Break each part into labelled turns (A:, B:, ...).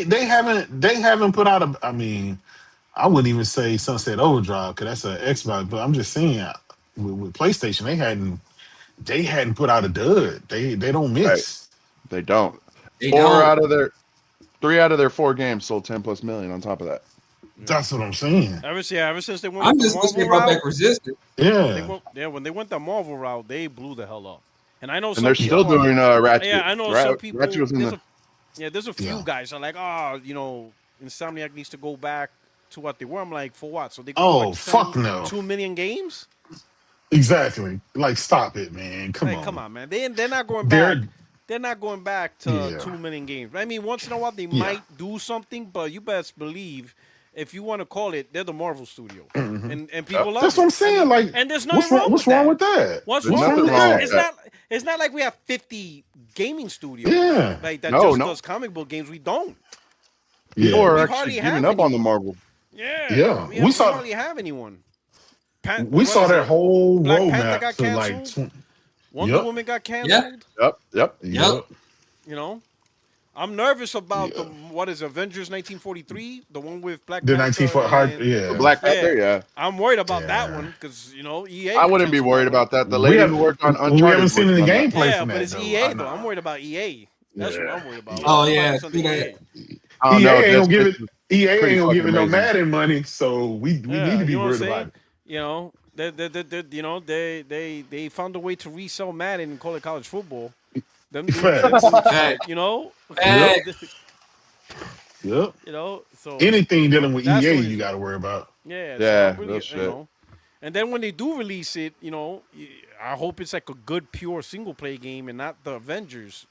A: they haven't put out a. I mean, I wouldn't even say Sunset Overdrive because that's an Xbox, but I'm just saying with PlayStation they hadn't put out a dud. They don't
B: Right.
A: miss.
B: They don't.
C: They
B: Four
C: don't.
B: out of their 3 out of their 4 games sold 10+ million on top of that.
A: That's what I'm saying.
D: Ever since they went
C: I'm
D: with the
C: just wishing they
D: Marvel
C: brought
D: route,
C: back Resistance.
A: Yeah,
D: when they went the Marvel route, they blew the hell up. And I know
B: And
D: some
B: they're still
D: people.
B: doing
D: Yeah,
B: Ratchet.
D: I know some
B: Ratchet
D: people.
B: was in the.
D: There's a few
A: yeah,
D: guys are like, Insomniac needs to go back to what they were. I'm like, for what? So they could go back
A: oh
D: to
A: fuck
D: selling
A: no,
D: 2 million games?
A: exactly. Like stop it, man. Come
D: Like, come
A: on.
D: on, man. They're not going back.
A: They're
D: They're not going back to
A: yeah,
D: 2 million games. I mean, once in a while they
A: yeah.
D: might do something, but you best believe, if you want to call it, they're the Marvel studio,
A: hmm
D: and
B: Yep.
D: people love
A: That's what
D: it.
A: I'm
D: I
A: saying.
D: mean,
A: Like,
D: and there's nothing
A: what's wrong?
D: wrong with
A: What's wrong
D: that.
A: with that?
D: What's
B: There's
D: wrong
B: nothing
D: with
B: wrong
D: that?
B: with
D: It's
B: that.
D: not. It's not like we have 50 gaming studios
A: Yeah,
D: like that
B: No,
D: just
B: no.
D: does comic book games. We don't.
B: People
A: yeah,
B: are
D: We
B: actually
D: hardly
B: giving
D: have
B: up on the
D: anyone.
B: Marvel.
D: Yeah,
A: yeah.
D: we hardly have anyone.
A: We
D: What
A: saw
D: is
A: that
D: it?
A: whole
D: Black Panther
A: roadmap
D: got
A: to like.
D: canceled. Wonder
A: Yep,
D: Woman got
C: Yeah.
D: canceled.
B: Yep.
C: Yep.
A: yep,
D: You know, I'm nervous about the
A: yeah.
D: what is Avengers 1943, the one with Black
A: The
D: Panther
A: 1940 hard.
D: and
B: For
A: Yeah,
B: Black
D: yeah.
B: Panther, yeah.
D: I'm worried about that
A: yeah.
D: one because EA
B: I
D: could
B: wouldn't be
D: cancel that
B: worried
D: one.
B: about that. The
A: We
B: lady
A: have
B: who worked on
A: we
B: Uncharted
A: haven't
B: is
A: seen
B: working
A: any
B: on that.
A: gameplay
D: Yeah,
A: from
D: but
A: that
D: it's
A: though.
D: EA
A: I
D: though. I'm
A: know.
D: worried about EA. That's what
A: Yeah,
D: I'm worried about.
A: yeah.
C: Oh
D: Everybody
C: yeah.
D: that's under
C: See that?
D: EA.
B: I don't know.
A: EA ain't
B: Dead
A: gonna give
B: Space
A: it.
B: is
A: EA
B: pretty
A: ain't gonna
B: fucking
A: give it no
B: amazing.
A: Madden money, so we need
D: Yeah,
A: to be
D: you know what I'm
A: worried about
D: saying?
A: it.
D: You know, they found a way to resell Madden and call it college football. Them
A: Facts.
D: dudes,
C: Fact.
D: you know,
A: Yep.
C: Fact.
A: Yep.
D: so
A: Anything dealing with
D: that's the
A: EA,
D: only
A: you got
D: thing.
A: to worry about.
D: Yeah, so I'm
B: Yeah,
D: really,
B: real shit.
D: and then when they do release it, I hope it's like a good, pure single play game and not the Avengers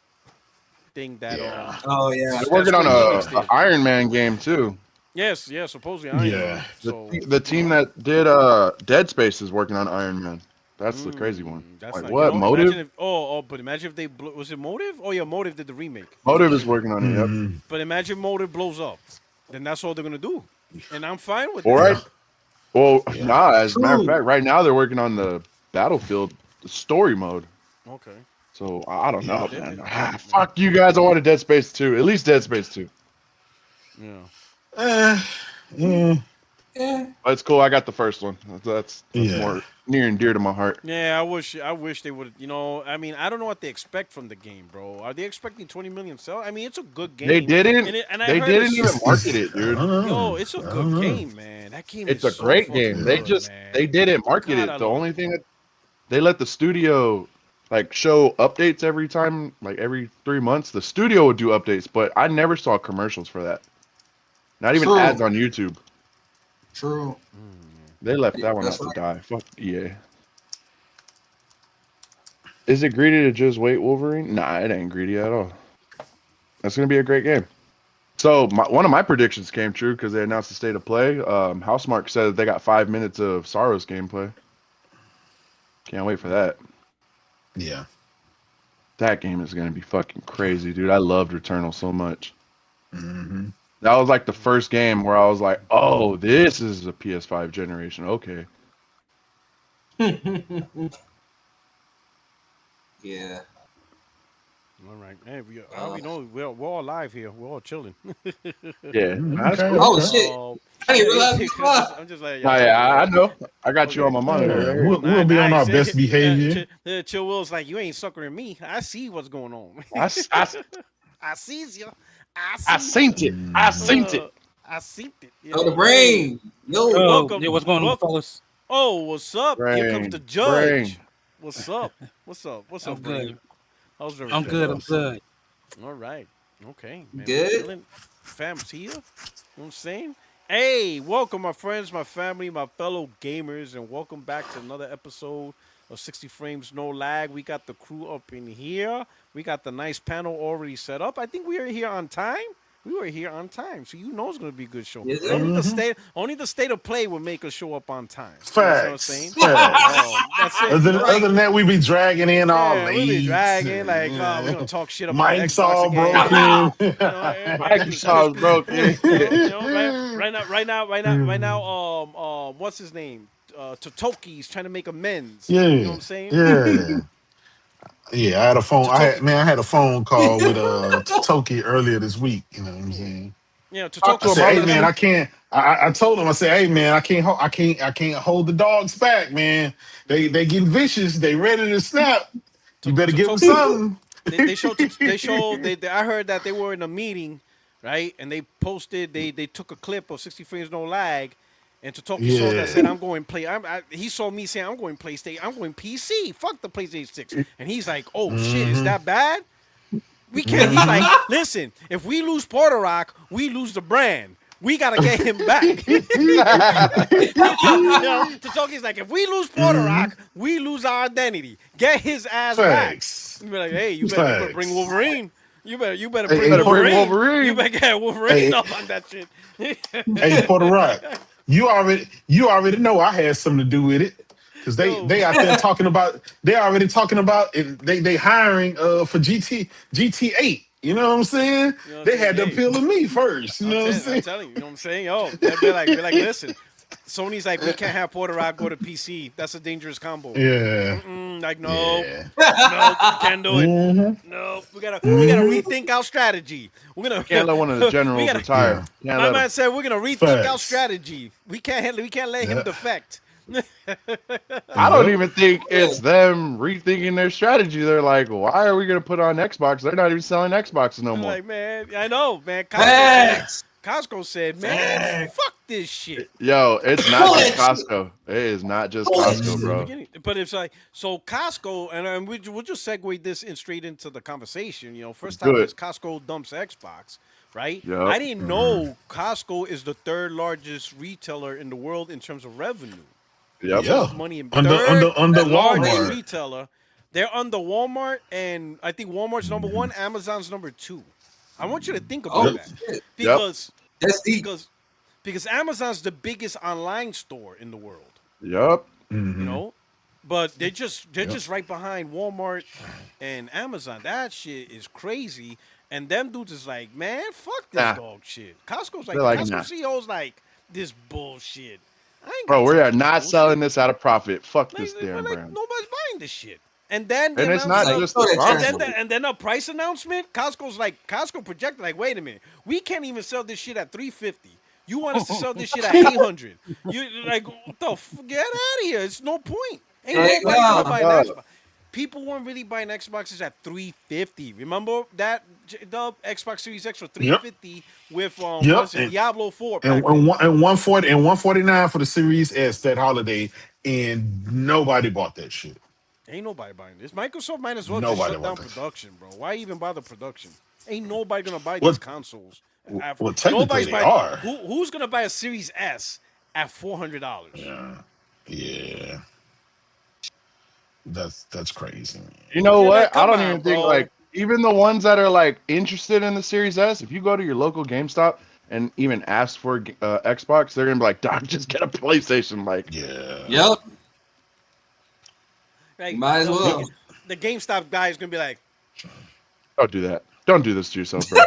D: thing that
A: Yeah.
C: Oh yeah.
B: They're
D: that
B: working on
D: Square Enix
B: a
D: did.
B: Iron Man game too.
D: Yes, supposedly Iron
A: Yeah.
D: Man.
B: The
D: So
B: the team that did Dead Space is working on Iron Man. That's the crazy one.
D: that's
B: Like
D: not.
B: what? Motive?
D: But imagine if was it Motive? Oh yeah, Motive did the remake.
B: Motive is working on it. Yep.
A: Mhm.
D: But imagine Motive blows up, then that's all they're gonna do, and I'm fine with
B: All
D: that.
B: right.
A: Yeah.
B: Well,
A: Yeah.
B: nah. As a matter of
C: True.
B: fact, right now they're working on the Battlefield story mode.
D: Okay.
B: So I don't
A: Yeah.
B: know,
D: They-
B: man.
D: they-
B: Fuck you guys! I wanted Dead Space 2. At least Dead Space 2.
D: Yeah.
A: Eh, yeah.
C: Yeah.
B: But it's cool. I got the first one. That's
A: Yeah.
B: more near and dear to my heart.
D: Yeah, I wish they would. I mean, I don't know what they expect from the game, bro. Are they expecting 20 million sales? I mean, it's a good game.
B: They didn't.
D: And I
B: They
D: heard
B: didn't
D: it's,
B: even market it,
A: I
B: dude.
A: don't know.
D: yo, it's a
A: I
D: good
A: don't know.
D: game, man. That game
B: It's
D: is
B: a
D: so
B: great
D: fucking
B: game.
D: good, man.
B: They didn't market
D: God, I
B: it. The
D: love
B: only thing that they let the studio like show updates every time, like every 3 months. The studio would do updates, but I never saw commercials for that. Not even ads
C: True.
B: on YouTube.
C: True.
B: They left that one
C: That's
B: out to
C: right.
B: die. Fuck EA. Is it greedy to just wait Wolverine? Nah, it ain't greedy at all. That's gonna be a great game. So one of my predictions came true because they announced the state of play. Housemark said that they got 5 minutes of Sorrow's gameplay. Can't wait for that.
A: Yeah.
B: That game is gonna be fucking crazy, dude. I loved Returnal so much.
A: hmm
B: That was like the first game where I was like, "Oh, this is a PS5 generation." Okay.
C: Yeah.
D: All right. Hey, we know we're all live here. We're all chilling.
B: Yeah, that's
A: Okay.
B: cool.
C: Oh
A: Okay.
C: shit. I didn't realize we was
D: I'm just like,
B: Nah, yeah, I know. I got you
D: Okay.
B: on my monitor
A: Yeah.
B: right here.
A: We'll be on our best behavior.
D: Chill Will's like, you ain't suckering me. I see what's going on.
B: I
D: I sees you.
B: I seen it. I seen it.
D: I seen it.
C: Oh, the brain. Yo.
E: Yo,
D: welcome,
E: yeah, what's going on,
D: welcome.
E: fellas?
D: Oh, what's up? Here comes the judge.
B: Brain.
D: What's up? What's up? What's
E: I'm
D: up,
E: good.
D: Brain? How's
E: I'm
D: everything?
E: good. I'm good.
D: All right. Okay. Man,
C: Good?
D: chilling. Fam's here. You know what I'm saying? Hey, welcome, my friends, my family, my fellow gamers, and welcome back to another episode of 60 Frames No Lag. We got the crew up in here. We got the nice panel already set up. I think we are here on time. We were here on time, so you know it's going to be a good show.
C: Yes, sir.
D: Only the state of play will make us show up on time. You
A: Facts.
D: know what I'm saying?
A: Facts.
D: That's it.
A: Other than that, we be dragging in all
D: Yeah,
A: late.
D: we be dragging like, we're gonna talk shit about
A: Mike's
D: Xbox
A: all
D: again.
A: broken.
B: Microsoft's broken.
D: Right now, what's his name? Totoki's trying to make amends.
A: Yeah.
D: You know what I'm saying?
A: Yeah. Yeah, I had a phone.
D: Totoki.
A: I had a phone call with Toki earlier this week. You know what I'm
D: Yeah.
A: saying?
D: Yeah,
B: Talk
A: I
B: to
D: Totoki
B: him.
A: said,
B: How's
A: hey
B: it
D: said
A: man,
B: going?
A: I can't. I told him, I said, hey man, I can't hold the dogs back, man. They getting vicious. They ready to snap. You better give them
D: Totoki.
A: something.
D: They I heard that they were in a meeting, right? And they posted they took a clip of 60 frames no lag, and Totoki saw that said
A: Yeah.
D: I'm going play. He saw me saying I'm going PlayStation. I'm going PC. Fuck the PlayStation 6. And he's like, oh shit, is
A: Mm-hmm.
D: that bad? We can't. He's like,
A: Mm-hmm.
D: listen, if we lose Porter Rock, we lose the brand. We gotta get him back. Totoki's like, if we lose Porter
A: Mm-hmm.
D: Rock, we lose our identity. Get his ass back.
A: Facts.
D: You be like, hey, you better bring
A: Facts.
D: Wolverine. You better
A: Hey,
D: bring
A: hey,
B: Better bring
A: Porter.
D: Wolverine. You
B: Wolverine.
D: better get Wolverine
A: Hey,
D: up on that shit.
A: hey, Porter Rock. You already know I had something to do with it. Cause
D: Yo,
A: they out there talking about they already talking about it, they hiring for GT8. You know what I'm saying?
D: you know what I'm
A: They
D: saying?
A: had to
D: Hey,
A: appeal to me first. You know what I'm
D: I'm
A: saying?
D: telling you, you know what I'm saying? Yo, they're like, listen, Sony's like, we can't have Porter Rock go to PC. That's a dangerous combo.
A: Yeah.
D: Like, no,
A: Yeah.
D: no, we can't do it.
A: Mm-hmm.
D: No, we gotta
A: Mm-hmm.
D: rethink our strategy. We're
B: Can't
D: gonna
B: let one of the
D: we
B: generals
D: gotta.
B: retire.
A: Yeah.
B: Can't
D: My
B: let him.
D: man said we're gonna rethink our
A: Facts.
D: strategy. We can't let him
A: Yeah.
D: defect.
B: I don't
A: Yep.
B: even think it's them rethinking their strategy. They're like, why are we going to put on Xbox? They're not even selling Xboxes no more.
D: Like, man, I know, man.
C: Facts.
D: Costco said, man,
C: Facts.
D: fuck this shit.
B: Yo, it's not
C: Pull
B: just
C: that shit.
B: Costco. It is not just
C: Pull that
B: Costco,
D: Since the
C: shit.
B: bro.
D: beginning, but it's like so Costco, and we'll just segue this in straight into the conversation. First
B: Do
D: topic
B: it.
D: is Costco dumps Xbox, right?
B: Yep.
D: I didn't
A: Mm-hmm.
D: know Costco is the third largest retailer in the world in terms of revenue, in
B: Yep.
D: terms
A: Yeah.
D: of money. And
A: Under
D: third
A: under
C: That's
D: largest
C: crazy.
A: Walmart.
D: retailer, they're under Walmart, and I think Walmart's number
A: Mm-hmm.
D: one, Amazon's number two. I want you to think about
A: Yep.
C: Oh
D: that
C: shit.
B: Yep.
D: because
C: That's deep.
D: because because Amazon's the biggest online store in the world,
B: Yep.
D: you
A: Mm-hmm.
D: know, but they're
A: Yep.
D: just right behind Walmart and Amazon. That shit is crazy. And them dudes is like, man, fuck this
B: Nah.
D: dog shit. Costco's
B: They're
D: like,
B: like,
D: Costco
B: nah.
D: CEO's like, this bullshit. I ain't
B: Bro,
D: got
B: we
D: time
B: are
D: for this
B: not
D: bullshit.
B: selling this at a profit. Fuck
D: Like,
B: this damn
D: like
B: brand.
D: nobody's buying this shit. And then the
B: And it's not
D: announcement
C: Like,
D: of,
B: just
C: throw
B: the
C: that
D: and
C: trash
D: then
B: console.
C: away.
D: the, and then a price announcement. Costco projected like, wait a minute, we can't even sell this shit at 350. You want us to sell this shit at 800? You like what the get out of here? It's no point. Ain't
C: Heck
D: nobody gonna
C: no.
D: buy an
B: Fuck.
D: Xbox. People weren't really buying Xboxes at 350. Remember that the Xbox Series X for
A: Yep.
D: 350 with
A: Yep.
D: was it Diablo 4
A: And
D: back then?
A: 140 and 149 for the Series S that holiday, and nobody bought that shit.
D: Ain't nobody buying this. Microsoft might as well just
A: Nobody
D: shut
A: bought
D: down
A: that.
D: production, bro. Why even bother production? Ain't nobody gonna buy these
A: Well,
D: consoles.
A: well, technically
D: Nobody's
A: they
D: buying.
A: are.
D: Who's gonna buy a Series S at $400?
A: Yeah. Yeah. That's crazy, man.
B: You know
D: Yeah, like
B: what? I
D: come
B: don't
D: on,
B: even think
D: bro.
B: like even the ones that are like interested in the Series S, if you go to your local GameStop and even ask for Xbox, they're gonna be like, "Doc, just get a PlayStation." Like,
A: Yeah.
C: Yep.
D: Like
C: Might as
D: the
A: Yep.
C: well.
D: the, the GameStop guy is gonna be like,
B: don't do that. Don't do this to yourself, bro.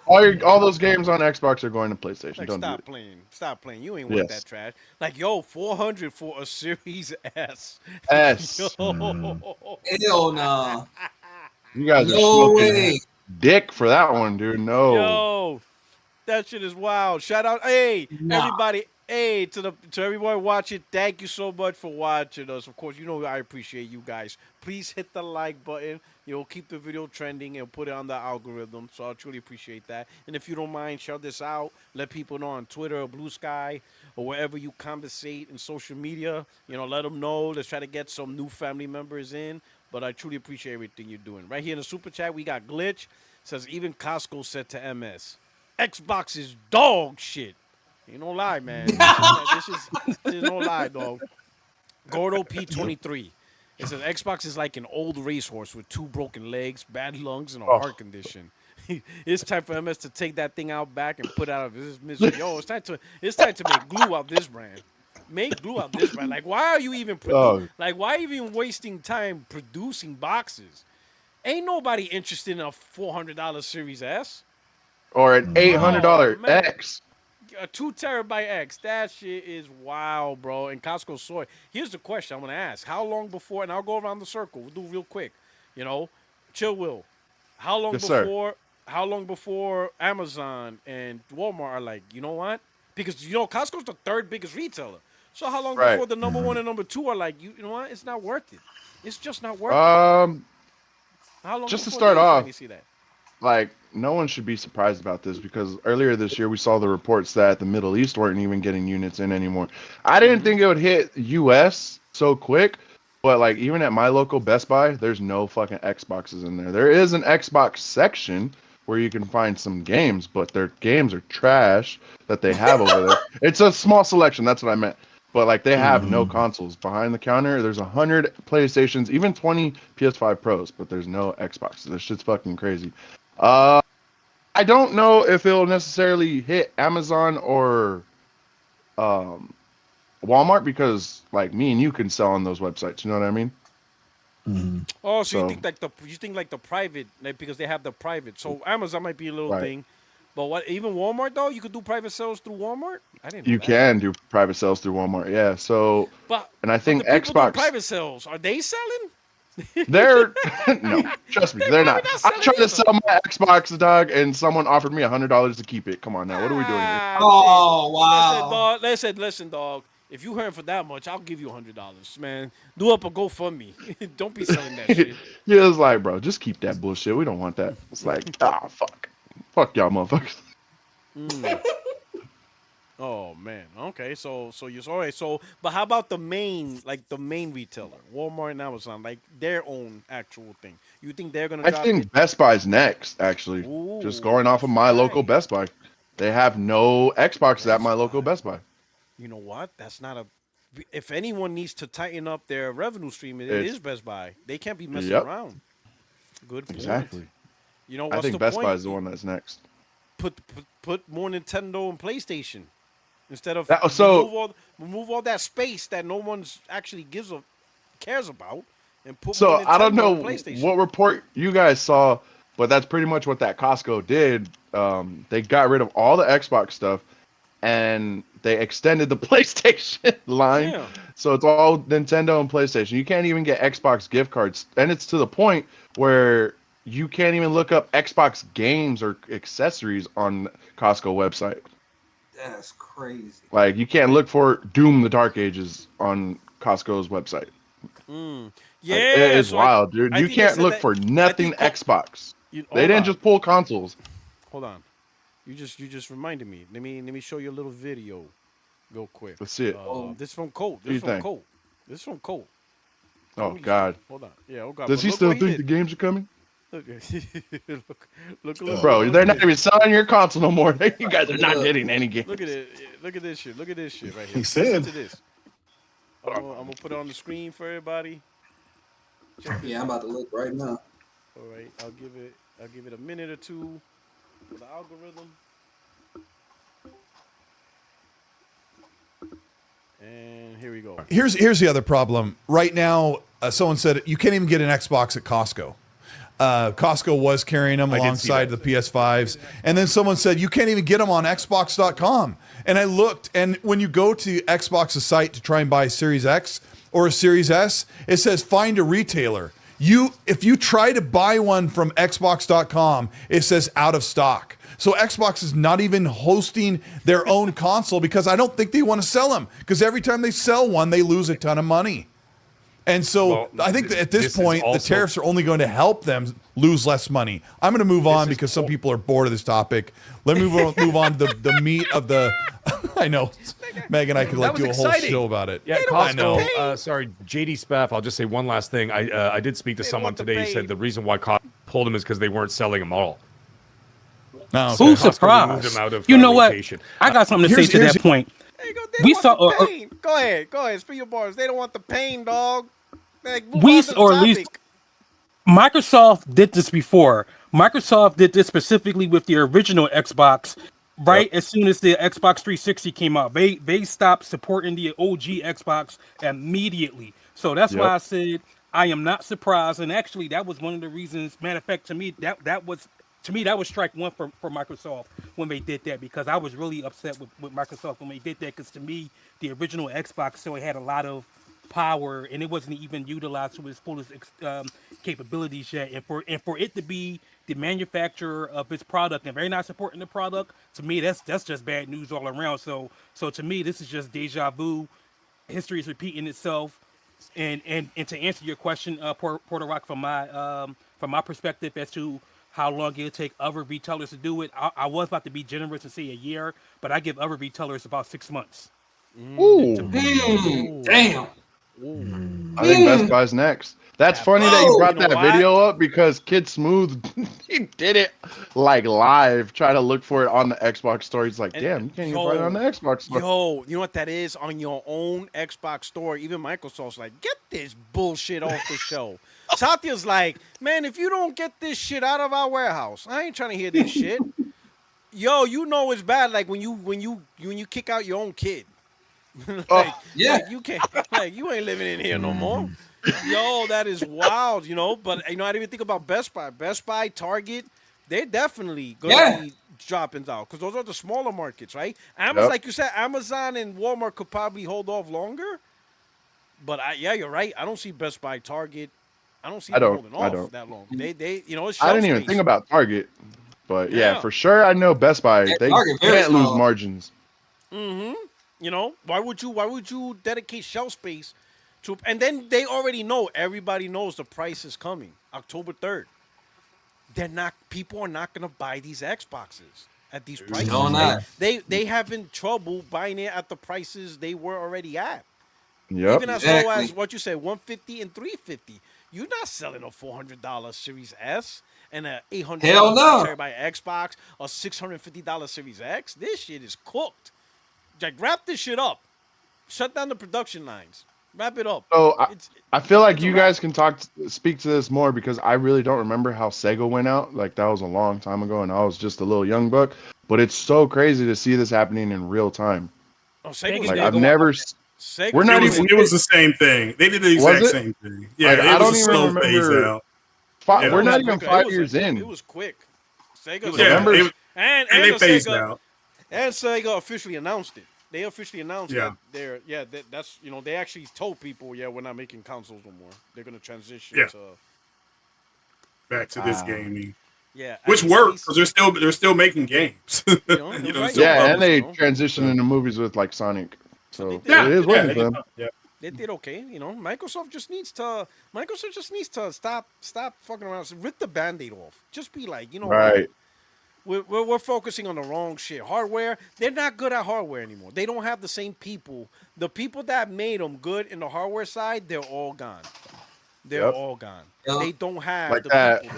B: All those games on Xbox are going to PlayStation.
D: like
B: Don't do
D: stop
B: it.
D: playing, stop playing. You ain't worth
B: Yes.
D: that trash. Like yo, 400 for a Series S. Yo,
B: S.
A: Mm-hmm.
C: Hell nah.
B: You guys are
C: No
B: smoking
C: way.
B: dick for that one, dude. No.
D: yo, that shit is wild. Shout out, hey,
C: Nah.
D: everybody, hey, to everyone watching. Thank you so much for watching us. Of course, you know I appreciate you guys. Please hit the like button. Keep the video trending and put it on the algorithm. So I truly appreciate that. And if you don't mind, share this out. Let people know on Twitter or Blue Sky or wherever you conversate in social media. Let them know. Let's try to get some new family members in. But I truly appreciate everything you're doing. Right here in the super chat, we got Glitch. Says even Costco said to MS. Xbox is dog shit. Ain't no lie, man. This is no lie, dog. Gordo
A: Yep.
D: P23. It says Xbox is like an old racehorse with two broken legs, bad lungs, and a
B: Oh.
D: heart condition. It's time for MS to take that thing out back and put out of his misery. Yo, it's time to make glue out this brand. Make glue out this brand. Like, why are you even
B: Oh.
D: like why even wasting time producing boxes? Ain't nobody interested in a $400 Series S.
B: Or an
A: Mm-hmm.
D: Oh
B: $800
D: man,
B: X.
D: a 2 terabyte X. That shit is wild, bro. And Costco soy. Here's the question I'm gonna ask: how long before? And I'll go around the circle. We'll do real quick. You know, Chill Will. How long
B: Yes, sir.
D: before? How long before Amazon and Walmart are like, you know what? Because Costco's the third biggest retailer. So how long
B: Right.
D: before the number one and number two are like, you know what? It's not worth it. It's just not worth it.
B: Um,
D: How long
B: just to
D: before
B: start
D: they
B: off,
D: finally see that?
B: like no one should be surprised about this because earlier this year we saw the reports that the Middle East weren't even getting units in anymore. I didn't think it would hit US so quick, but like even at my local Best Buy, there's no fucking Xboxes in there. There is an Xbox section where you can find some games, but their games are trash that they have over there. It's a small selection, that's what I meant. But like they have no consoles behind the counter. There's 100 PlayStations, even 20 PS5 Pros, but there's no Xboxes. This shit's fucking crazy. Uh, I don't know if it'll necessarily hit Amazon or um, Walmart because like me and you can sell on those websites. You know what I mean?
D: Oh, so
B: So
D: you think like the private, like, because they have the private. So Amazon might be a little
B: right,
D: thing, but what even Walmart though? You could do private sales through Walmart. I didn't know
B: you
D: that.
B: can do private sales through Walmart. Yeah. So
D: But
B: and I
D: but the
B: think
D: people doing
B: Xbox
D: private sales, are they selling?
B: they're no, trust me,
D: They're
B: they're
D: probably
B: not.
D: not
B: I
D: selling
B: tried to
D: either.
B: sell my Xbox, dog, and someone offered me $100 to keep it. Come on now, what are we doing here?
D: Ah,
C: Oh
D: listen,
C: wow.
D: dog. Listen, dog. If you heard for that much, I'll give you $100, man. Do up a GoFundMe. Don't be selling that shit.
B: Yeah, it's like, bro, just keep that bullshit. We don't want that. It's like, fuck y'all, motherfuckers.
D: Oh man. Okay. So you're all right. So, but how about the main retailer, Walmart and Amazon, like their own actual thing? You think they're gonna
B: I
D: drop it?
B: think Best Buy's next, actually. Just
D: Ooh,
B: going off of
D: Best
B: my local
D: Buy.
B: Best Buy. They have no Xbox at my
D: Best
B: local
D: Buy.
B: Best Buy.
D: You know what? That's not a. If anyone needs to tighten up their revenue stream, it
B: It's
D: is Best Buy. They can't be messing
B: yep,
D: around. Good point.
B: exactly.
D: You know
B: I
D: what's
B: think
D: the
B: Best Buy
D: point?
B: is the one that's next.
D: Put more Nintendo and PlayStation instead of
B: That so
D: remove all that space that no one's actually cares about, and put more
B: so I don't
D: Nintendo and
B: know
D: PlayStation.
B: what report you guys saw, but that's pretty much what that Costco did. They got rid of all the Xbox stuff and they extended the PlayStation line.
D: Yeah.
B: So it's all Nintendo and PlayStation. You can't even get Xbox gift cards. And it's to the point where you can't even look up Xbox games or accessories on Costco website.
C: That's crazy.
B: Like you can't look for Doom the Dark Ages on Costco's website. Like, it
D: Yeah.
B: is
D: So I
B: wild, dude.
D: I
B: You
D: think they
B: can't
D: said
B: look
D: that.
B: for
D: I
B: nothing
D: think
B: Xbox. They
D: hold
B: didn't
D: on.
B: just pull consoles.
D: Hold on. You just reminded me. Let me show you a little video, real quick.
B: Let's see it.
D: This from Colt.
B: What do you think?
D: This from Colt.
B: Oh
D: Colt
B: God.
D: Hold on. Yeah. Oh God.
B: Does
D: But
B: he
D: look
B: still
D: what he
B: think the
D: did.
B: games are coming?
D: Look. Look.
B: Bro,
D: Look
B: they're
D: at
B: not
D: this.
B: even selling your console no more. You guys are not
C: Look.
B: getting any games.
D: Look at it. Look at this shit. Look at this shit right here.
A: He
D: Listen
A: said,
D: to this. I'm gonna put it on the screen for everybody. Check this
C: Yeah, I'm
D: out.
C: about to look right now.
D: All right. I'll give it a minute or two for the algorithm. And here we go.
E: Here's the other problem. Right now, someone said you can't even get an Xbox at Costco. Costco was carrying them
F: I did see
E: alongside
F: that.
E: the PS5s. And then someone said you can't even get them on Xbox.com. And I looked, and when you go to Xbox's site to try and buy a Series X or a Series S, it says find a retailer. If you try to buy one from Xbox.com, it says out of stock. So Xbox is not even hosting their own console because I don't think they want to sell them. Because every time they sell one, they lose a ton of money. And so
F: Well,
E: I think that at this
F: this is
E: point, the
F: also-
E: tariffs are only going to help them lose less money. I'm going to move on
F: is
E: because some
F: cool.
E: people are bored of this topic. Let me move on to the meat of the. I know, Meg and I could
F: That
E: do a
F: was
E: whole
F: exciting.
E: show about it.
F: Yeah,
E: I know.
F: Costco. Sorry, JD Spaff. I'll just say one last thing. I did speak to
D: They
F: someone
D: want the
F: today. He
D: pain.
F: said the reason why Costco pulled them is because they weren't selling them all.
E: No,
F: So
G: Who's
F: Costco removed
G: surprised?
F: them out of
G: You know what?
F: rotation.
G: I got something to say to
E: here's-
G: that point.
D: There you go. They
G: We
D: don't
G: saw-
D: want the pain. Go ahead. Spit your bars. They don't want the pain, dog. Like, move
G: We
D: on to the
G: or at least
D: topic.
G: Microsoft did this before. Microsoft did this specifically with the original Xbox. Right as soon as the Xbox 360 came out, they stopped supporting the OG Xbox immediately. So that's why I said I am not surprised. And actually, that was one of the reasons. Matter of fact, to me, that was strike one for Microsoft when they did that, because I was really upset with Microsoft when they did that, because to me, the original Xbox still had a lot of power, and it wasn't even utilized to its fullest capabilities yet. And for it to be the manufacturer of its product and very not supporting the product, to me, that's just bad news all around. So to me, this is just deja vu. History is repeating itself. And to answer your question, Porter Rock, from my perspective as to how long it'll take other retailers to do it, I was about to be generous and say a year, but I give other retailers about 6 months.
B: Ooh,
C: Damn.
B: I think Best Buy's next. That's funny that you brought
D: You know
B: that
D: why?
B: video up because Kid Smooth, he did it like live, try to look for it on the Xbox store. He's like, damn, you can't even find it on the Xbox store.
D: Yo, you know what that is? On your own Xbox store, even Microsoft's like, get this bullshit off the shelf. Satya's like, man, if you don't get this shit out of our warehouse, I ain't trying to hear this shit. Yo, you know it's bad. Like when you kick out your own kid. Like you can't, like you ain't living in here no more. Yo, that is wild, you know. But I didn't even think about Best Buy. Best Buy, Target, they're definitely gonna be dropping out because those are the smaller markets, right? Amazon, like you said, Amazon and Walmart could probably hold off longer. But you're right. I don't see Best Buy, Target. I don't see them holding off that long. They it's
B: I didn't even think about Target, but yeah, for sure I know Best Buy. They can't lose margins.
D: Mm-hmm. You know, why would you dedicate shelf space to? And then they already know. Everybody knows the price is coming, October 3rd. People are not gonna buy these Xboxes at these prices.
C: No, not.
D: They having trouble buying it at the prices they were already at.
B: Yep.
D: Even as low as what you said, $150 and $350. You're not selling a $400 Series S and a $800 terabyte Xbox, a $650 Series X. This shit is cooked. Like, wrap this shit up. Shut down the production lines. Wrap it up.
B: So I feel like you guys can speak to this more because I really don't remember how Sega went out. Like that was a long time ago, and I was just a little young buck. But it's so crazy to see this happening in real time.
D: Oh, Sega,
B: like I've never.
D: Sega,
B: we're not
H: it was the same thing. They did the exact same thing. Yeah,
B: like, I don't
H: a
B: even
H: slow
B: remember.
H: phase out.
B: We're not even 5 years in.
D: It was quick. Sega,
H: and they phased out.
D: And Sega officially announced it. They officially announced that that's they actually told people, we're not making consoles no more. They're gonna transition to
H: back to this gaming.
D: Yeah,
H: which works because they're still making games.
B: And they transition into movies with like Sonic. So it is working for them.
H: Yeah.
D: They did okay, Microsoft just needs to stop fucking around. Rip the Band-Aid off. Just be like,
B: right.
D: We're focusing on the wrong shit. Hardware, they're not good at hardware anymore. They don't have the same people. The people that made them good in the hardware side, they're all gone. They're all gone. Yep. They don't have
B: like
D: the
B: that.
D: people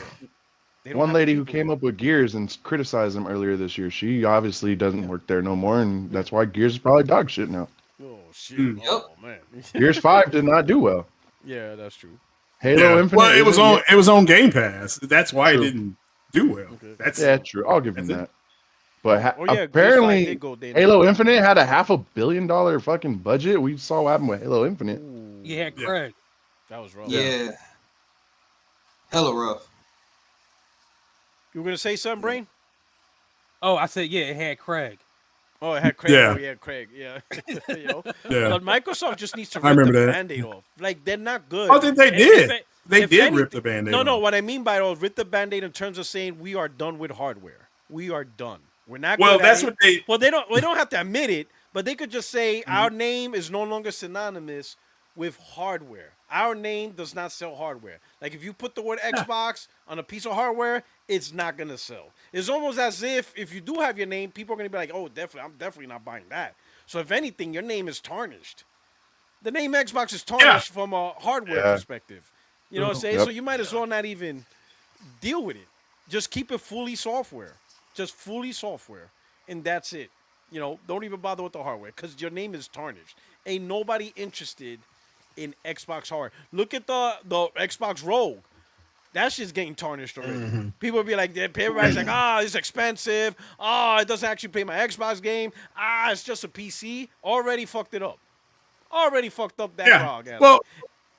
D: there.
B: One lady who came up with Gears and criticized them earlier this year, she obviously doesn't work there no more, and that's why Gears is probably dog shit now.
D: Oh shit! Oh man,
B: Gears 5 did not do well.
D: Yeah, that's true.
B: Halo Infinite.
H: Well, it was on Game Pass. That's why it didn't do well.
B: Okay. True. I'll give him that. But apparently, Halo Infinite had a $500 million fucking budget. We saw what happened with Halo Infinite.
G: Ooh. Yeah, Craig.
D: That was rough.
C: Yeah. Hella rough.
D: You were gonna say something, Brain?
G: Oh, I said it had Craig.
D: Oh, it had Craig.
H: Yeah.
D: Oh, yeah, Craig. Yeah. But Microsoft just needs to rip the Band-Aid off. Like, they're not good.
H: Oh, they did. They did rip the Band-Aid off.
D: No, what I mean by it is rip the Band-Aid in terms of saying we are done with hardware. We are done. We're not
H: Well,
D: good
H: that's
D: at
H: what
D: it.
H: they...
D: Well, we don't have to admit it, but they could just say our name is no longer synonymous with hardware. Our name does not sell hardware. Like, if you put the word Xbox on a piece of hardware, it's not going to sell. It's almost as if you do have your name, people are going to be like, oh, definitely, I'm definitely not buying that. So if anything, your name is tarnished. The name Xbox is tarnished from a hardware perspective. You know what I'm saying? So you might as well not even deal with it. Just keep it fully software. Just fully software. And that's it. Don't even bother with the hardware because your name is tarnished. Ain't nobody interested in Xbox hardware. Look at the Xbox Rogue. That shit's getting tarnished already. Mm-hmm. People will be like, everybody's like, it's expensive. It doesn't actually play my Xbox game. It's just a PC. Already fucked it up. Already fucked up that ROG.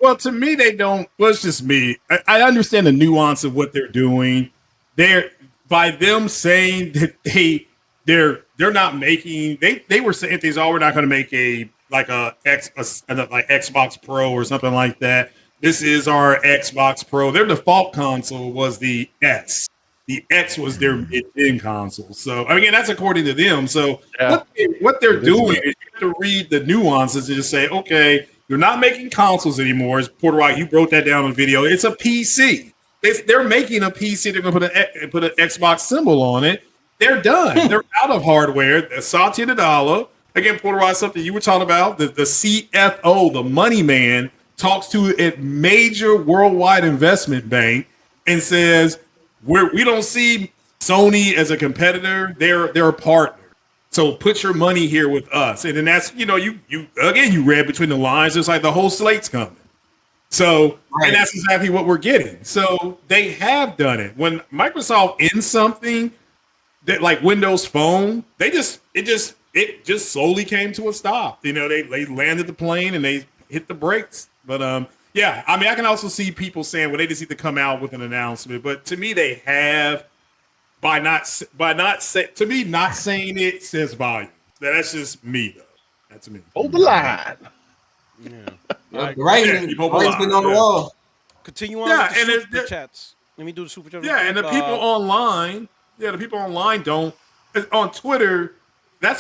H: Well, to me, they don't. Well, it's just me. I understand the nuance of what they're doing. By them saying that they're not making. They were saying things. We're not going to make a like like Xbox Pro or something like that. This is our Xbox Pro. Their default console was the S. The X was their mid-end console. So again, that's according to them. So
B: Yeah.
H: what they're
B: It is
H: doing
B: that.
H: is you have to read the nuances and just say, okay, you're not making consoles anymore. As Porter White, you broke that down in video. It's a PC. They're making a PC. They're going to put an Xbox symbol on it. They're done. They're out of hardware. Satya Nadella, again, Porter White, something you were talking about. The CFO, the money man, talks to a major worldwide investment bank and says, we don't see Sony as a competitor. They're a partner. So put your money here with us. And then that's, you read between the lines. It's like the whole slate's coming. So, and that's exactly what we're getting. So they have done it. When Microsoft ends something that like Windows Phone, it just slowly came to a stop. You know, they landed the plane and they hit the brakes. But yeah, I mean, I can also see people saying, well, they just need to come out with an announcement. But to me, they have not saying it says volume. That's just me, though. That's me.
B: Hold the line.
C: The writing's been on the wall.
D: Continue on with the super chats. Let me do the super chat.
H: Yeah, and the people online, don't on Twitter.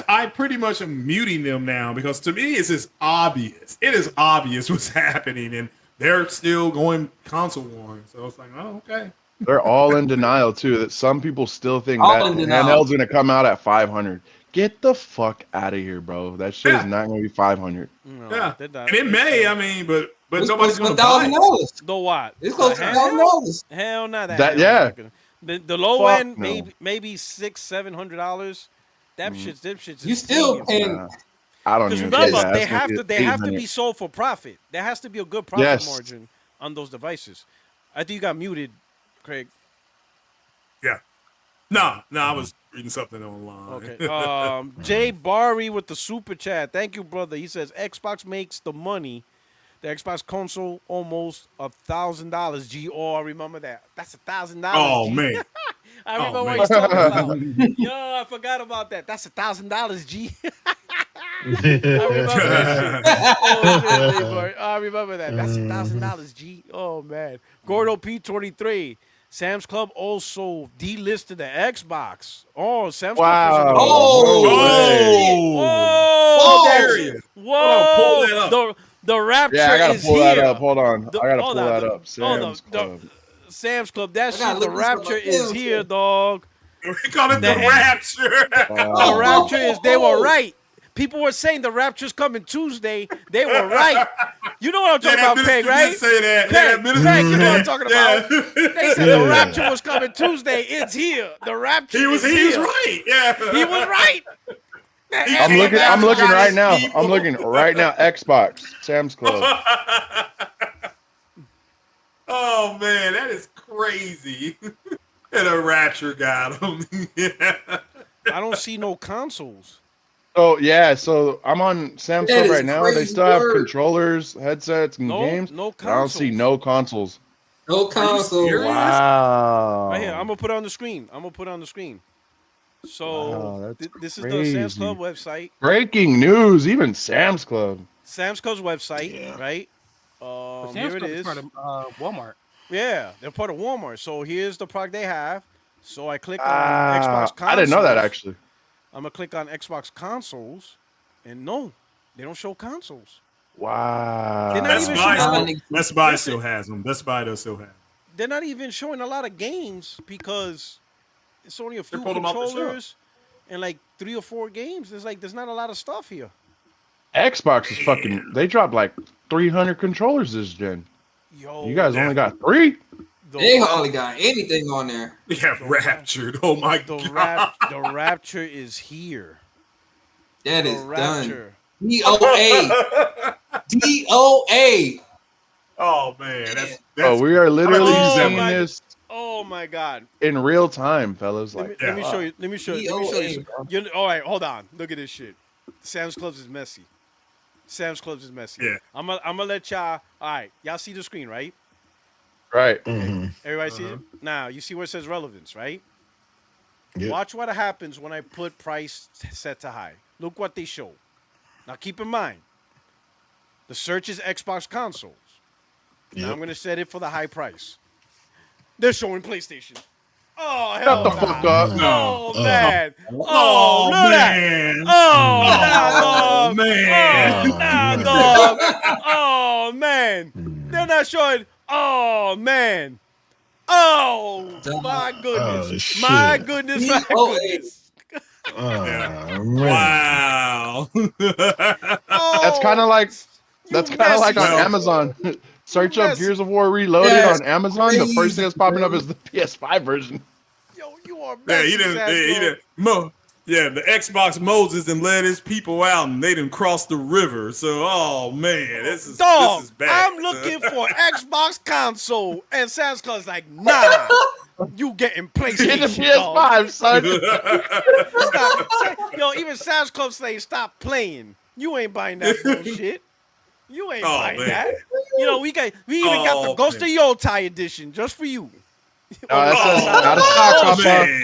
H: I pretty much am muting them now because to me it's just obvious. It is obvious what's happening, and they're still going console warring. So it's like, oh, okay.
B: They're all in denial too. That some people still think that handheld's gonna come out at 500. Get the fuck out of here, bro. That shit is not gonna be 500.
D: No,
H: Yeah, and it may. I mean, but nobody's gonna buy it.
D: The what?
C: It's close to $1,000.
D: Hell, not that.
B: That yeah.
D: The low
B: Fuck
D: end,
B: no.
D: maybe $600-$700. Them shits.
C: You still paying.
B: I don't
D: Because
B: even
D: remember,
B: say that.
D: they have to be sold for profit. There has to be a good profit margin on those devices. I think you got muted, Craig.
H: Yeah. No, I was reading something online.
D: Okay. Jay Barry with the super chat. Thank you, brother. He says Xbox makes the money. The Xbox console almost $1,000. G. Oh, I remember that. That's $1,000.
H: Oh
D: G.
H: man.
D: I remember what he's talking about. Yo, I forgot about that. That's $1,000. G. I remember that shit. Oh, shit, Jay. I remember that. That's $1,000. G. Oh man. Gordo P23. Sam's Club also delisted the Xbox. Oh, Sam's Club. Whoa! The Rapture
B: I gotta
D: is
B: pull
D: here.
B: that up. Hold on. I gotta pull that up.
D: Sam's Club. Sam's Club. That shit. The Rapture is here,
C: shit.
D: dog.
H: We call it the Rapture.
D: The Rapture is. They were right. People were saying the Rapture's coming Tuesday. They were right. You know what I'm talking about, Craig, right?
H: Say that.
D: Craig, you know what I'm talking about. They said the Rapture was coming Tuesday. It's here. The Rapture
H: He was right. Yeah.
D: He was right.
B: I'm looking right now. I'm looking right now. Xbox, Sam's Club.
H: Oh man, that is crazy. And a Rapture got him.
D: I don't see no consoles.
B: Oh yeah, so I'm on Sam's
C: That
B: Club
C: is
B: right now. They
C: crazy
B: still have
C: word.
B: controllers, headsets, and games.
D: No
B: But I don't see
D: consoles.
B: no consoles.
C: No console.
H: serious?
B: Wow.
D: Right here, I'm gonna put it on the screen. So
B: Wow, that's
D: this is the Sam's
B: crazy.
D: Club website.
B: Breaking news, even Sam's Club.
D: Sam's Club's website, right?
G: Sam's
D: Here it
G: Club is
D: is.
G: part of Walmart.
D: Yeah, they're part of Walmart. So here's the product they have. So I click on Xbox consoles.
B: I didn't know that actually.
D: I'm gonna click on Xbox consoles, and no, they don't show consoles.
B: Wow.
D: They're not
H: Best
D: even
H: Buy,
D: showing.
H: Best Buy still has them. Best Buy does still have them.
D: They're not even showing a lot of games because it's only a few
H: pulled them off the shelf.
D: controllers and like 3 or 4 games. There's not a lot of stuff here.
B: Xbox is fucking. They dropped like 300 controllers this gen.
D: Yo,
B: You guys only got 3.
C: They hardly got anything on there.
H: They have Raptured. Oh my god.
D: The Rapture is here.
C: That
D: The
C: is done.
D: Rapture.
C: DOA. DOA.
H: Oh man, that's
B: Oh, we are literally
H: Oh,
B: seeing
D: my-
B: this
D: Oh my God.
B: in real time, fellas.
D: Let me,
B: Like,
D: let me show you. Let me show you.
C: DOA, bro.
D: All right, hold on. Look at this shit. Sam's Clubs is messy. Sam's Clubs is messy.
H: Yeah.
D: I'm gonna let y'all. All right, y'all see the screen, right?
B: right.
D: Everybody see it? Now you see where it says relevance, right?
A: Yep.
D: Watch what happens when I put price set to high. Look what they show. Now keep in mind, The search is Xbox consoles. Now
A: Yep.
D: I'm gonna set it for the high price. They're showing PlayStation. Oh
B: Shut
D: hell
B: the
D: nah.
B: fuck up.
D: Oh
A: Oh.
D: man.
H: Oh,
D: Oh, look at that.
H: man.
D: Oh, nah,
H: Oh,
D: dog.
H: man.
D: Oh, nah,
A: man.
D: dog. Oh man. They're not showing. Oh man. Oh my goodness.
A: Oh,
D: My
A: shit.
D: goodness. My
I: Oh,
D: goodness.
A: Oh,
H: Yeah.
A: man.
H: Wow.
D: Oh,
B: That's kind of like
D: you
B: on
D: messy
H: Well,
B: Amazon. Search up
D: messy.
B: Gears of War Reloaded
I: That's
B: on Amazon. The first thing that's popping up
I: crazy,
B: is the PS5 version.
D: Yo, you are
H: yeah,
D: messy,
H: he didn't.
D: Sasco.
H: He didn't. Yeah, the Xbox Moses and led his people out, and they didn't cross the river. So, oh man, this
D: Dog,
H: is bad.
D: I'm looking for Xbox console, and Sam's Club's like, nah, you getting
B: Get the
D: PlayStation, dog.
B: PS5, son.
D: Stop. Yo, even Sam's Club say, stop playing. You ain't buying that bullshit. You ain't buying
H: man.
D: that. You know, we even got the Ghost of Yotei edition just for you.
B: That's
H: Oh,
B: out of stock,
D: oh,
B: Papa.
H: man.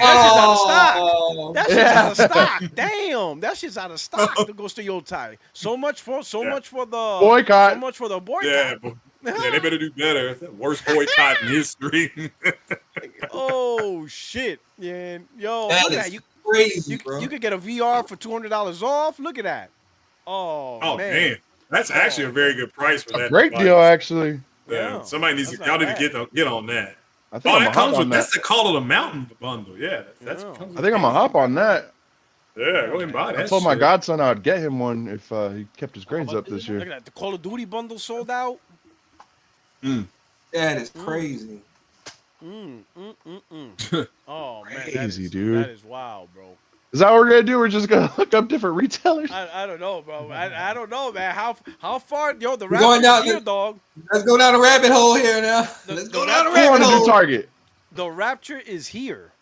D: That shit's out of stock. Damn, that shit's out of stock. The Ghost of Yotei. So much for the
B: Boycott.
D: So much for the boycott.
H: Yeah, yeah, they better do better. It's the worst boycott in history.
D: Oh shit, yeah. Yo,
I: That
D: look at
I: is
D: that. You
I: crazy, bro.
D: you could get a VR for $200 off. Look at that. Oh,
H: Oh
D: man.
H: man, that's actually a very good price for
B: A
H: that.
B: great
H: device.
B: deal, actually.
H: Yeah,
D: Yeah.
H: somebody needs to.
D: That's
H: Y'all
D: not
H: need to get on that.
B: I think
H: Oh,
B: I'm
H: that
B: gonna hop
H: comes
B: on
H: with.
B: that.
H: That's the Call of the Mountain bundle. Yeah, that's.
D: Yeah.
H: Comes with
B: I think I'm gonna hop on that.
H: Yeah, go ahead and buy that.
B: I told my
H: shit.
B: godson I would get him one if he kept his grades up this
D: Look
B: year.
D: at that. The Call of Duty bundle sold out.
I: That is crazy.
D: Oh man,
B: Crazy, dude.
D: That is wild, bro.
B: Is that what we're gonna do? We're just gonna look up different retailers.
D: I don't know, bro. I don't know, man. How far? Yo, the
I: We're going
D: Raptors
I: down
D: here,
I: the-
D: dog.
I: Let's go down a rabbit hole here now. Let's go down a
B: I
I: rabbit
B: want to do
I: hole.
B: Target.
D: The Rapture is here.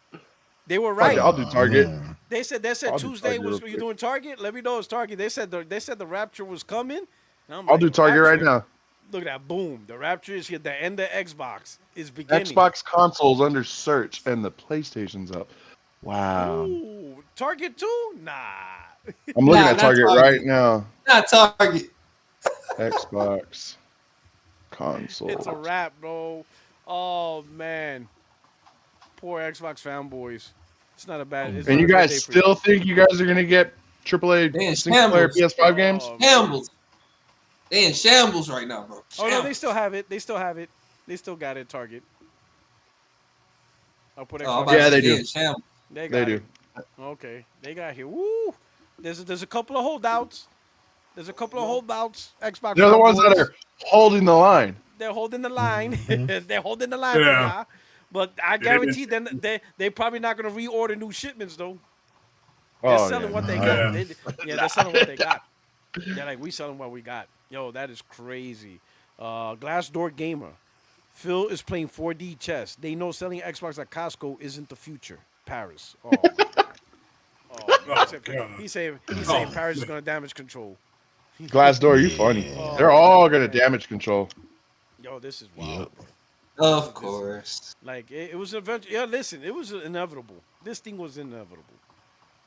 D: They were
B: Fuck
D: right.
B: it, I'll do Target.
A: Man.
D: They said
B: I'll do
D: Tuesday
B: Target
D: was
B: real
D: you
B: quick.
D: doing Target. Let me know it's Target. They said the Rapture was coming. And I'm
B: I'll
D: like,
B: do
D: the
B: Target right
D: Rapture?
B: now.
D: Look at that, boom! The Rapture is here. The end of Xbox is beginning.
B: Xbox consoles under search and the PlayStation's up. Wow.
D: Ooh, Target too? Nah.
B: I'm looking
I: Nah,
B: at
I: not
B: Target
I: Target.
B: right now.
I: Not Target.
B: Xbox console.
D: It's a wrap, bro. Oh man, poor Xbox fanboys. It's not a bad. It's
B: And
D: not
B: you
D: a bad
B: guys
D: day for
B: still think you guys are gonna get AAA
I: Man,
B: single player
I: shambles.
B: PS5 games?
D: Oh, man.
I: Shambles. They in shambles right now, bro.
D: Oh no,
I: Shambles.
D: they still have it. They still have it. They still got it. Target. I'll put Xbox.
I: Oh, I'm about
B: Yeah,
I: to
B: they
I: say
B: do.
I: in shambles.
D: They got
B: They
D: it.
B: do.
D: Okay, they got here. Woo! There's a couple of holdouts. There's a couple of holdouts. Xbox.
B: They're the ones that
D: fanboys.
B: are holding the line.
D: They're holding the line. They're holding the line
H: Yeah.
D: for now. But I
H: they've been-
D: guarantee them they probably not gonna reorder new shipments though. They're
B: Oh,
D: selling
B: yeah.
D: what they
H: Oh,
D: got.
H: yeah.
D: They're selling what they got. They're like, we selling what we got. Yo, that is crazy. Glassdoor Gamer. Phil is playing 4D chess. They know selling Xbox at Costco isn't the future. Paris. Oh,
H: God.
D: he's saying Paris is gonna damage control.
B: Glassdoor, you funny.
D: Oh,
B: They're all gonna
D: man.
B: damage control.
D: Yo, this is wild.
A: Yep.
D: Bro.
I: Of course.
D: Like it was eventually. Yeah, listen, it was inevitable. This thing was inevitable.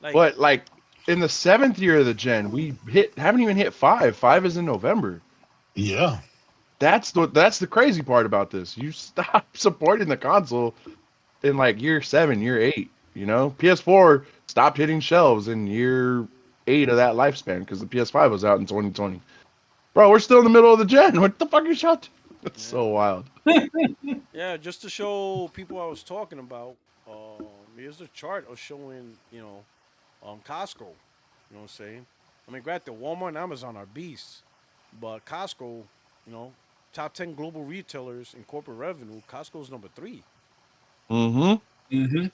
D: Like,
B: But like in the 7th year of the gen, we haven't even hit 5. 5 is in November.
A: Yeah.
B: That's the crazy part about this. You stop supporting the console in like year 7, year 8. You know, PS4 stopped hitting shelves in year 8 of that lifespan because the PS5 was out in 2020. Bro, we're still in the middle of the gen. What the fuck are you shot? It's so wild.
D: yeah, just to show people I was talking about. Here's the chart of showing, Costco. You know what I'm saying? I mean, granted, Walmart and Amazon are beasts, but Costco, top 10 global retailers in corporate revenue, Costco's number 3.
B: Mm-hmm.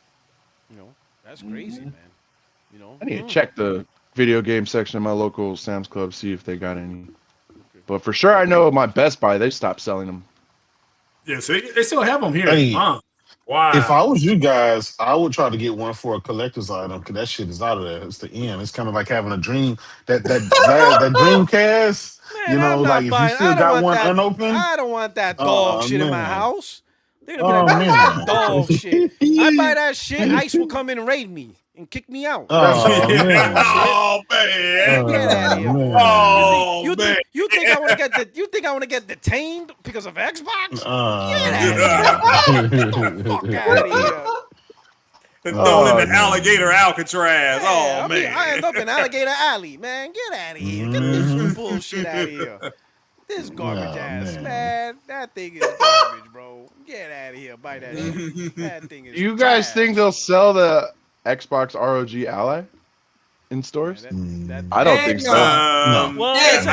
D: That's crazy, man.
B: I need to check the video game section of my local Sam's Club, see if they got any. But for sure, I know my Best Buy, they stopped selling them.
H: Yeah, so they still have them here.
A: Hey,
H: Wow.
A: If I was you guys, I would try to get one for a collector's item because that shit is out of there. It's the end. It's kind of like having a dream. That Dreamcast.
D: Man, I'm not
A: like if
D: buying-
A: you still
D: I don't
A: got
D: want
A: one
D: that-
A: unopened.
D: I don't want that dog shit in my
A: man.
D: house. They're gonna be like,
A: Oh,
D: "What's that
A: man.
D: dog shit?" I buy that shit, ICE will come in and raid me. and kick me out.
A: Oh, man.
H: Oh man!
D: Get out of here.
A: man.
H: Oh man!
D: You think I want to get you think I want to get detained because of Xbox? Get the fuck out of here.
H: And thrown in the alligator Alcatraz.
D: Yeah,
H: Oh man!
D: I end up in Alligator Alley, man. Get out of here. Get this bullshit out of here. This garbage ass, man. That thing is garbage, bro. Get out of here. Buy that shit. That thing is
B: You guys
D: trash.
B: think they'll sell the Xbox ROG Ally in stores? I don't think so.
A: No.
D: Well,
H: Yeah,
D: it's
H: no,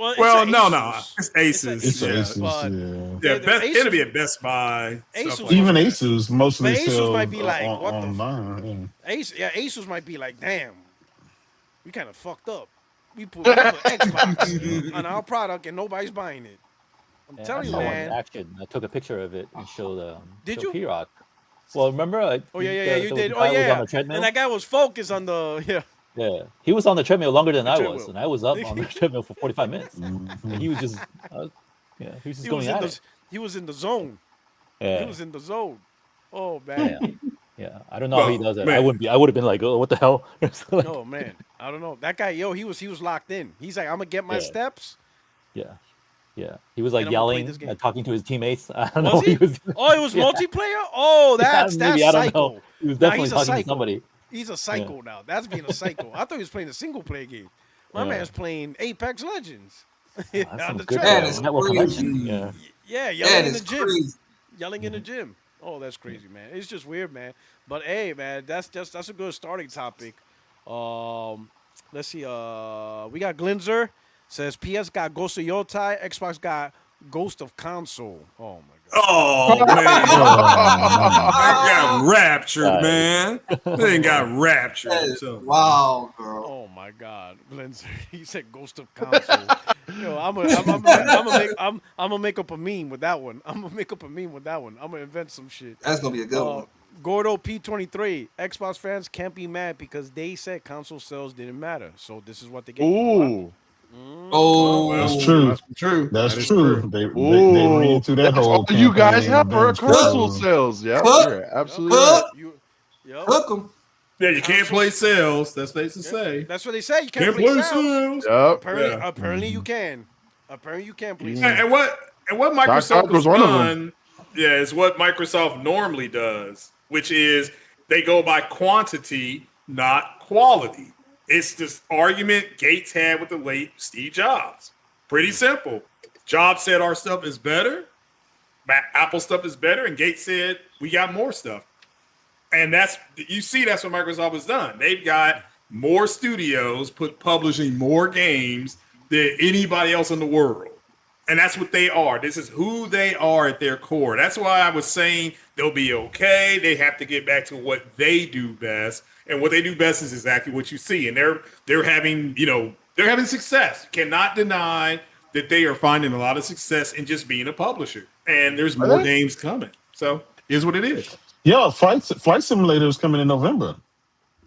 D: Asus.
H: it's Asus.
A: It's
H: yeah.
A: Asus, yeah.
H: Yeah, it'll be at Best Buy.
D: Asus
H: stuff like
A: Even
H: that.
A: Asus mostly
D: But Asus
A: sell
D: might be like, what the
A: online.
D: Asus might be like, damn, we kind of fucked up. We put Xbox on our product and nobody's buying it. I'm telling you, man.
J: Action. I took a picture of it and showed.
D: Did
J: showed
D: you?
J: P-Rock. Well, remember?
D: Oh yeah, you did.
J: The
D: Oh
J: guy was
D: yeah,
J: on the treadmill.
D: and that guy was focused on the
J: Yeah, he was on the treadmill longer than I was,
D: treadmill.
J: and I was up on the treadmill for 45 minutes. And he was just, he was just going at it.
D: He was in the zone.
J: Yeah.
D: He was in the zone. Oh man.
J: Yeah. I don't know how he does it.
H: man.
J: I would have been like, oh, what the hell? Like,
D: Oh man, I don't know. That guy, he was locked in. He's like, I'm gonna get my
J: Yeah.
D: steps.
J: yeah. He was like
D: And I'm gonna play
J: yelling,
D: this game.
J: talking to his teammates. I don't
D: Was
J: know.
D: he?
J: He was,
D: Oh, it was multiplayer. Oh, that's
J: maybe, I don't
D: psycho.
J: know. He was
D: Nah,
J: definitely
D: he's a
J: talking
D: psycho.
J: to somebody.
D: He's a psycho now. That's being a psycho. I thought he was playing a single player game. My
J: Yeah.
D: man's playing Apex Legends.
J: That's
D: On
J: some
D: the
J: good
I: That
D: treadmill.
I: is
J: network
I: crazy.
J: connection. Yeah.
D: Yeah,
I: That
D: yelling in the
I: is
D: gym.
I: crazy.
D: Yelling in the gym. Oh, that's crazy, man. It's just weird, man. But hey, man, that's a good starting topic. Let's see. We got Glinzer says PS got Ghost of Yotei, Xbox got Ghost of Console. Oh my god.
H: Oh man! I got raptured,
J: Right.
H: man. They got raptured.
I: That is
H: So.
I: wow, girl.
D: Oh my God, Glinzer. He said Ghost of Console. Yo, I'm gonna make up a meme with that one. I'm gonna invent some shit.
I: That's gonna be a good one.
D: Gordo P23. Xbox fans can't be mad because they said console sales didn't matter. So this is what they get.
B: Ooh.
I: Oh,
A: That's true.
H: That's true.
A: That's
H: That is
A: true. They ran into that
B: That's
A: whole.
B: all you guys
A: campaign
B: have for a
A: and
B: console
A: stuff.
B: sales. Yeah,
I: Hook.
B: you're absolutely right.
I: Hook 'em.
H: Yeah, you can't play sales. That's what they used to say.
D: That's what they say. You can't,
H: Can't
D: play
H: play
D: sales.
H: sales.
B: Yep.
D: Apparently you can. Apparently you can play sales.
H: And what Microsoft
B: Doc was
H: has
B: one of
H: done, is what Microsoft normally does, which is they go by quantity, not quality. It's this argument Gates had with the late Steve Jobs. Pretty simple. Jobs said our stuff is better, Apple stuff is better, and Gates said we got more stuff. And that's what Microsoft has done. They've got more studios publishing more games than anybody else in the world. And that's what they are. This is who they are at their core. That's why I was saying they'll be okay. They have to get back to what they do best. And what they do best is exactly what you see. And they're having success. Cannot deny that they are finding a lot of success in just being a publisher. And there's more games coming. So here's what it is.
A: Yeah, Flight Simulator is coming in November.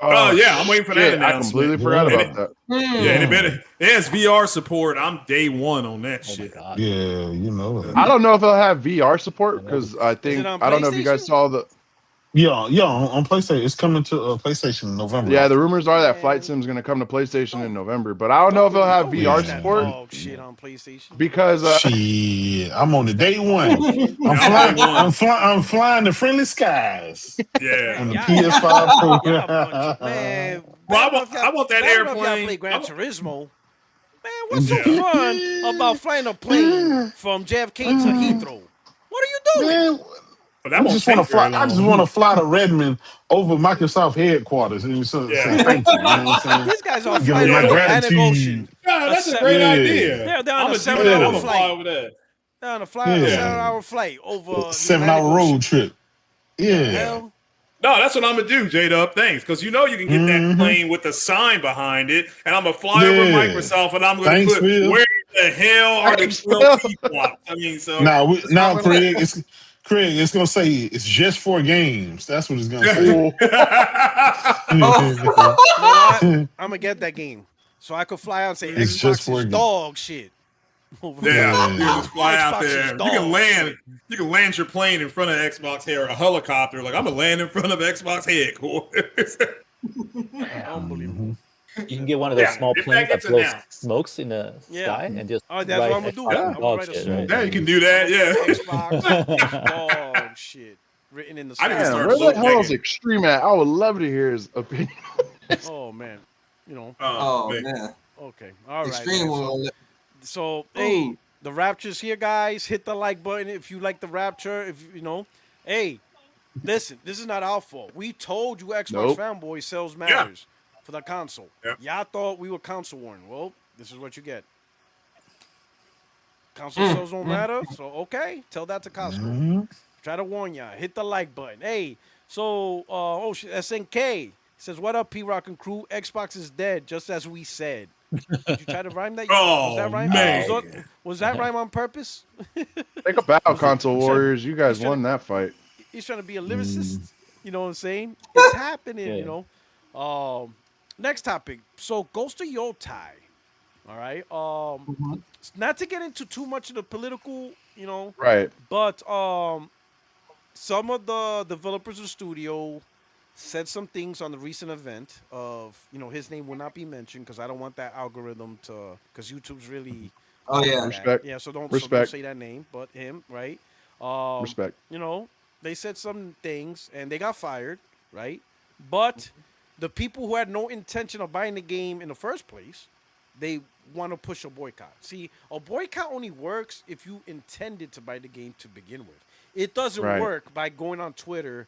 H: Oh yeah, I'm waiting for that announcement.
B: I completely forgot about that.
H: Yeah, and it has VR support. I'm day one on that shit.
A: Yeah, you know it.
B: I don't know if it'll have VR support because I think
D: on
B: I don't know if you guys
D: PlayStation?
B: saw the.
A: Yeah, on PlayStation. It's coming to PlayStation in November.
B: Yeah, the rumors are that Flight Sim is going to come to PlayStation in November, but I don't know if it'll have VR support
D: Dog shit on PlayStation.
B: because
A: Shit, I'm on the day one. I'm flying the friendly skies
H: Yeah.
A: on the
D: Yeah.
A: PS5 Pro.
D: Yeah, man.
H: Well, I want that
D: I don't know if y'all
H: airplane.
D: play Gran Turismo. Man, what's so fun about flying a plane from JFK to Heathrow? What are you doing?
A: Man,
H: But that
A: I
H: won't
A: just want to
H: take
A: fly.
H: very
A: I just
H: long.
A: want to fly to Redmond over Microsoft headquarters and say thank you. You know what I'm saying?
D: These guys are
A: Give
D: flying
A: them my
D: over the Atlantic
A: gratitude.
D: Ocean.
H: Yeah, that's a
D: That's
H: great
A: yeah.
H: idea.
D: They're on
H: I'm
D: a
H: a
D: 7-hour
H: I'm a
D: flight.
H: fly over there.
D: They're on a 7-hour flight over the
A: 7-hour
D: Atlantic
A: road
D: Ocean.
A: trip. Yeah.
D: Hell,
H: No, that's what I'm gonna do, J-Dub. Thanks, because you can get that plane with the sign behind it, and I'm gonna fly over
A: Yeah.
H: Microsoft, and I'm gonna
A: Thanks,
H: put
A: Phil.
H: where the hell are the
B: Thanks,
H: 12 teapots? I mean, so
A: Now, Craig, it's gonna say it's just 4 games. That's what it's gonna say.
D: I'm gonna get that game so I could fly out and say
A: It's
D: Xbox
A: just for a
D: is
A: game.
D: dog shit. Over
H: yeah,
D: there.
H: you can just fly out
D: Xbox
H: there.
D: is
H: You
D: dog
H: can land.
D: shit.
H: You can land your plane in front of Xbox here, or a helicopter. Like I'm gonna land in front of Xbox headquarters.
D: Unbelievable.
J: You can get one of those small
H: if
J: planes
H: that
J: that
H: gets
J: blows
H: announced.
J: smokes in the sky and just
D: Oh, that's what I'm gonna do.
J: Xbox
D: I'm gonna
J: dog
D: write a
J: shit,
D: smoke.
J: right?
H: Yeah, you can do that. Yeah.
D: Xbox dog shit written in the
H: I need to
D: sky.
B: Man,
H: start
B: where the
H: loading that
B: hell is
H: game.
B: Extreme at? I would love to hear his opinion.
D: Oh man, you know.
I: Oh man.
D: Okay, all right.
I: Extreme
D: Man.
I: one.
D: So hey, the Rapture's here, guys. Hit the like button if you like the Rapture. If you know, hey, listen, this is not our fault. We told you Xbox
B: Nope.
D: fanboys sales matters for the console.
H: Yeah.
D: Y'all thought we were console warning. Well, this is what you get. Console sales don't matter. So okay, tell that to Costco. Try to warn y'all. Hit the like button. Hey, so SNK says, "What up, P-Rock and crew? Xbox is dead, just as we said." Did you try to rhyme that? Was that rhyme?
H: Man.
D: Was that rhyme on purpose?
B: Think about Console Warriors. You guys won that fight.
D: He's trying to be a lyricist. You know what I'm saying? It's happening.
J: Yeah.
D: You know. Next topic. So Ghost of Yotei. All right. Not to get into too much of the political, you know.
B: Right.
D: But some of the developers of the studio said some things on the recent event of, you know, his name will not be mentioned because I don't want that algorithm to, because YouTube's really.
I: Oh yeah.
B: Respect.
D: Yeah. So don't say that name, but him, right?
B: Respect.
D: You know, they said some things and they got fired, right? But the people who had no intention of buying the game in the first place, they want to push a boycott. See, a boycott only works if you intended to buy the game to begin with. It doesn't work by going on Twitter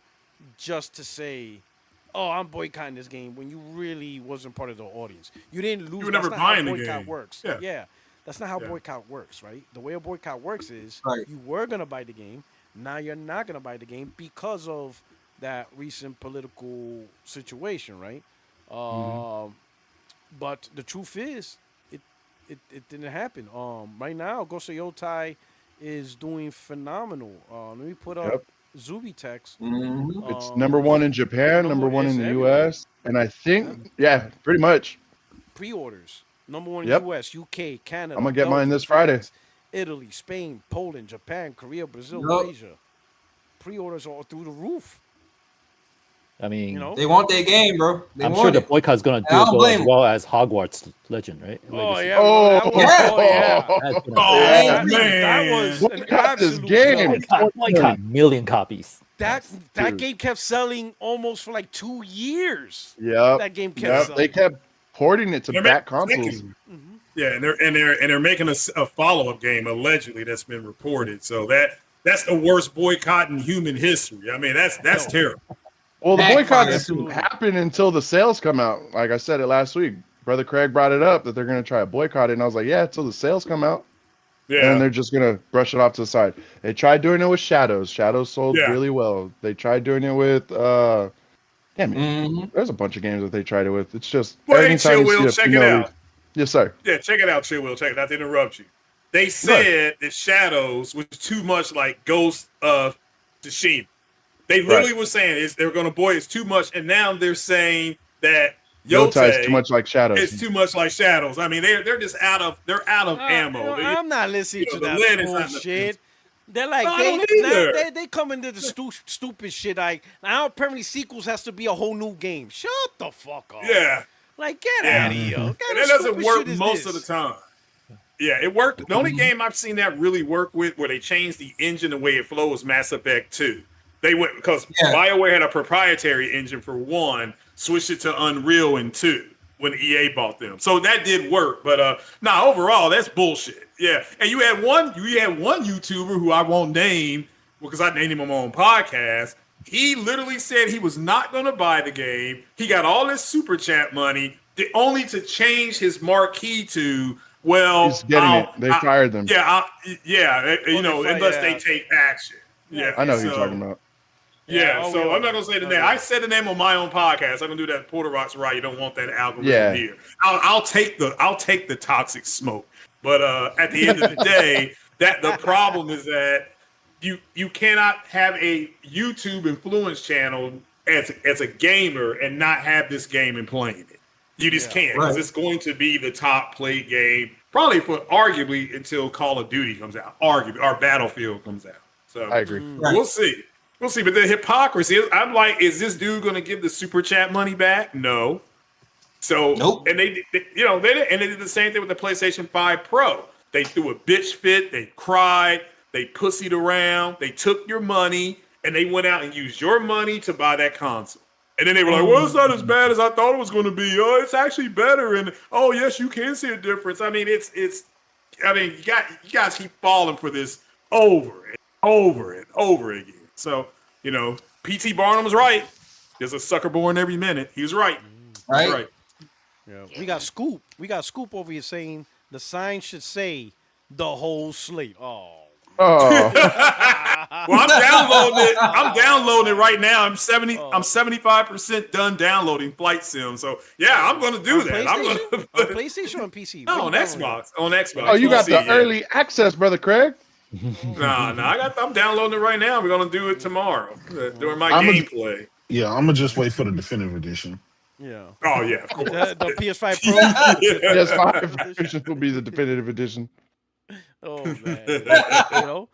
D: just to say, "Oh, I'm boycotting this game," when you really wasn't part of the audience. You didn't lose.
H: You were never buying the game.
D: Works.
H: Yeah.
D: Yeah. That's not how boycott works, right? The way a boycott works is
I: Right.
D: you were gonna buy the game, now you're not gonna buy the game because of that recent political situation, right? But the truth is, it didn't happen. Right now, Ghost of Yotei is doing phenomenal. Let me put up Zubi text.
B: It's #1 in Japan, #1 in the US, and I think, pretty much.
D: Pre-orders. #1 in US, UK, Canada.
B: I'm gonna get mine
D: Belgium,
B: this Friday.
D: France, Italy, Spain, Poland, Japan, Korea, Brazil, Malaysia. Pre-orders are through the roof.
J: I mean,
D: You know?
I: They want their game, bro. They
J: I'm
I: want
J: sure the
I: it.
J: boycott's gonna do
I: I don't
J: go
I: blame
J: as
I: 'em.
J: well as Hogwarts Legend, right?
D: Oh
J: Legacy.
D: yeah.
J: That's gonna
H: Oh,
J: be-
H: man.
D: That was an
B: Boycott this
D: absolute
B: game.
J: Boycott, million copies.
D: That
B: Dude.
D: game kept selling almost for like 2 years.
B: Yep.
D: That game kept
B: Yep.
D: selling.
B: They kept porting it to
H: They're
B: back
H: making-
B: consoles.
H: Yeah, and they're making a follow-up game allegedly that's been reported. So that's the worst boycott in human history. I mean, that's terrible.
B: Well, the boycott doesn't
D: Absolutely.
B: happen until the sales come out. Like I said it last week. Brother Craig brought it up that they're going to try to boycott it. And I was like, yeah, until the sales come out.
H: Yeah.
B: And they're just going to brush it off to the side. They tried doing it with Shadows. Shadows sold really well. They tried doing it with, there's a bunch of games that they tried it with. It's just,
H: Well, hey,
B: anytime
H: Chill
B: you see
H: Will,
B: a
H: check it
B: female
H: out.
B: lead- Yes, sir.
H: Yeah, check it out, Chill Will. Check it out. To interrupt you. They said that Shadows was too much like Ghost of Tsushima. They literally were saying they're going to it's too much, and now they're saying that
B: Yotei is
H: Yotei
B: too much like Shadows.
H: It's too much like Shadows. I mean, they're just out of ammo.
D: I'm not listening to
H: the lid
D: that
H: is not
D: bullshit. They're like
H: No, I don't either.
D: they come into the stupid shit. Like now, apparently sequels has to be a whole new game. Shut the fuck up.
H: Yeah.
D: Like get out of here. What kind
H: And
D: of
H: that doesn't
D: stupid
H: work
D: shit is
H: most
D: this?
H: of the time. Yeah, it worked. The only game I've seen that really work with where they changed the engine the way it flows was Mass Effect 2. They went because BioWare had a proprietary engine for 1, switched it to Unreal in 2 when EA bought them. So that did work. But overall, that's bullshit. Yeah. And you had one YouTuber who I won't name because I named him on my own podcast. He literally said he was not going to buy the game. He got all this super chat money, only to change his marquee to, well,
B: He's getting it. They fired them.
H: Yeah, unless they take action. Yeah,
B: I know who you're talking about.
H: Yeah, so I'm not gonna say the name. I said the name on my own podcast. I'm gonna do that. Porter Rock's right. You don't want that algorithm here. I'll take the toxic smoke. But at the end of the day, the problem is that you cannot have a YouTube influence channel as a gamer and not have this game and playing it. You just can't, because it's going to be the top played game probably for arguably until Call of Duty comes out, arguably, or Battlefield comes out. So
B: I agree.
H: We'll see. We'll see. But the hypocrisy, I'm like, is this dude going to give the super chat money back? No. So,
I: nope.
H: And they did the same thing with the PlayStation 5 Pro. They threw a bitch fit. They cried. They pussied around. They took your money and they went out and used your money to buy that console. And then they were like, well, it's not as bad as I thought it was going to be. Oh, it's actually better. And oh, yes, you can see a difference. I mean, you guys keep falling for this over and over and over again. So, P.T. Barnum's right. There's a sucker born every minute. He was right.
I: Right.
D: Yeah. We got Scoop over here saying the sign should say the whole slate. Oh.
H: Well, I'm downloading it. I'm downloading it right now. I'm 75% done downloading Flight Sim. So yeah, I'm going to do that. I'm going to
D: on PlayStation or on PC.
H: No, on Xbox. On Xbox.
B: Oh, you got the early access, brother Craig.
H: I'm downloading it right now. We're going to do it tomorrow during my gameplay.
A: I'm gonna just wait for the definitive edition.
D: Yeah.
H: Oh yeah.
D: The PS5 Pro.
B: PS5 edition will be the definitive edition.
D: Oh man.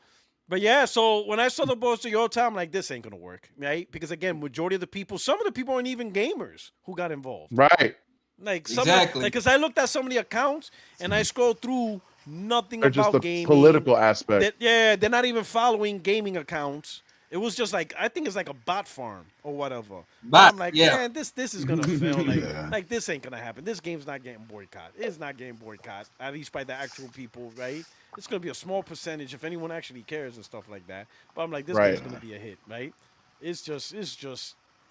D: But yeah, so when I saw the Ghost of Yotei, I'm like, this ain't gonna work, right? Because again, majority of the people, some of the people aren't even gamers who got involved.
B: Right.
D: Like
I: exactly.
D: Because I looked at some of the accounts and I scrolled through nothing
B: Or
D: about
B: just the
D: gaming.
B: political aspect.
D: They're not even following gaming accounts. It was just like, I think it's like a bot farm or whatever. I'm like, man, this is gonna fail. Like this ain't gonna happen. This game's not getting boycotted. It's not getting boycotted, at least by the actual people, right? It's gonna be a small percentage if anyone actually cares and stuff like that. But I'm like, this game's gonna be a hit, right? It's just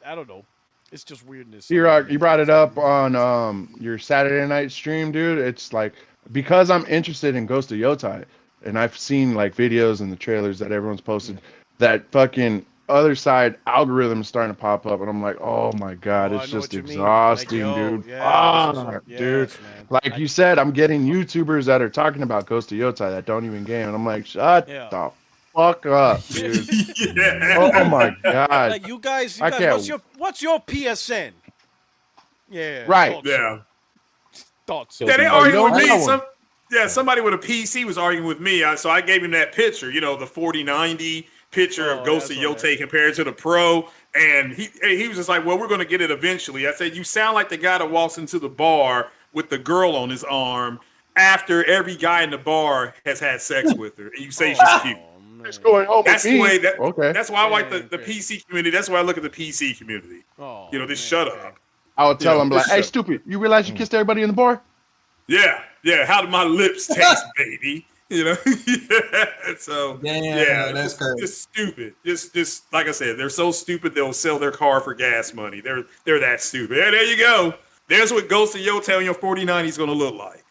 D: I don't know. It's just weirdness.
B: You brought it up on your Saturday night stream, dude. It's like, because I'm interested in Ghost of Yotei, and I've seen like videos and the trailers that everyone's posted. That fucking other side algorithm is starting to pop up, and I'm like, oh my god, it's just exhausting, dude. Dude, like you said, I'm getting YouTubers that are talking about Ghost of Yotei that don't even game, and I'm like, shut the fuck up, dude. Oh my god.
D: Like you guys, what's your PSN? Yeah.
B: Right.
D: Thoughts.
H: Yeah, they argue with me. Somebody with a PC was arguing with me, so I gave him that picture, the 4090 picture of Ghost of Yotei compared to the Pro, and he was just like, well, we're going to get it eventually. I said, you sound like the guy that walks into the bar with the girl on his arm after every guy in the bar has had sex with her, and you say she's cute.
B: It's going home
H: That's
B: with
H: the
B: me.
H: way that's why I like the
D: great.
H: PC community. That's why I look at the PC community. Shut up.
B: I would tell him, like, hey, stupid, you realize you kissed everybody in the bar?
H: Yeah. How do my lips taste, baby? So
I: that's crazy.
H: Just stupid. Just like I said, they're so stupid they'll sell their car for gas money. They're that stupid. Yeah, there you go. There's what Ghost of Yotei on your 4090 is going to look like.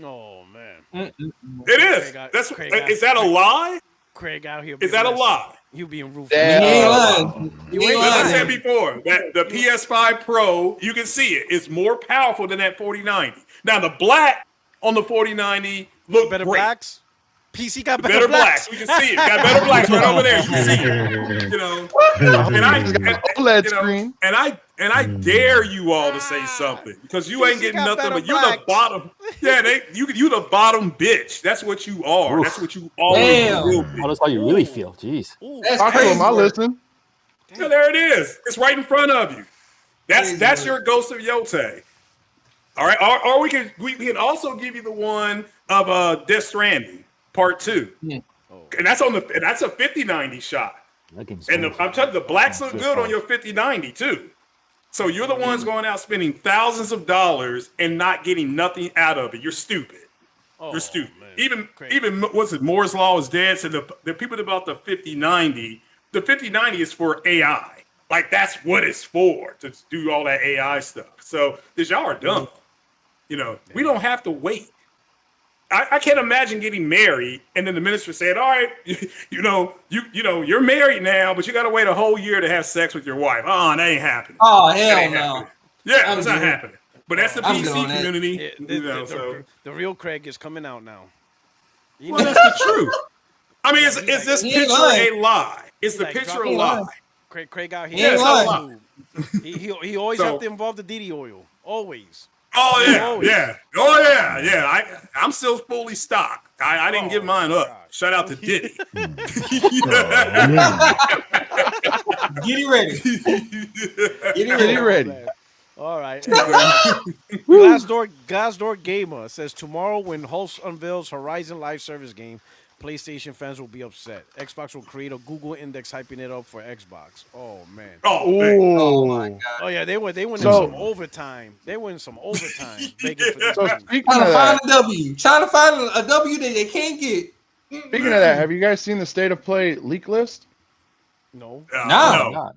D: Oh man,
H: it is. Is that a lie?
D: Craig out here.
H: Is that a lie?
D: You being ruthless.
I: You ain't
H: As I
I: lying.
H: said before, that the PS5 Pro, you can see it. It's more powerful than that 4090. Now the black on the 4090 look
D: better
H: great.
D: blacks. PC got better blacks.
H: We can see it. Got better blacks right over there. You can see it.
B: OLED screen.
H: And I dare you all to say something because you ain't getting nothing. But you're the bottom. Yeah, you the bottom bitch. That's what you are.
J: Oof.
H: That's what you always will be.
J: Oh, that's how you really feel. Jeez.
B: Talk to him. I'll listen.
H: Yeah, there it is. It's right in front of you. That's your Ghost of Yotei. All right. Or we can also give you the one of Death Stranding Part 2. And that's that's a 5090 shot. And I'm telling you, the blacks look good on your 5090 too. So you're the ones going out spending thousands of dollars and not getting nothing out of it. You're stupid. You're stupid. Man. Even what's it? Moore's Law is dead. So the people about the 5090, the 5090 is for AI. Like that's what it's for, to do all that AI stuff. So y'all are dumb. We don't have to wait. I can't imagine getting married and then the minister said, all right, you're married now, but you got to wait a whole year to have sex with your wife. Oh, that ain't happening.
I: Oh, hell no.
H: Yeah, it's not happening. But that's the PC community.
D: The real Craig is coming out now.
H: Well, that's the truth. I mean, is this picture a lie? Is the picture a lie?
D: Craig out
H: Yeah,
D: here.
H: it's a lie.
D: He always have to involve the DD oil. Always.
H: Oh yeah, Oh yeah. I'm still fully stocked. I didn't give mine up. God. Shout out to Diddy.
I: Get it ready.
B: Get it ready.
D: All right. Glassdoor Gamer says tomorrow when Hulk unveils Horizon Live Service game, PlayStation fans will be upset. Xbox will create a Google index hyping it up for Xbox. Oh man.
I: Oh my God.
D: Oh yeah, they went in some overtime. They went in some overtime begging for this game.
I: Trying to find a W. Trying to find a W that they can't get.
B: Speaking of that, have you guys seen the State of Play leak list?
D: No.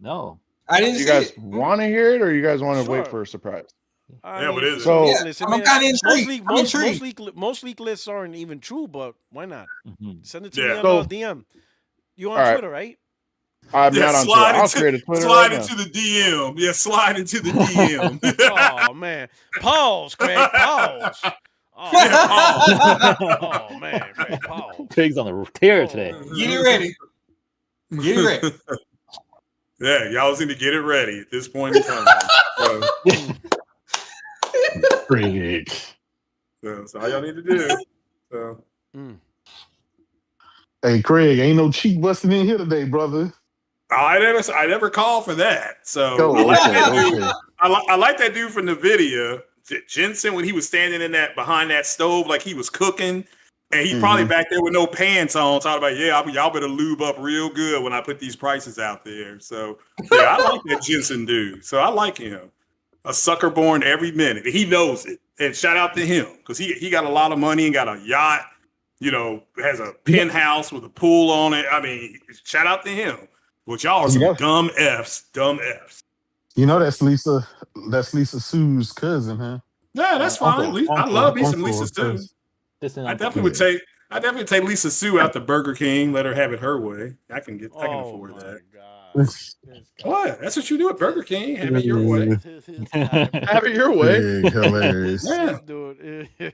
J: No.
I: I didn't.
B: Do you guys want to hear it, or you guys want to wait for a surprise?
H: What is it?
B: So
I: I'm kind of intrigued.
D: Most leak lists aren't even true, but why not? Send it to me on DM. You on Twitter, right?
B: I'm not on Twitter. I'll create a Twitter.
H: Slide into the DM. Yeah, slide into the DM.
D: Oh man, pause, Craig. Pause. Oh man, Craig, pause.
J: Craig's on the tear today.
I: Get it ready. Get it ready.
H: Yeah, y'all need to get it ready at this point in time.
A: Craig.
H: That's all y'all need to do. So.
A: Hey, Craig, ain't no cheek busting in here today, brother.
H: I never called for that. So I like that dude from the video, Jensen, when he was standing behind that stove like he was cooking. And he's probably back there with no pants on, talking about, y'all better lube up real good when I put these prices out there. So, yeah, I like that Jensen dude. So I like him. A sucker born every minute. He knows it. And shout out to him because he got a lot of money and got a yacht, has a penthouse with a pool on it. I mean, shout out to him. But y'all are some dumb Fs.
A: That's Lisa Sue's cousin, huh?
H: Yeah, that's fine. I love me some Lisa Sue. I definitely would take Lisa Sue out to Burger King, let her have it her way. I can afford that.
D: God.
H: What? That's what you do at Burger King. Have it your way.
B: Have it your way.
A: Hilarious.
H: Yeah.
D: Dude. Yo,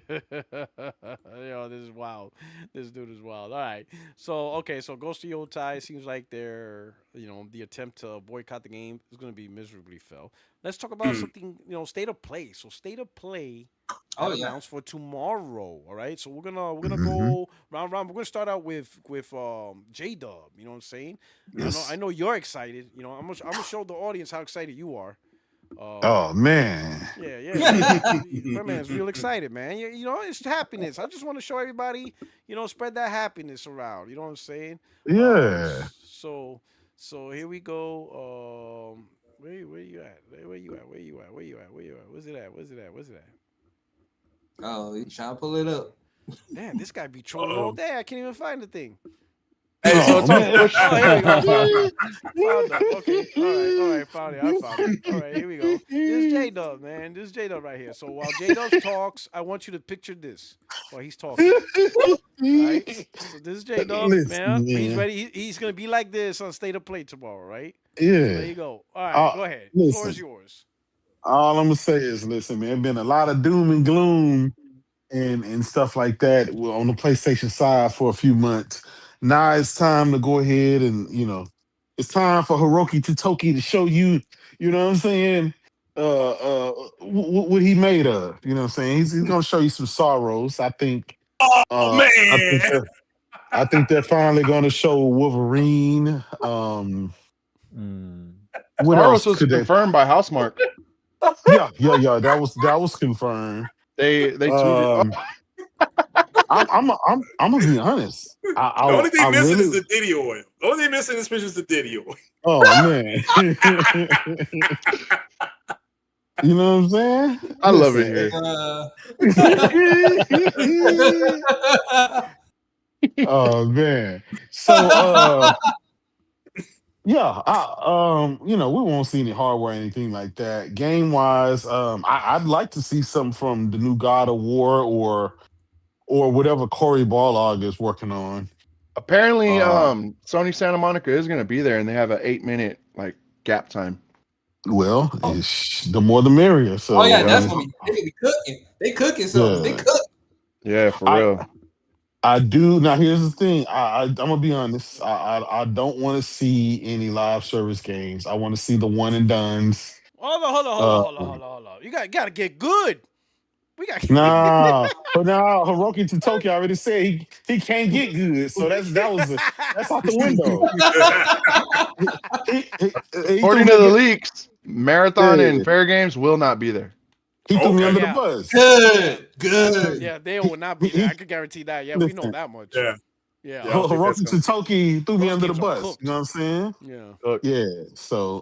D: this is wild. This dude is wild. All right. So Ghost of Yotei seems like they're, the attempt to boycott the game is going to be miserably failed. Let's talk about something, state of play. So state of play announced for tomorrow. All right. So we're gonna go round. We're gonna start out with J-Dub. You know what I'm saying?
A: Yes.
D: I know you're excited. I'm gonna show the audience how excited you are.
A: Oh man.
D: Yeah. My man's real excited, man. It's happiness. I just want to show everybody, spread that happiness around. You know what I'm saying?
A: Yeah.
D: So here we go. Where you at? Where you at? Where's it at?
I: Oh, you trying to pull it up?
D: Damn, this guy be trolling all day. I can't even find the thing.
B: Hey, so it's on push.
D: Oh, here we go. Found it. Okay. All right. Found it. I found it. All right, here we go. This is J-Dub, man. This is J-Dub right here. So while J-Dub talks, I want you to picture this while he's talking. All right? So this is J-Dub, man. He's ready. He's going to be like this on State of Play tomorrow, right?
A: Yeah.
D: So there you go. All right, go ahead. The floor is yours.
A: All I'm going to say is, listen, man, been a lot of doom and gloom and stuff like that on the PlayStation side for a few months. Now it's time to go ahead and, it's time for Hiroki Totoki to show you, you know what I'm saying, what he made of. You know what I'm saying? He's going to show you some sorrows, I think.
H: Man!
A: I think they're finally going to show Wolverine. What
B: Sorrows
A: else
B: was confirmed by Housemark.
A: Yeah. That was confirmed.
B: They tweeted.
A: I'm gonna be honest.
H: The only thing missing is the Diddy oil. The only thing missing in this picture is the Diddy oil.
A: Oh man. You know what I'm saying?
B: I love it here.
A: Oh man. So we won't see any hardware or anything like that. Game wise, I'd like to see something from the new God of War or whatever Corey Barlog is working on.
B: Apparently, Sony Santa Monica is going to be there, and they have an 8-minute gap time.
A: Well, the more the merrier. So,
I: that's gonna be cooking. They cooking something.
A: Yeah.
I: They cook.
B: Yeah, for real.
A: I do. Now, here's the thing. I'm gonna be honest. I don't want to see any live service games. I want to see the one and dones.
D: Hold on. You gotta get good. We got
A: Nah, but now Hiroki Totoki already said he can't get good, so that's out the window. He threw
B: According
A: me
B: to the
A: again.
B: leaks, Marathon and
A: Yeah,
B: Fair Games will not be there.
A: he threw me
H: Okay.
A: under the
D: Yeah.
A: bus.
H: Good.
D: Yeah, they
A: He,
D: will not
A: he,
D: be there. I
A: he
D: could guarantee that. Yeah, we know
A: listen.
D: that much.
H: Yeah.
D: Yeah.
H: Yeah, I don't think that's
A: Hiroki
H: gonna.
A: Totoki threw me
D: Those
A: under the
D: games are
A: bus. You
D: cooked.
A: know what I'm saying?
D: Yeah.
B: Look,
A: Yeah. So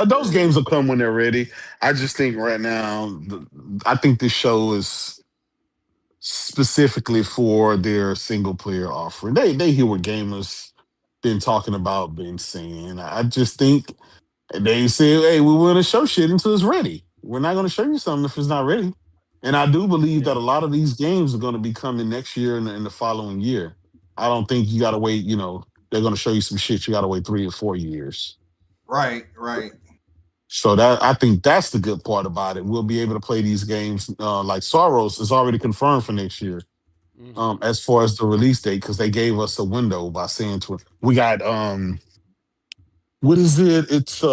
A: those games will come when they're ready. I just think right now, I think this show is specifically for their single player offering. They hear what gamers been talking about, been saying. I just think they say, hey, we want to show shit until it's ready. We're not going to show you something if it's not ready. And I do believe that
D: Yeah.
A: a lot of these games are going to be coming next year and in the following year. I don't think you got to wait, they're going to show you some shit. You got to wait 3 or 4 years.
I: Right.
A: So that I think that's the good part about it. We'll be able to play these games. Like Soros is already confirmed for next year.
D: Mm-hmm.
A: As far as the release date, because they gave us a window by saying we got what is it? It's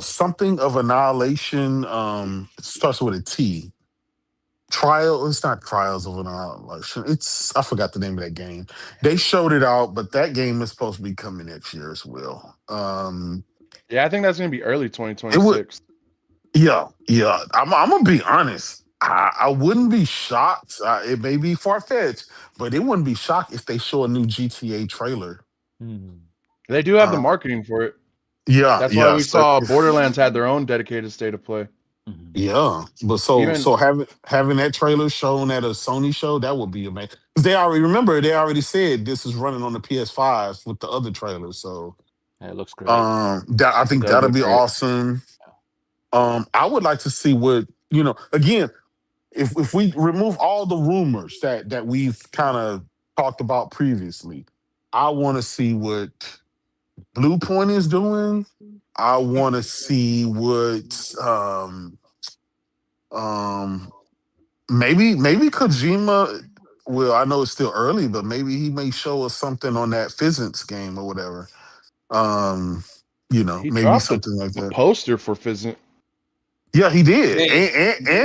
A: something of annihilation. It starts with a T. It's not Trials of Annihilation. I forgot the name of that game. They showed it out, but that game is supposed to be coming next year as well.
B: yeah, I think that's gonna be early
A: It would
B: 2026.
A: yeah. I'm gonna be honest. I wouldn't be shocked. It may be far fetched, but it wouldn't be shocked if they show a new GTA trailer.
B: They do have the
A: Uh,
B: marketing for it.
A: yeah,
B: That's why
A: yeah.
B: we
A: So
B: saw Borderlands had their own dedicated state of play.
A: yeah, but so
B: Even
A: so having that trailer shown at a Sony show, that would be amazing. Because they already said this is running on the PS5 with the other trailer. So
J: Yeah, it looks great.
A: that I
B: it
A: think
B: does
A: that'll
B: look
A: be
B: great.
A: awesome. I would like to see what again. If we remove all the rumors that we've kind of talked about previously, I want to see what Blue Point is doing. I want to see what um maybe Kojima. Well, I know it's still early, but maybe he may show us something on that physics game or whatever. Um,
B: He
A: maybe
B: dropped
A: something like
B: a
A: that.
B: poster for Fizzant.
A: Yeah, he did,
I: Yeah,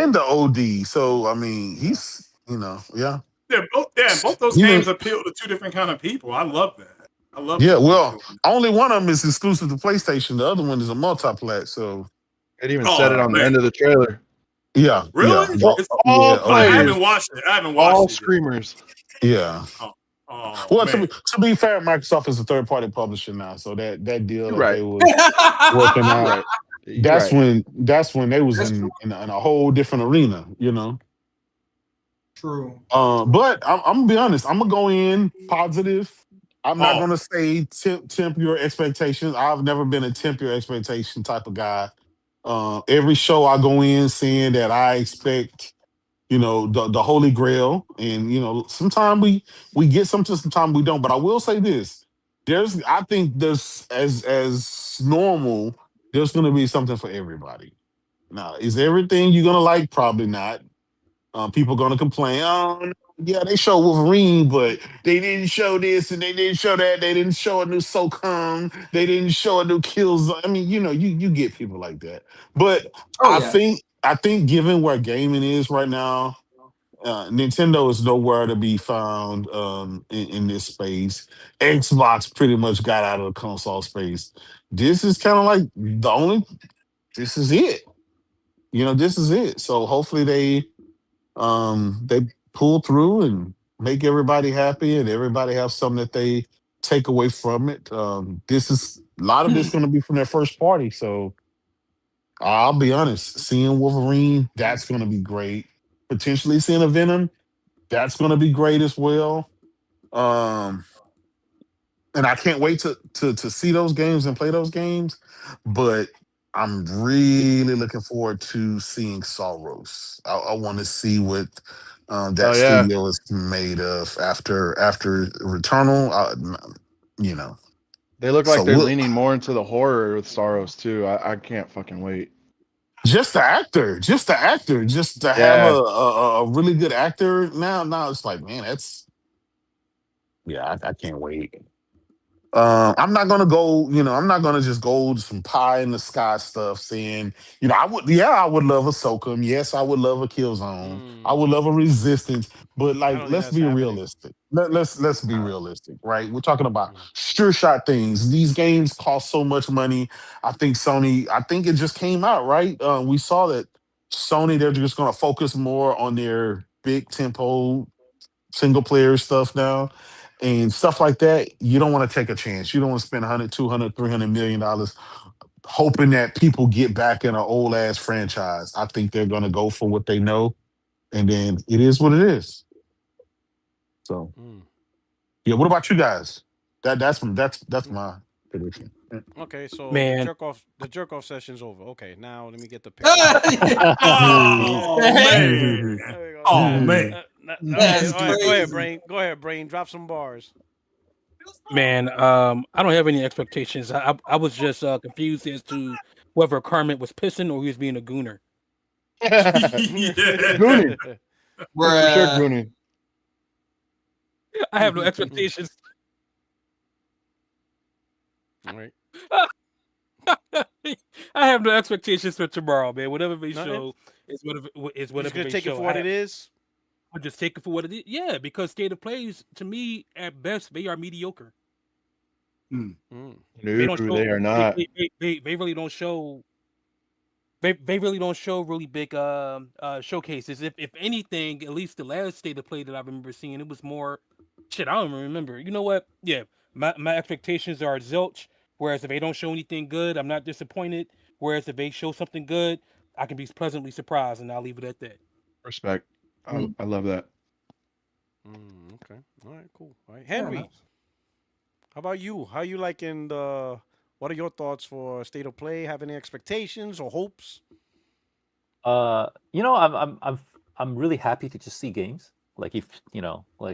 A: and the OD. So I mean, he's yeah.
H: Both those
A: Even
H: games appeal to two different kind of people. I love that. I love
A: yeah,
H: that he's
A: well,
H: doing that.
A: only one of them is exclusive to PlayStation. The other one is a multi-plat. So
B: It even said it
H: Oh
B: on the
H: man,
B: end of the trailer.
A: yeah,
H: really?
A: yeah,
H: It's,
B: All
A: yeah,
H: I
A: OD,
B: players,
H: haven't watched it. I haven't watched
B: all
H: it yet.
B: screamers.
A: yeah.
H: Oh, oh
A: Well,
H: man.
A: to be fair, Microsoft is a third-party publisher now, so that deal
B: You're
A: that
B: right.
A: they was working
B: You're
A: out,
B: right. You're right.
A: that's when they was
I: that's true.
A: in a whole different arena.
I: True.
A: But I'm gonna be honest. I'm gonna go in positive. I'm not
H: Oh,
A: gonna say temp your expectations. I've never been a temp your expectation type of guy. Every show I go in saying that I expect, the Holy Grail, and sometimes we get something, sometimes we don't. But I will say this: I think there's as normal. There's gonna be something for everybody. Now, is everything you're gonna like? Probably not. People gonna complain. Oh, no, yeah, they show Wolverine, but they didn't show this and they didn't show that. They didn't show a new SOCOM. They didn't show a new Killzone. I mean, you get people like that. But
I: Oh
A: I
I: yeah.
A: think given where gaming is right now, Nintendo is nowhere to be found in this space. Xbox pretty much got out of the console space. This is kind of like the only. This is it. This is it. So hopefully they pull through and make everybody happy and everybody have something that they take away from it. This is a lot of this going to be from their first party. So I'll be honest, seeing Wolverine, that's going to be great. Potentially seeing a Venom, that's going to be great as well. Um, and I can't wait to see those games and play those games. But I'm really looking forward to seeing Soros. I want to see what
B: Oh
A: that
B: yeah.
A: studio is made of after Returnal. You know,
B: They look like
A: so
B: they're
A: we'll,
B: leaning more into the horror with Saros too. I can't fucking wait.
A: just the actor, just to have
B: Yeah.
A: a really good actor. Now it's like, man, that's yeah, I can't wait. I'm not gonna go, I'm not gonna just go to some pie in the sky stuff saying, I would love a SOCOM. Yes, I would love a Killzone. I would love a Resistance. But
D: I
A: like,
D: don't think
A: let's
D: that's
A: be
D: happening.
A: realistic. Let's be realistic, right? We're talking about sure shot things. These games cost so much money. I think it just came out, right? We saw that Sony, they're just gonna focus more on their big tempo single player stuff now and stuff like that. You don't want to take a chance. You don't want to spend 100, 200, 300 million dollars hoping that people get back in an old ass franchise. I think they're going to go for what they know, and then it is what it is. So yeah, what about you guys? That's my prediction.
D: Okay, so
G: Man.
D: the jerk off session's over. Okay, now let me get the pick.
H: Oh man! Oh man!
I: That's
D: Go
I: crazy.
D: ahead, Brain. Go ahead, Brain. Drop some bars.
G: Man, I don't have any expectations. I was just confused as to whether Carmen was pissing or he was being a gooner.
B: Goonie. For sure, Goonie.
G: I have no expectations.
D: All right.
G: I have no expectations for tomorrow, man. Whatever they show is whatever
D: Just gonna
G: they
D: take
G: show.
D: it for what it is.
G: I'll just take it for what it is. Yeah, because state of plays, to me, at best, they are mediocre.
B: No,
G: They don't show,
B: they are not.
G: They really don't show. They really don't show really big showcases. If anything, at least the last state of play that I remember seeing, it was more shit. I don't even remember. You know what? Yeah, my expectations are zilch. Whereas if they don't show anything good, I'm not disappointed. Whereas if they show something good, I can be pleasantly surprised, and I'll leave it at that.
B: Respect. I love that.
D: Okay. All right. Cool. All right, Henry. How about you? How you liking the? What are your thoughts for state of play? Have any expectations or hopes?
J: I'm really happy to just see games. Like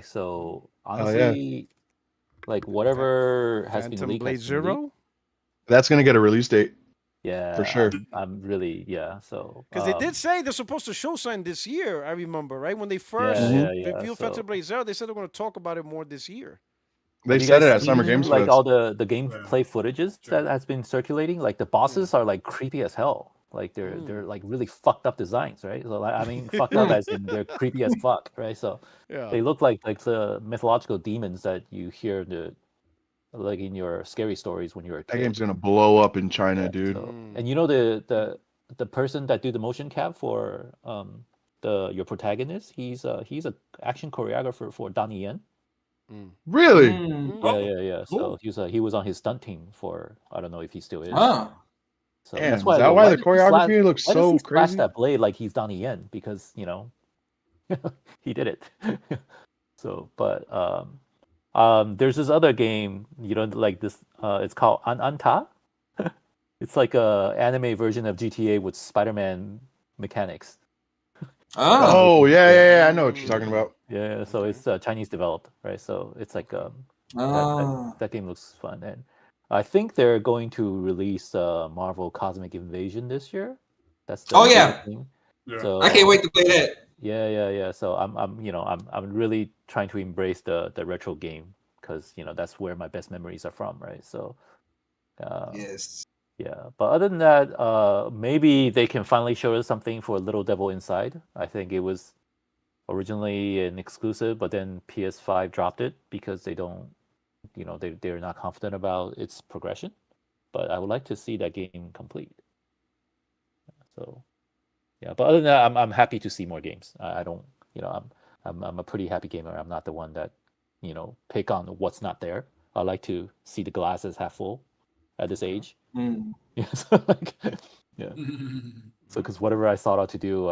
J: so honestly, like whatever has been leaked.
D: Blade Zero.
B: That's gonna get a release date.
J: Yeah,
B: for sure.
J: I'm really So
D: because they did say they're supposed to show something this year. I remember, right, when they first revealed Phantom Blade Zero, they said they're going to talk about it more this year.
B: They said it at Summer Games
J: like
B: Fest.
J: all the gameplay footages that has been circulating. Like the bosses are like creepy as hell. Like they're like really fucked up designs, right? So like, I mean, fucked up as in they're creepy as fuck, right? So they look like the mythological demons that you hear like in your scary stories when you were a kid.
B: That game's gonna blow up in China, dude.
J: So, and you know the person that do the motion cap for your protagonist, he's a action choreographer for Donnie Yen.
B: Really?
J: Yeah. So he was on his stunt team for, I don't know if he still is. So
B: damn,
J: that's why.
B: Is that why the choreography looks so crazy?
J: Slash that blade like he's Donnie Yen because he did it. So, but there's this other game, like this. It's called Anta. It's like a anime version of GTA with Spider-Man mechanics.
B: Oh yeah. I know what you're talking about.
J: Yeah, so it's Chinese developed, right? So it's like that game looks fun, and I think they're going to release Marvel Cosmic Invasion this year. That's the thing.
I: Yeah.
J: So
I: I can't wait to play that.
J: Yeah. So I'm really trying to embrace the retro game because that's where my best memories are from, right? So
I: yes.
J: Yeah, but other than that, maybe they can finally show us something for Little Devil Inside. I think it was originally an exclusive, but then PS5 dropped it because they don't, they're not confident about its progression. But I would like to see that game complete. So, yeah. But other than that, I'm happy to see more games. I don't, I'm a pretty happy gamer. I'm not the one that, pick on what's not there. I like to see the glasses half full at this age. Yeah. So because whatever I sought out to do,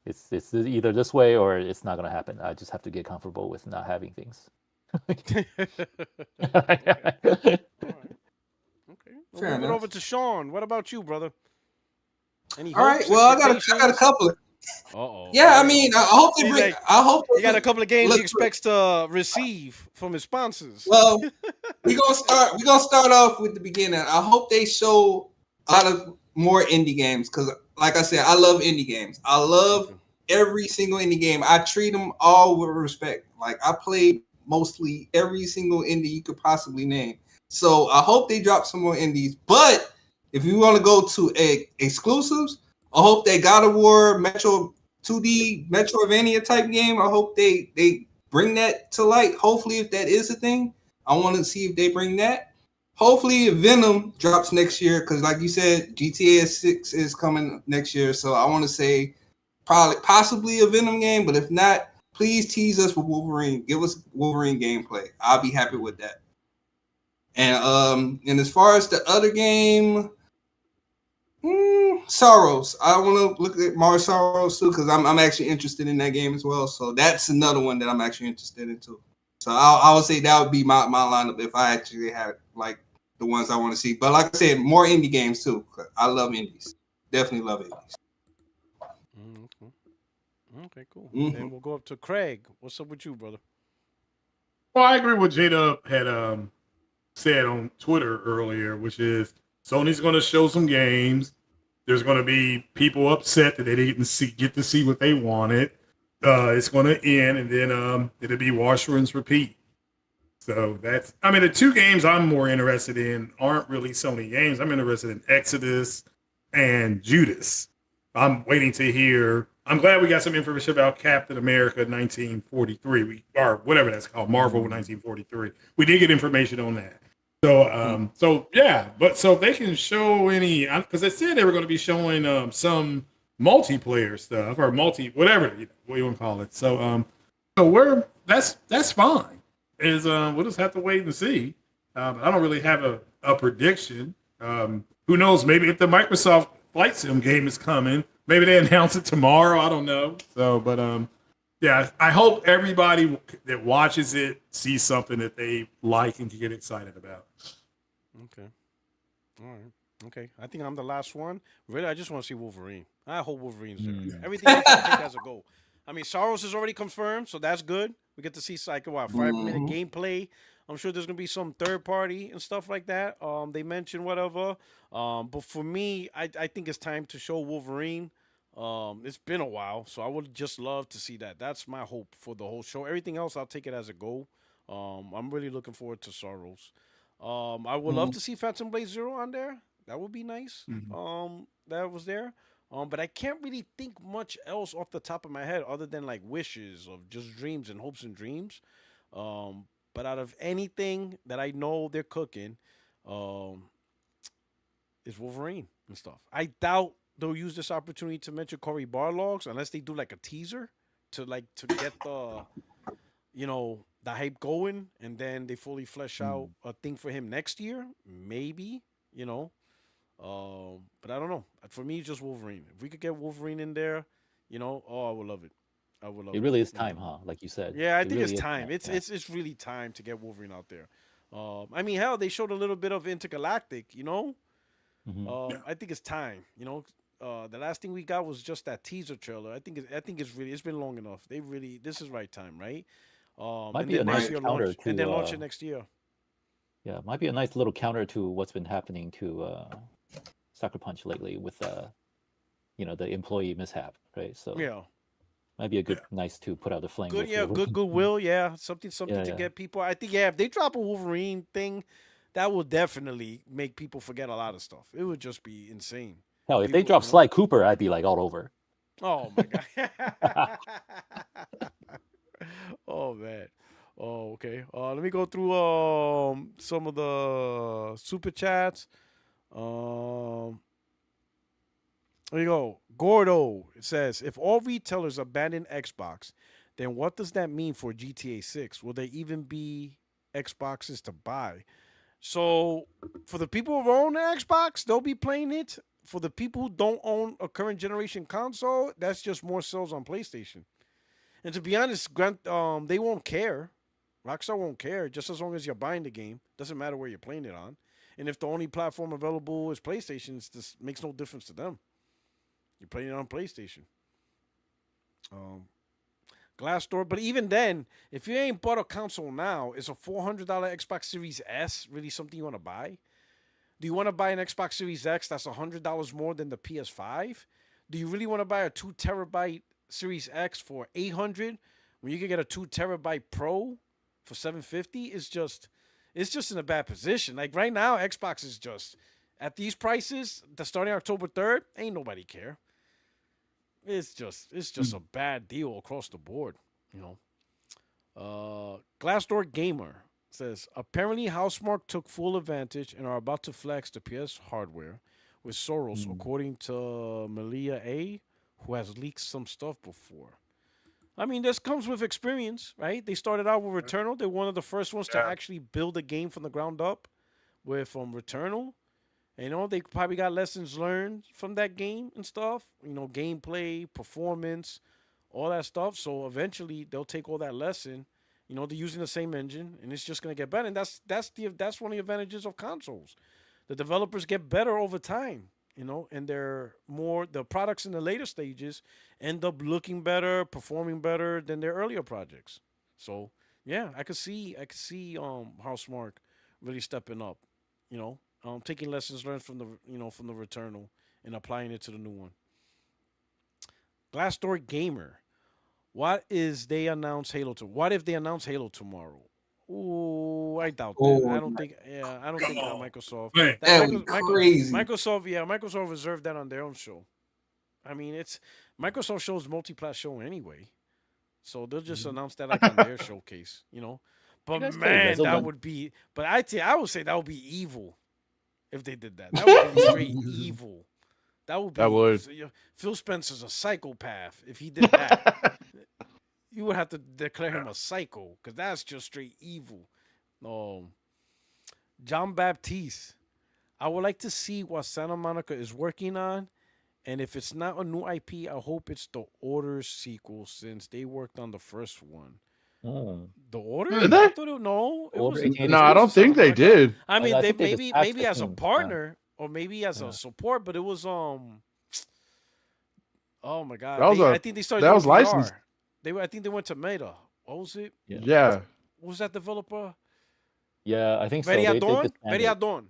J: it's either this way or it's not gonna happen. I just have to get comfortable with not having things.
D: Okay. Moving over to Sean. What about you, brother? Any
I: all right. Well, I got a couple. Yeah, I mean, I hope they bring. I hope
D: he got a couple of games he expects to receive from his sponsors.
I: Well, we're gonna start off with the beginning. I hope they show a lot of more indie games because, like I said, I love indie games. I love every single indie game. I treat them all with respect. Like I played mostly every single indie you could possibly name. So I hope they drop some more indies. But if you want to go to exclusives, I hope they God of War, Metro 2D, Metroidvania type game. I hope they bring that to light. Hopefully, if that is a thing, I want to see if they bring that. Hopefully, if Venom drops next year, because like you said, GTA 6 is coming next year. So I want to say possibly a Venom game, but if not, please tease us with Wolverine. Give us Wolverine gameplay. I'll be happy with that. And as far as the other game, Sorrows. I want to look at Mars Sorrows too because I'm actually interested in that game as well. So that's another one that I'm actually interested in too. So I would say that would be my lineup if I actually had like the ones I want to see. But like I said, more indie games too. I love indies. Definitely love indies.
D: Okay, cool. And we'll go up to Craig. What's up with you, brother?
H: Well, I agree with Jada had said on Twitter earlier, which is Sony's going to show some games. There's going to be people upset that they didn't get to see what they wanted. It's going to end, and then it'll be wash, rinse, repeat. So the two games I'm more interested in aren't really Sony games. I'm interested in Exodus and Judas. I'm waiting to hear. I'm glad we got some information about Captain America 1943, or whatever that's called, Marvel 1943. We did get information on that. So yeah, but so if they can show any, because they said they were going to be showing some multiplayer stuff or whatever what you want to call it. So that's fine. We'll just have to wait and see. I don't really have a prediction. Who knows? Maybe if the Microsoft Flight Sim game is coming, maybe they announce it tomorrow. I don't know. So, but yeah, I hope everybody that watches it sees something that they like and can get excited about.
D: Okay. All right. Okay. I think I'm the last one. Really, I just want to see Wolverine. I hope Wolverine's there. Everything else I take as a go. I mean, Sorrows is already confirmed, so that's good. We get to see like 5-minute gameplay. I'm sure there's gonna be some third party and stuff like that. They mentioned whatever. But for me, I think it's time to show Wolverine. It's been a while, so I would just love to see that. That's my hope for the whole show. Everything else, I'll take it as a go. I'm really looking forward to Sorrows. I would love to see Phantom Blade Zero on there. That would be nice. That was there. But I can't really think much else off the top of my head other than like wishes of just dreams and hopes and dreams. But out of anything that I know they're cooking, is Wolverine and stuff. I doubt they'll use this opportunity to mention Cory Barlogs unless they do like a teaser to get the hype going, and then they fully flesh out a thing for him next year, maybe, but I don't know. For me, it's just Wolverine. If we could get Wolverine in there, I would love it. I would love it.
J: It really is time, huh? Like you said.
D: Yeah, I think
J: really
D: it's time. It's really time to get Wolverine out there. I mean, hell, they showed a little bit of Intergalactic, I think it's time, the last thing we got was just that teaser trailer. I think it's been long enough. This is right time, right?
J: Might be a nice counter to,
D: and then launch it next year.
J: Yeah, might be a nice little counter to what's been happening to Sucker Punch lately with the employee mishap, right? So
D: yeah,
J: might be nice to put out the flame.
D: Good, goodwill, something to get people. I think if they drop a Wolverine thing, that will definitely make people forget a lot of stuff. It would just be insane.
J: Hell, if they drop Sly Cooper, I'd be like all over.
D: Oh my god. Oh man. Oh, okay. Let me go through some of the super chats. There you go. Gordo, it says, if all retailers abandon Xbox, then what does that mean for GTA 6? Will there even be Xboxes to buy? So for the people who own an Xbox, they'll be playing it. For the people who don't own a current generation console, that's just more sales on PlayStation. And to be honest, they won't care. Rockstar won't care, just as long as you're buying the game. Doesn't matter where you're playing it on. And if the only platform available is PlayStation, this makes no difference to them. You're playing it on PlayStation. Glassdoor, but even then, if you ain't bought a console now, is a $400 Xbox Series S really something you want to buy? Do you want to buy an Xbox Series X that's $100 more than the PS5? Do you really want to buy a 2 terabyte Series X for $800 when you can get a 2 terabyte Pro for $750 is just, it's just in a bad position. Like right now, Xbox is just at these prices. Starting October 3rd, ain't nobody care. It's just a bad deal across the board. Glassdoor Gamer says apparently Housemarque took full advantage and are about to flex the PS hardware with Soros, according to Malia A, who has leaked some stuff before. I mean, this comes with experience, right? They started out with Returnal. They're one of the first ones to actually build a game from the ground up with Returnal. And, they probably got lessons learned from that game and stuff. Gameplay, performance, all that stuff. So eventually they'll take all that lesson. They're using the same engine, and it's just gonna get better. And that's one of the advantages of consoles. The developers get better over time. And the products in the later stages end up looking better, performing better than their earlier projects. So yeah, I could see Housemarque really stepping up, taking lessons learned from the Returnal and applying it to the new one. Glassdoor Gamer, what if they announce Halo tomorrow? Ooh, I doubt that. I don't think Microsoft.
I: That would be crazy.
D: Microsoft reserved that on their own show. I mean, it's Microsoft shows multi-plat show anyway, so they'll just announce that like on their showcase, But man, that would be. But I would say that would be evil if they did that. That would be straight evil. That would. Phil Spencer's a psychopath if he did that. You would have to declare him a psycho because that's just straight evil. John Baptiste, I would like to see what Santa Monica is working on, and if it's not a new IP, I hope it's the Order sequel since they worked on the first one. The Order?
B: Did they?
D: I thought no.
B: I don't think they did.
D: I mean,
J: I
D: they
J: think they
D: maybe
J: just
D: as a
J: asked
D: partner or maybe as a support, but it was Oh my God! I think they started.
B: That
D: doing
B: was licensed.
D: VR. I think they went to Meta. What was it?
B: Yeah.
D: What was that developer?
J: Yeah, I think so.
D: Ready
J: They
D: at Dawn?
J: disbanded.
D: Ready at Dawn.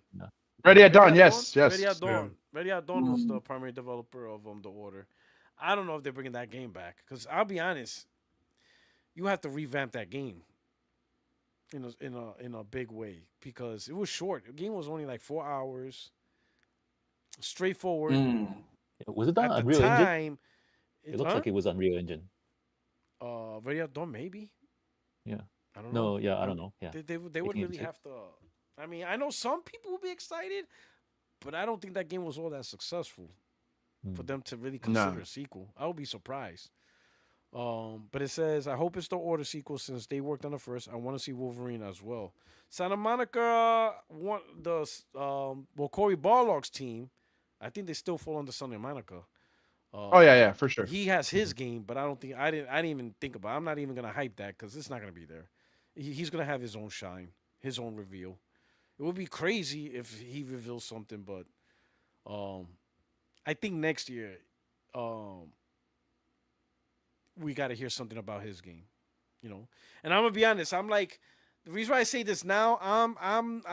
B: Ready at Dawn, yes.
D: Ready at Dawn. Ready at Dawn was the primary developer of the Order. I don't know if they're bringing that game back because I'll be honest, you have to revamp that game in a big way because it was short. The game was only like 4 hours, straightforward.
J: Was it done
D: At
J: Unreal
D: the
J: Engine?
D: time,
J: It looks like it was Unreal Engine.
D: Ready at Dawn, maybe.
J: Yeah.
D: I don't know.
J: No, yeah, I don't know. Yeah.
D: They would really have to. I mean, I know some people will be excited, but I don't think that game was all that successful for them to really consider a sequel. I would be surprised. But it says, I hope it's the Order sequel since they worked on the first. I want to see Wolverine as well. Santa Monica, Corey Barlog's team, I think they still fall under Santa Monica.
B: Yeah, for sure.
D: He has his game, but I didn't even think about it. I'm not even gonna hype that because it's not gonna be there. He's gonna have his own shine, his own reveal. It would be crazy if he reveals something, but I think next year, we got to hear something about his game, And I'm gonna be honest. I'm like, the reason why I say this now, I'm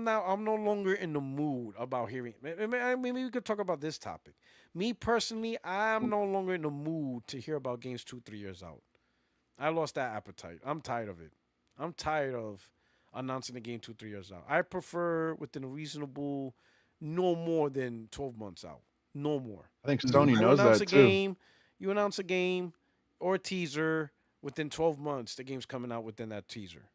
D: no longer in the mood about hearing. Maybe we could talk about this topic. Me personally, I'm no longer in the mood to hear about games 2-3 years out. I lost that appetite. I'm tired of it. I'm tired of announcing the game 2-3 years out. I prefer within a reasonable, no more than 12 months out. No more.
B: I think Sony knows that too.
D: You announce a game or a teaser within 12 months. The game's coming out within that teaser.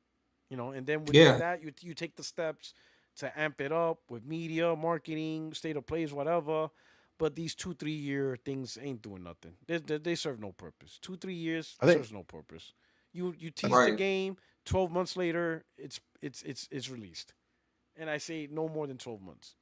D: And then within that, you take the steps to amp it up with media, marketing, state of plays, whatever. But these 2-3 year things ain't doing nothing. They serve no purpose. 2-3 years serves no purpose. You tease the game. 12 months later, it's released, and I say no more than 12 months.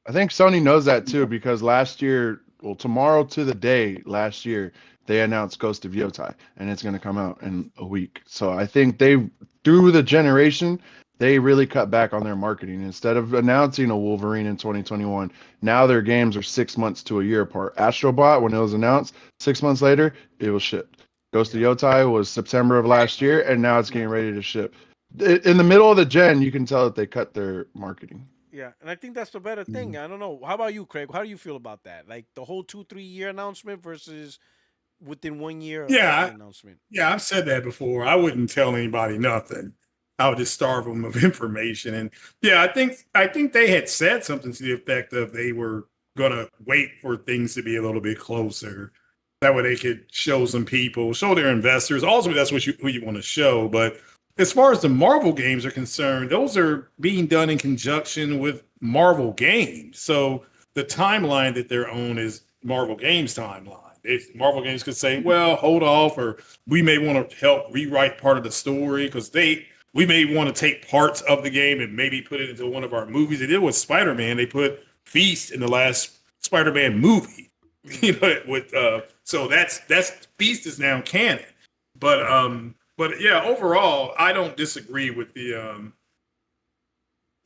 B: I think Sony knows that too because last year, tomorrow to the day last year, they announced Ghost of Yotei, and it's going to come out in a week. So I think through the generation, they really cut back on their marketing. Instead of announcing a Wolverine in 2021, now their games are 6 months to a year apart. Astrobot, when it was announced, 6 months later, it was shipped. Ghost of Yotei was September of last year, and now it's getting ready to ship. In the middle of the gen, you can tell that they cut their marketing.
D: Yeah, and I think that's the better thing. I don't know. How about you, Craig? How do you feel about that? Like the whole 2-3 year announcement versus within 1 year
H: Yeah,
D: of the announcement.
H: Yeah, I've said that before. I wouldn't tell anybody nothing. I would just starve them of information. And yeah, I think they had said something to the effect of they were gonna wait for things to be a little bit closer. That way they could show some people, show their investors. Ultimately, that's who you want to show. But as far as the Marvel games are concerned, those are being done in conjunction with Marvel games. So the timeline that they're on is Marvel Games timeline. Marvel Games could say, well, hold off, or we may want to help rewrite part of the story because we may want to take parts of the game and maybe put it into one of our movies. They did with Spider-Man. They put Feast in the last Spider-Man movie. You know, with so that's Feast is now canon. But yeah, overall, I don't disagree with the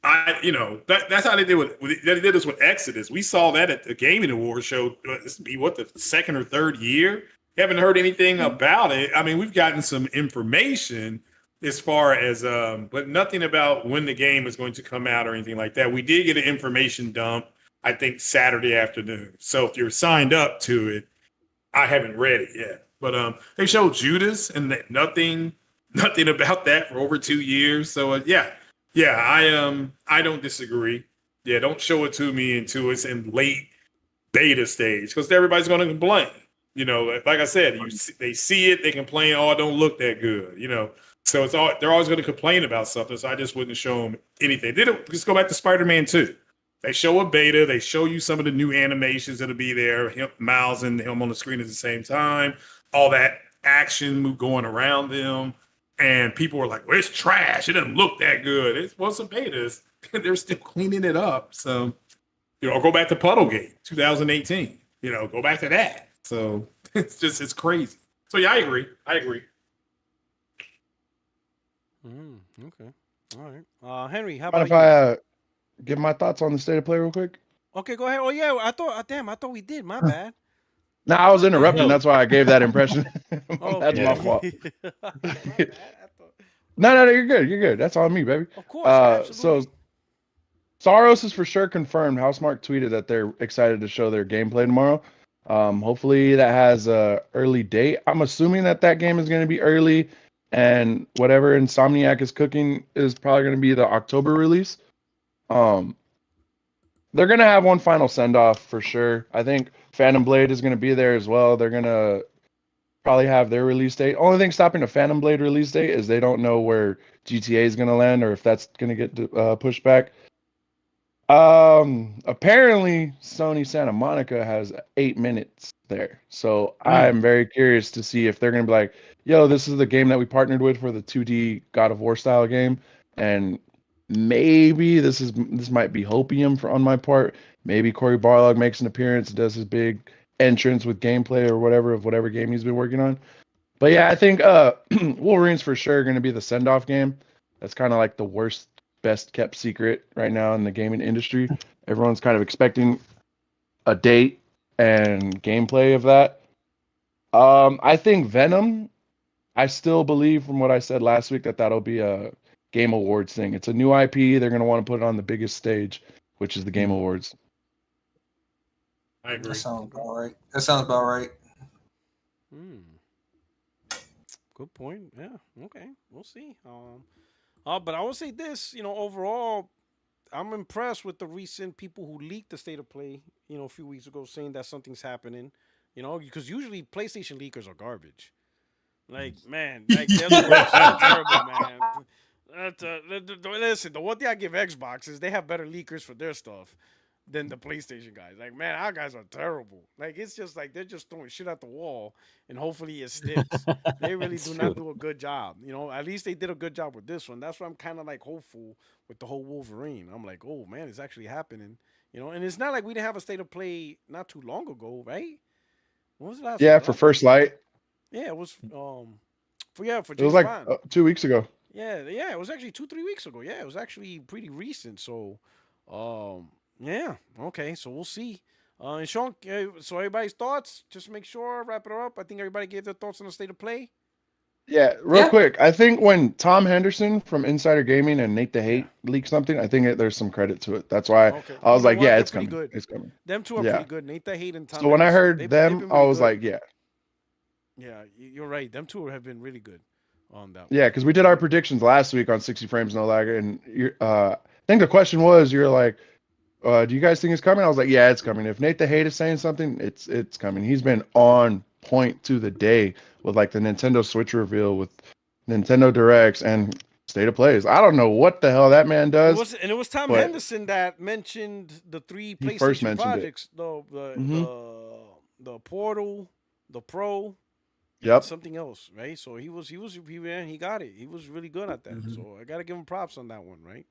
H: that's how they did this with Exodus. We saw that at the Gaming Awards show. This would be the second or third year. Haven't heard anything about it. I mean, we've gotten some information as far as but nothing about when the game is going to come out or anything like that. We did get an information dump, I think, Saturday afternoon. So if you're signed up to it, I haven't read it yet. But they showed Judas and nothing about that for over 2 years. So yeah, I don't disagree. Yeah, don't show it to me until it's in late beta stage because everybody's going to complain. You know, like I said, they see it, they complain. Oh, it don't look that good. You know, so they're always going to complain about something. So I just wouldn't show them anything. Just go back to Spider-Man 2. They show a beta. They show you some of the new animations that'll be there. Miles and him on the screen at the same time. All that action going around them. And people were like, well, it's trash. It doesn't look that good. It was some betas. They're still cleaning it up. So, go back to Puddlegate, 2018. Go back to that. So it's crazy. So yeah, I agree.
D: Okay. All right. Henry, how
B: Mind
D: about
B: if I give my thoughts on the state of play real quick?
D: Okay, go ahead. Oh yeah, I thought we did. My bad.
B: No, I was interrupting. That's why I gave that impression. That's my fault. No, you're good. You're good. That's on me, baby.
D: Of course.
B: So Saros is for sure confirmed. Housemarque tweeted that they're excited to show their gameplay tomorrow. Hopefully that has a early date. I'm assuming that game is going to be early, and whatever Insomniac is cooking is probably going to be the October release. They're going to have one final send-off for sure. I think Phantom Blade is going to be there as well. They're going to probably have their release date. Only thing stopping the Phantom Blade release date is they don't know where GTA is going to land or if that's going to get pushed back. Apparently, Sony Santa Monica has 8 minutes there. So I'm very curious to see if they're going to be like, yo, this is the game that we partnered with for the 2D God of War style game. And maybe this might be hopium on my part. Maybe Cory Barlog makes an appearance, does his big entrance with gameplay or whatever game he's been working on. But yeah, I think Wolverine's for sure going to be the send-off game. That's kind of like the best kept secret right now in the gaming industry. Everyone's kind of expecting a date and gameplay of that. I think Venom, I still believe from what I said last week that'll be a Game Awards thing. It's a new IP. They're going to want to put it on the biggest stage, which is the Game Awards.
H: I agree.
I: That sounds about right.
D: Good point. Yeah. Okay. We'll see. But I will say this. Overall, I'm impressed with the recent people who leaked the state of play. A few weeks ago, saying that something's happening. Because usually PlayStation leakers are garbage. Like, man, they're terrible, man. Listen, the one thing I give Xbox is they have better leakers for their stuff than the PlayStation guys. Like, man, our guys are terrible. Like, it's just like they're just throwing shit at the wall and hopefully it sticks. They really do not do a good job. At least they did a good job with this one. That's why I'm kind of like hopeful with the whole Wolverine. I'm like, oh man, it's actually happening. And it's not like we didn't have a state of play not too long ago, right? When was the last?
B: Yeah, for First Light.
D: Yeah, it was. For
B: James
D: it was
B: like
D: Bond.
B: 2 weeks ago.
D: Yeah, it was actually 2-3 weeks ago. Yeah, it was actually pretty recent. So, yeah, okay. So we'll see. And Sean, so everybody's thoughts. Just make sure wrap it up. I think everybody gave their thoughts on the state of play.
B: Yeah, real quick. I think when Tom Henderson from Insider Gaming and Nate the Hate leaked something, I think there's some credit to it. That's why I was like, yeah, it's coming.
D: Good.
B: It's coming.
D: Them two are pretty good. Nate the Hate and Tom.
B: So when I heard them, I was like, yeah.
D: Yeah, you're right. Them two have been really good on that.
B: Yeah, because we did our predictions last week on 60 frames no lag, and I think the question was, you're like, do you guys think it's coming? I was like, yeah, it's coming. If Nate the Hate is saying something, it's coming. He's been on point to the day with like the Nintendo Switch reveal, with Nintendo Directs and State of Plays. I don't know what the hell that man does.
D: It was Tom Henderson that mentioned the 3 PlayStation projects, the Portal, the Pro,
B: yep,
D: something else, right? So he got it. He was really good at that. Mm-hmm. So I gotta give him props on that one, right?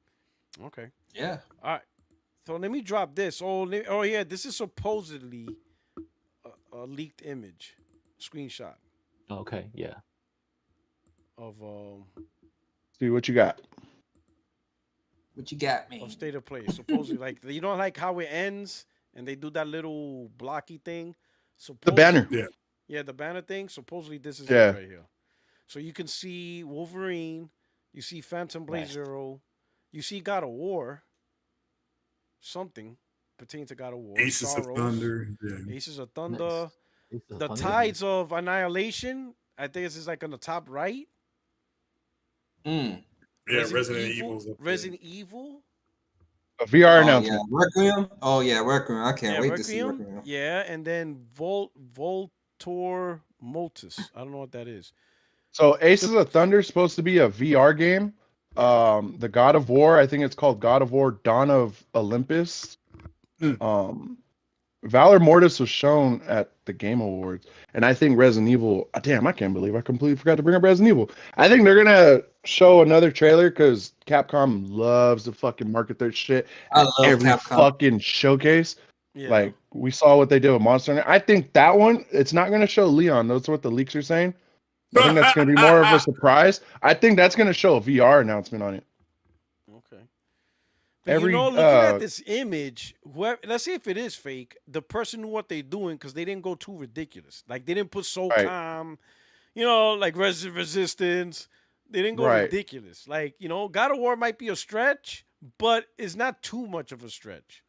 D: Okay.
I: Yeah.
D: All right. So let me drop this. Oh yeah, this is supposedly a leaked image, screenshot.
J: Okay, yeah.
D: Of
B: see what you got.
I: What you got, man?
D: Of State of Play. Supposedly, like, you know, like how it ends and they do that little blocky thing.
B: The banner.
D: Yeah, the banner thing. Supposedly this is it right here. So you can see Wolverine, you see Phantom Blade Zero, you see God of War. Something pertaining to God of War.
H: Aces of Thunder.
D: Yeah. Aces of Thunder. Nice. The Tides of Annihilation. I think this is like on the top right.
H: Yeah, Resident Evil.
B: A VR announcement.
I: Yeah. Requiem. Oh yeah, Requiem. I can't wait to see Requiem.
D: Yeah, and then Voltor Multis. I don't know what that is.
B: So Aces of Thunder is supposed to be a VR game. The God of War, I think it's called God of War Dawn of Olympus. Valor Mortis was shown at the Game Awards, and I think Resident Evil, damn, I can't believe I completely forgot to bring up Resident Evil. I think they're gonna show another trailer because Capcom loves to fucking market their shit at every fucking showcase. Yeah. Like, we saw what they did with Monster Hunter. I think that one, it's not gonna show Leon. That's what the leaks are saying. I think that's going to be more of a surprise. I think that's going to show a VR announcement on it.
D: Okay. But looking at this image, let's see if it is fake. The person knew what they're doing because they didn't go too ridiculous. Like, they didn't put SOCOM, like Resistance. They didn't go ridiculous. Like, God of War might be a stretch, but it's not too much of a stretch.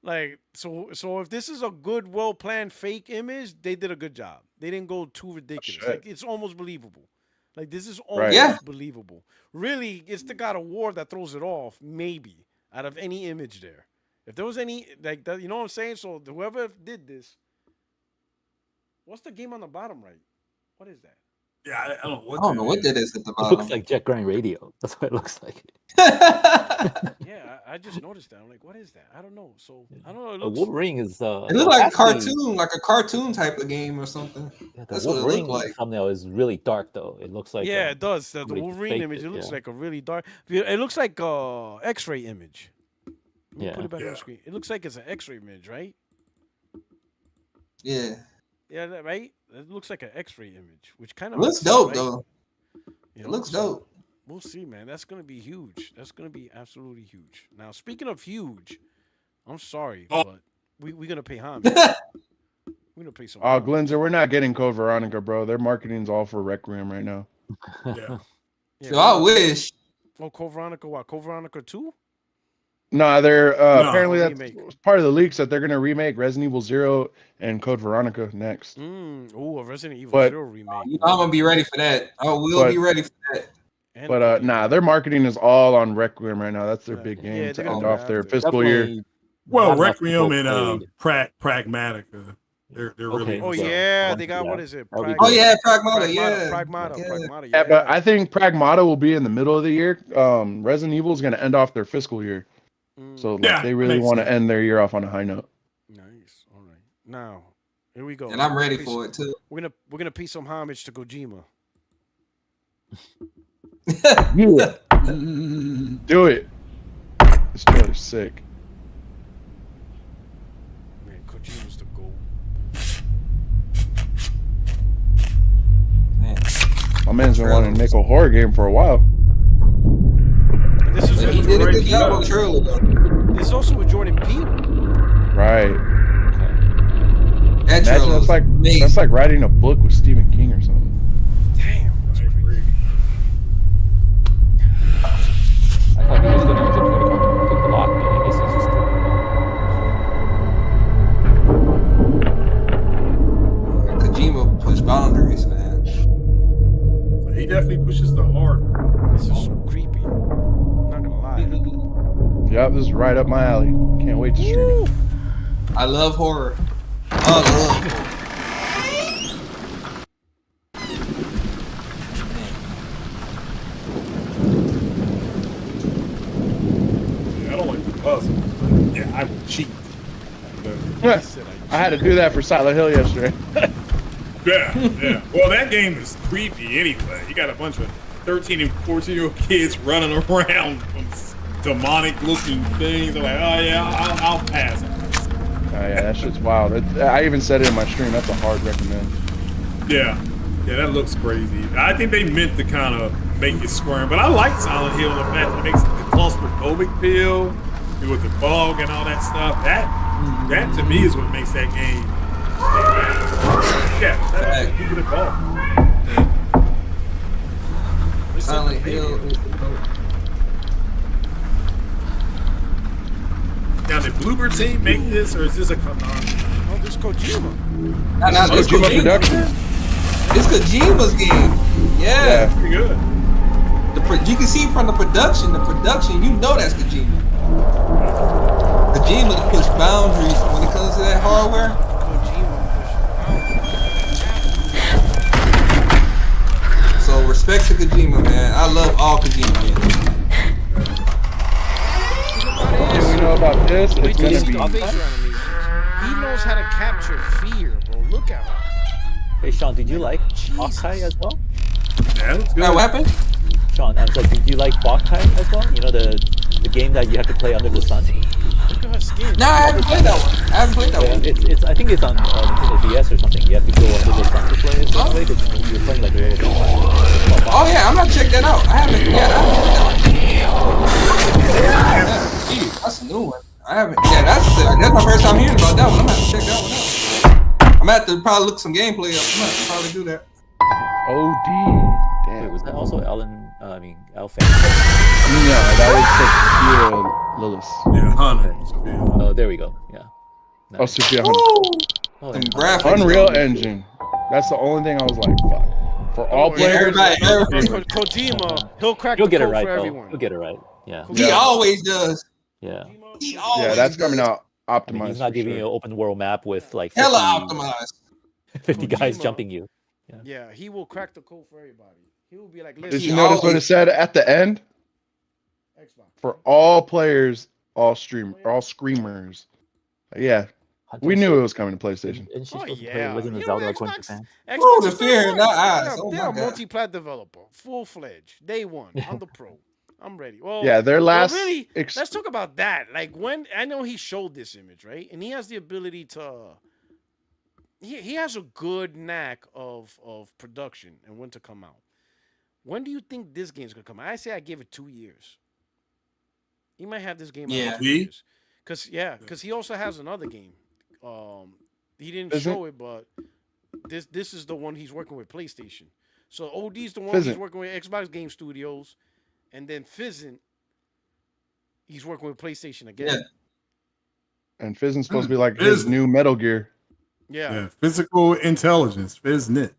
D: Like, so if this is a good, well-planned fake image, they did a good job. They didn't go too ridiculous. Like, it's almost believable. Like, this is almost believable. Really, it's the God of War that throws it off, maybe, out of any image there. If there was any, like, that, you know what I'm saying? So whoever did this, what's the game on the bottom right? What is that?
H: Yeah, I don't
I: know what that is at the bottom.
J: It looks like Jet Grind Radio. That's what it looks like.
D: Yeah, I just noticed that. I'm like, what is that? I don't know. So I don't know. It looks...
J: Wolverine is.
I: It looks like a cartoon type of game or something.
J: Yeah, that's what it looks like. Thumbnail is really dark though. It looks like.
D: Yeah, it does. The Wolverine image. It looks like a really dark. It looks like a X-ray image. Put it back on the screen. It looks like it's an X-ray image, right?
I: Yeah.
D: Yeah, right. It looks like an X-ray image, which kind of
I: looks dope though. It looks dope.
D: We'll see, man. That's gonna be huge. That's gonna be absolutely huge. Now, speaking of huge, I'm sorry, but we're gonna pay homage. We're gonna pay some.
B: Oh, Glenzer, we're not getting Code Veronica, bro. Their marketing's all for Requiem right now.
I: Yeah. So I wish.
D: Oh, Code Veronica, what? Code Veronica 2?
B: No, they're apparently that's part of the leaks that they're gonna remake Resident Evil 0 and Code Veronica next.
D: Oh, a Resident Evil 0 remake.
I: I'm gonna be ready for that. I will be ready for that.
B: But their marketing is all on Requiem right now. That's their big game to end off their fiscal year.
H: Well, Requiem and Pragmatica. They're really.
D: Oh yeah, they got what is it?
I: Pragmata.
B: Yeah, but I think Pragmata will be in the middle of the year. Resident Evil is going to end off their fiscal year, so they really want to end their year off on a high note.
D: Nice. All right. Now here we go.
I: And I'm ready for it too.
D: We're gonna pay some homage to Kojima.
B: Yeah. Do it. This trailer's sick.
D: Man, Kojima's the goal.
B: My man's been wanting to make a horror game for a while.
I: He did a good job on the trailer though.
D: This is also with Jordan Peele.
B: Right. That's like writing a book with Stephen King or something.
D: Damn.
J: I thought he was going to use it to pick the lock, but I guess he's just
I: Kojima pushed Bound
H: definitely pushes the hard.
D: This is so creepy. I'm not gonna lie.
B: Yep, this is right up my alley. Can't wait to stream it.
I: I love horror. I love horror.
H: Yeah, I don't like the puzzles, but yeah, I would cheat.
B: I had to do that for Silent Hill yesterday.
H: Yeah. Well, that game is creepy anyway. You got a bunch of 13 and 14-year-old kids running around with demonic-looking things. I'm like, oh yeah, I'll pass it.
B: Oh yeah, that shit's wild. I even said it in my stream. That's a hard recommend.
H: Yeah, that looks crazy. I think they meant to kind of make it squirm, but I like Silent Hill. The fact that it makes the claustrophobic feel with the fog and all that stuff. That to me is what makes that game. Yeah, that's what people call it.
I: Silent Hill is the goat.
H: Now, did Bloober Team make this, or is this a
D: Oh, this is Kojima.
I: Nah, this
B: Kojima
I: Kojima.
B: production.
I: It's Kojima's game. Yeah.
H: pretty good?
I: You can see from the production, you know that's Kojima. Kojima push boundaries when it comes to that hardware. So respect to Kojima, man. I love all Kojima games.
B: What we know about this? It's gonna be.
D: He knows how to capture fear, bro. Look at him.
J: Hey, Sean, did you like Bokkai as well?
H: Yeah, that's good.
I: What happened?
J: Sean, I was like, did you like Bokkai as well? You know, the game that you have to play under the sun?
D: Look at her skin.
I: Nah, I haven't played that one.
J: It's I think it's on Nintendo DS or something. You have to go under the sun to play it that way because you're playing like a
I: Oh yeah, I'm gonna check that out. I haven't checked that one. Gee, that's a new one. I haven't. Yeah, that's my first time hearing about that one. I'm gonna have to check that one out. I'm gonna have to probably look some gameplay up. I'm gonna have to probably do that.
B: OD. Damn.
J: Wait, was that also Alfan?
B: No, that was Sophia Lillis.
H: Yeah, Hunter.
J: Oh, there we go. Yeah.
B: Oh, Sophia Hunter.
J: Oh,
I: Some
J: yeah.
I: graphics.
B: Unreal Engine. That's the only thing I was like, fuck. For all players.
D: Kojima, he'll crack
J: You'll
D: the
J: get it
D: code
J: right,
D: for
J: though.
D: everyone.
J: You'll get it right. Yeah.
I: He always does.
J: Yeah.
I: He always
B: Yeah, that's
I: does.
B: coming out
J: I
B: optimized.
J: mean, he's not
B: for
J: giving
B: sure.
J: you an open world map with like 50,
I: Hella optimized.
J: 50 guys
D: Kojima.
J: jumping you.
D: Yeah, he will crack the code for everybody. He will be like,
B: Did
D: listen,
B: you notice what it said at the end?
D: Xbox.
B: For all players, all screamers. Yeah, we knew it was coming to PlayStation.
J: And she's
D: Oh,
J: supposed to
D: yeah.
J: play Legend of
D: You know,
J: Zelda according to
D: Xbox-
J: fans.
I: Oh, the
D: is
I: fear in their
D: fine.
I: eyes. Oh,
D: They're
I: my
D: a
I: God.
D: multi-plat developer, full-fledged, day one. I'm the pro. I'm ready. Well,
B: Yeah, their last.
D: really, let's talk about that. Like when I know he showed this image, right? And he has the ability to. He has a good knack of production and when to come out. When do you think this game's gonna come out? I say I give it 2 years. He might have this game out in 2 years. Because he also has another game. He didn't show it, but this is the one he's working with PlayStation. So OD's the one he's working with Xbox Game Studios, and then Fizzin, he's working with PlayStation again.
I: Yeah.
B: And Fizzin's supposed to be like his new Metal Gear.
D: Yeah.
H: Physical intelligence, Fiznit.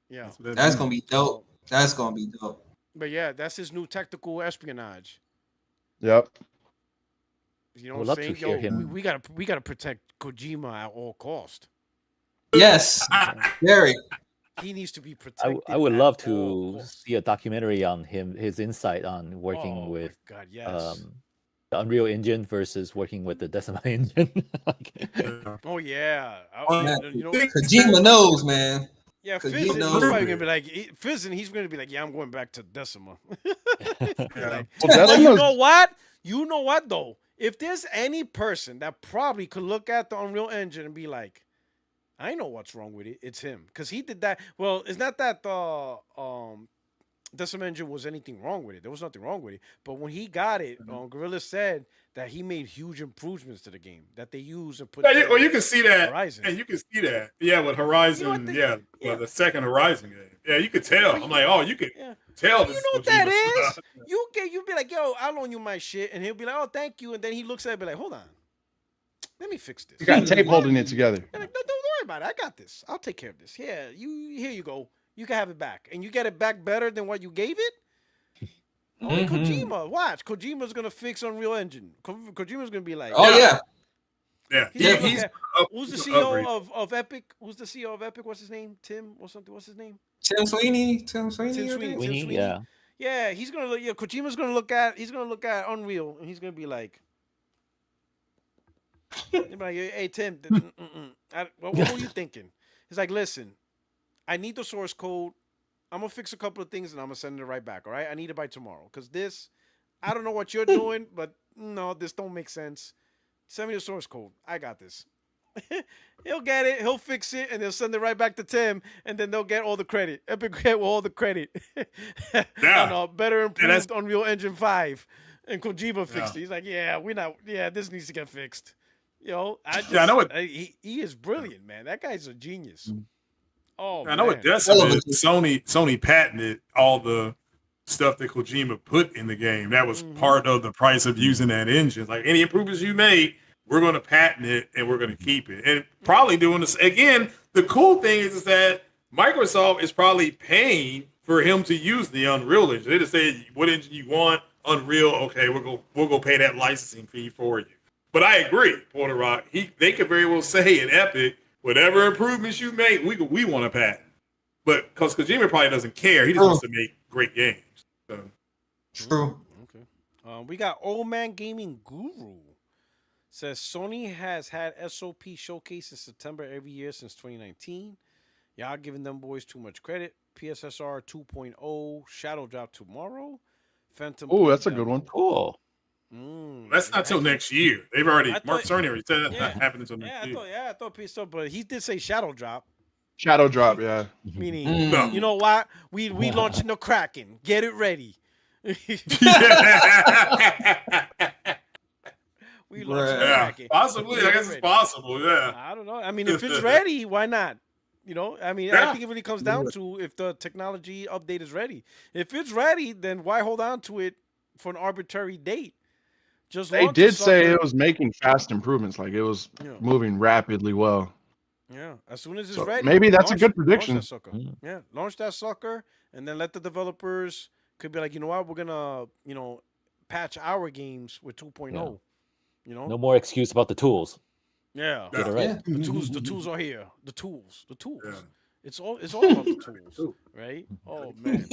D: Yeah.
I: That's gonna be dope. That's gonna be dope.
D: But yeah, that's his new tactical espionage.
B: Yep.
D: You know what I'm saying? Yo, we gotta protect Kojima at all cost.
I: Yes, very.
D: He needs to be protected.
J: I would love to see a documentary on his insight on working with
D: God, yes.
J: the Unreal Engine versus working with the Decima engine.
D: Oh yeah. You know,
I: Kojima knows, man.
D: Yeah,
I: Kojima
D: Fizzin, he's
I: knows.
D: probably gonna be like Fizzin. He's gonna be like, yeah, I'm going back to Decima.
B: Well,
D: But you know what? You know what though? If there's any person that probably could look at the Unreal Engine and be like, I know what's wrong with it, it's him. Because he did that. Well, it's not that the Decima Engine was anything wrong with it. There was nothing wrong with it. But when he got it, Gorilla said that he made huge improvements to the game that they use and put.
H: Yeah, well, you can see that.
D: Horizon.
H: And you can see that. Yeah, with Horizon. Well, the second Horizon game. Yeah, you could tell. I'm like, oh, you could tell.
D: You know what that is? You be like, yo, I'll loan you my shit, and he'll be like, oh, thank you, and then he looks at it, and be like, hold on, let me fix this.
B: You got tape holding it together.
D: Like, don't worry about it. I got this. I'll take care of this. Yeah, here you go. you can have it back, and you get it back better than what you gave it. Only Kojima. Watch, Kojima's gonna fix Unreal Engine. Kojima's gonna be like,
H: yeah.
D: Who's the CEO of Epic? Who's the CEO of Epic? What's his name? Tim or something? What's his name?
I: Tim Sweeney.
D: Yeah. Yeah, he's gonna look. Yeah, Kojima's gonna look at. He's gonna look at Unreal, and he's gonna be like, "Hey Tim, what were you thinking?" He's like, "Listen, I need the source code. I'm gonna fix a couple of things, and I'm gonna send it right back. All right, I need it by tomorrow. Cause this, I don't know what you're doing, but no, this don't make sense. Send me the source code. I got this." He'll get it, he'll fix it, and they'll send it right back to Tim, and then they'll get all the credit. Epic get all the credit. Better improved Unreal Engine 5. And Kojima fixed it. He's like, this needs to get fixed. I know it. He is brilliant, man. That guy's a genius. Oh,
H: I know what that's Sony patented all the stuff that Kojima put in the game. That was part of the price of using that engine. Like any improvements you made, we're going to patent it and we're going to keep it. And probably doing this again. The cool thing is that Microsoft is probably paying for him to use the Unreal Engine. They just say, what engine you want? Unreal. Okay, we'll go pay that licensing fee for you. But I agree, Porter Rock. They could very well say in Epic, whatever improvements you make, we want to patent. But because Kojima probably doesn't care, he just wants to make great games. So.
I: True.
D: Okay. We got Old Man Gaming Guru. Says Sony has had SOP showcase in September every year since 2019. Y'all giving them boys too much credit. PSSR 2.0 Shadow drop tomorrow. Phantom.
B: Oh, that's a good one.
J: Cool.
H: That's not till next year. They've already Sony already said that's not happening until next year.
D: I thought PSSR, but he did say Shadow drop.
B: Shadow drop, yeah.
D: Meaning, you know what? We launching the Kraken. Get it ready. We
H: possibly. I guess it's possible. Yeah.
D: I don't know. I mean, if it's ready, why not? I mean, I think it really comes down to if the technology update is ready. If it's ready, then why hold on to it for an arbitrary date?
B: They did say it was making fast improvements, like it was moving rapidly well.
D: Yeah, as soon as it's ready.
B: Maybe that's a good prediction.
D: Launch that sucker, and then let the developers could be like, you know what, we're gonna, patch our games with 2.0.
J: Yeah. No more excuse about the tools.
D: Yeah.
J: Get it right.
D: The tools are here. The tools. Yeah. It's all about the tools, right? Oh man.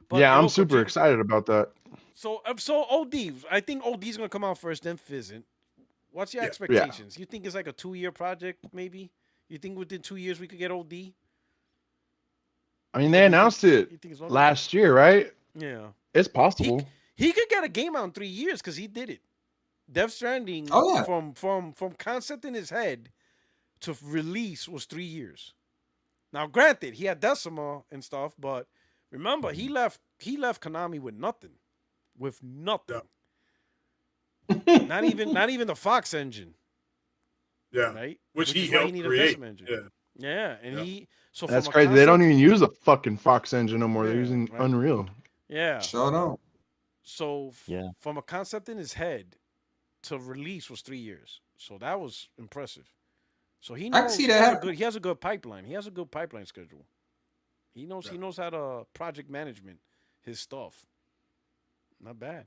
B: But, I'm super excited about that.
D: So OD, I think OD's gonna come out first, then Fizzin. What's your expectations? You think it's like a 2-year project, maybe? You think within 2 years we could get OD?
B: I mean, they announced it last year, right?
D: Yeah.
B: It's possible.
D: He could get a game out in 3 years because he did it. Death Stranding from concept in his head to release was 3 years. Now, granted, he had Decima and stuff, but remember, he left Konami with nothing. With nothing. not even the Fox engine.
H: Yeah.
D: Right?
H: Which he helped create.
D: Yeah, and so
B: that's crazy. They don't even use a fucking Fox engine no more. They're using Unreal.
D: Yeah.
I: Sure don't.
D: So from a concept in his head to release was 3 years. So that was impressive. So he knows,
I: I can see that.
D: he has a good pipeline. He has a good pipeline schedule. He knows how to project management his stuff. Not bad. I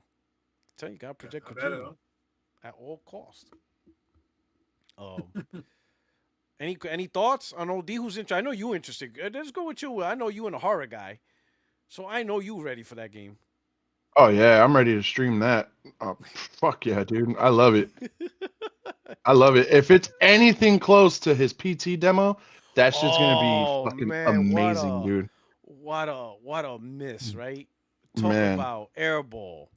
D: tell you, gotta protect Kojima at all costs. Any thoughts on OD? Who's interested? I know you interested. Let's go with you. I know you and a horror guy, so I know you ready for that game.
B: Oh yeah, I'm ready to stream that. Oh, fuck yeah, dude. I love it. I love it. If it's anything close to his PT demo, that shit's gonna be fucking amazing, dude.
D: What a miss, right? Talk about airball.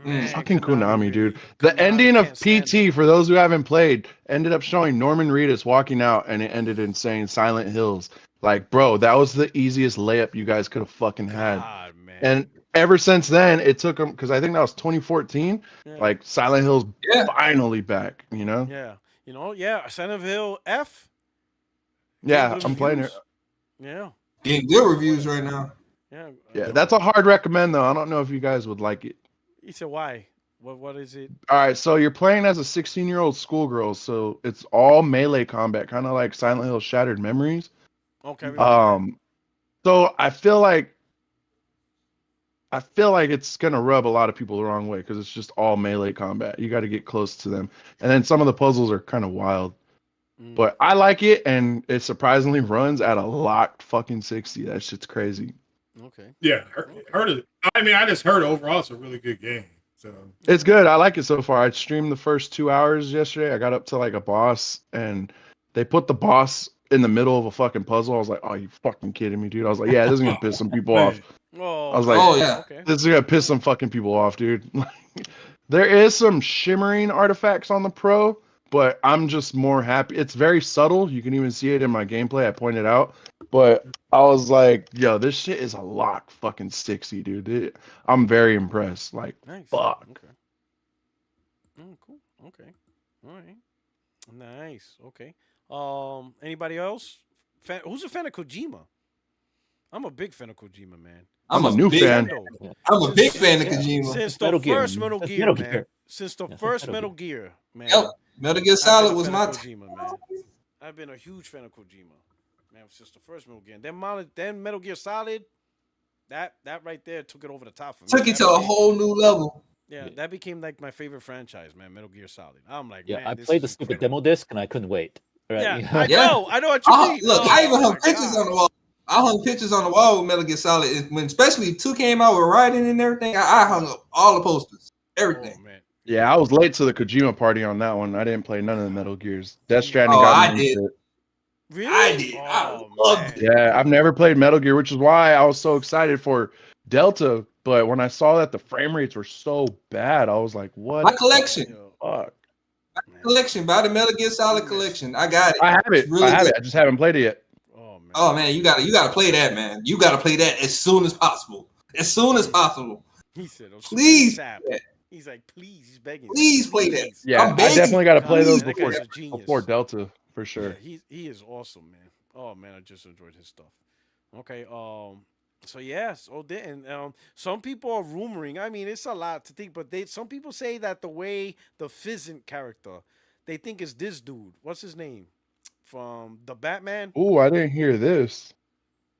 D: Man,
B: fucking Konami, dude. The ending of PT, for those who haven't played, ended up showing Norman Reedus walking out, and it ended in saying Silent Hills. Like, bro, that was the easiest layup you guys could have fucking had.
D: God, man.
B: And ever since then, it took them, because I think that was 2014. Like, Silent Hill's finally back,
D: Yeah. Silent Hill F.
B: Yeah, I'm playing it.
D: Yeah.
I: Getting good reviews right now.
B: Yeah, that's a hard recommend, though. I don't know if you guys would like it.
D: You said why? What is it?
B: All right, so you're playing as a 16-year-old schoolgirl, so it's all melee combat, kind of like Silent Hill Shattered Memories.
D: Okay.
B: So I feel like it's gonna rub a lot of people the wrong way because it's just all melee combat. You got to get close to them, and then some of the puzzles are kind of wild. But I like it, and it surprisingly runs at a locked fucking 60. That shit's crazy.
D: Okay.
H: Yeah, heard it. I mean, I just heard overall it's a really good game. So
B: It's good. I like it so far. I streamed the first 2 hours yesterday. I got up to like a boss, and they put the boss in the middle of a fucking puzzle. I was like, "Oh, you fucking kidding me, dude?" I was like, "Yeah, this is gonna piss some people off."
D: Oh,
B: I was like,
I: Oh yeah.
D: okay.
B: "This is gonna piss some fucking people off, dude." There is some shimmering artifacts on the pro, but I'm just more happy. It's very subtle. You can even see it in my gameplay. I pointed out, but I was like, "Yo, this shit is a lock fucking 60, dude." I'm very impressed. Like,
D: Nice.
B: fuck.
D: Okay. Cool. Okay. All right. Nice. Okay. Anybody else? Who's a fan of Kojima? I'm a big fan of Kojima, man.
B: I'm a new fan.
I: I'm a big fan of Kojima.
D: Since the
J: Metal Gear.
D: first Metal
J: That's
D: Gear,
J: Metal
D: man.
J: Gear.
D: Since the
J: Yeah, that's
D: first
J: Metal
D: Metal Gear, man.
I: Yep. Metal Gear
D: I've been
I: Solid
D: a
I: was
D: fan
I: my
D: of Kojima, man. I've been a huge fan of Kojima, man. Since the first Metal Gear, and then Metal Gear Solid, that right there took it over the top for me.
I: took it to a whole new level.
D: Yeah, that became like my favorite franchise, man. Metal Gear Solid. I'm like,
J: Yeah,
D: man,
J: I
D: this
J: played the
D: is
J: stupid
D: incredible.
J: demo disc and I couldn't wait. Right?
D: Yeah,
I: Yeah.
D: I know what you mean.
I: Look,
D: Oh,
I: I even hung
D: my
I: pictures
D: God.
I: on the wall. I hung pictures on the wall with Metal Gear Solid. When especially 2 came out with writing and everything, I hung up all the posters, everything.
D: Oh, man.
B: Yeah, I was late to the Kojima party on that one. I didn't play none of the Metal Gears. Death Stranding
I: Oh,
B: got
I: I
B: me
I: did.
B: into it.
D: Really?
I: I did.
D: Oh,
I: I loved
D: man.
I: it.
B: Yeah, I've never played Metal Gear, which is why I was so excited for Delta. But when I saw that the frame rates were so bad, I was like, "What
I: My
B: the
I: collection.
B: fuck?"
I: Collection. Buy the Metal Gear Solid collection. I got it.
B: I have it.
I: It's really
B: I have
I: good.
B: it. I just haven't played it yet.
D: Oh, man.
I: Oh man, you gotta play that, man. You gotta play that as soon as possible. As soon as possible.
D: He said, oh,
I: Please.
D: He's like, please, he's begging.
I: Please play that.
B: Yeah,
I: I'm
B: I
I: begging.
B: definitely got to play those
D: Man, that
B: before
D: guy's a genius.
B: Delta for sure.
D: Yeah, he is awesome, man. Oh man, I just enjoyed his stuff. Okay, so yes, and some people are rumoring. I mean, it's a lot to think, but some people say that the way the Fizzant character, they think is this dude. What's his name? From the Batman.
B: Ooh, I didn't hear this.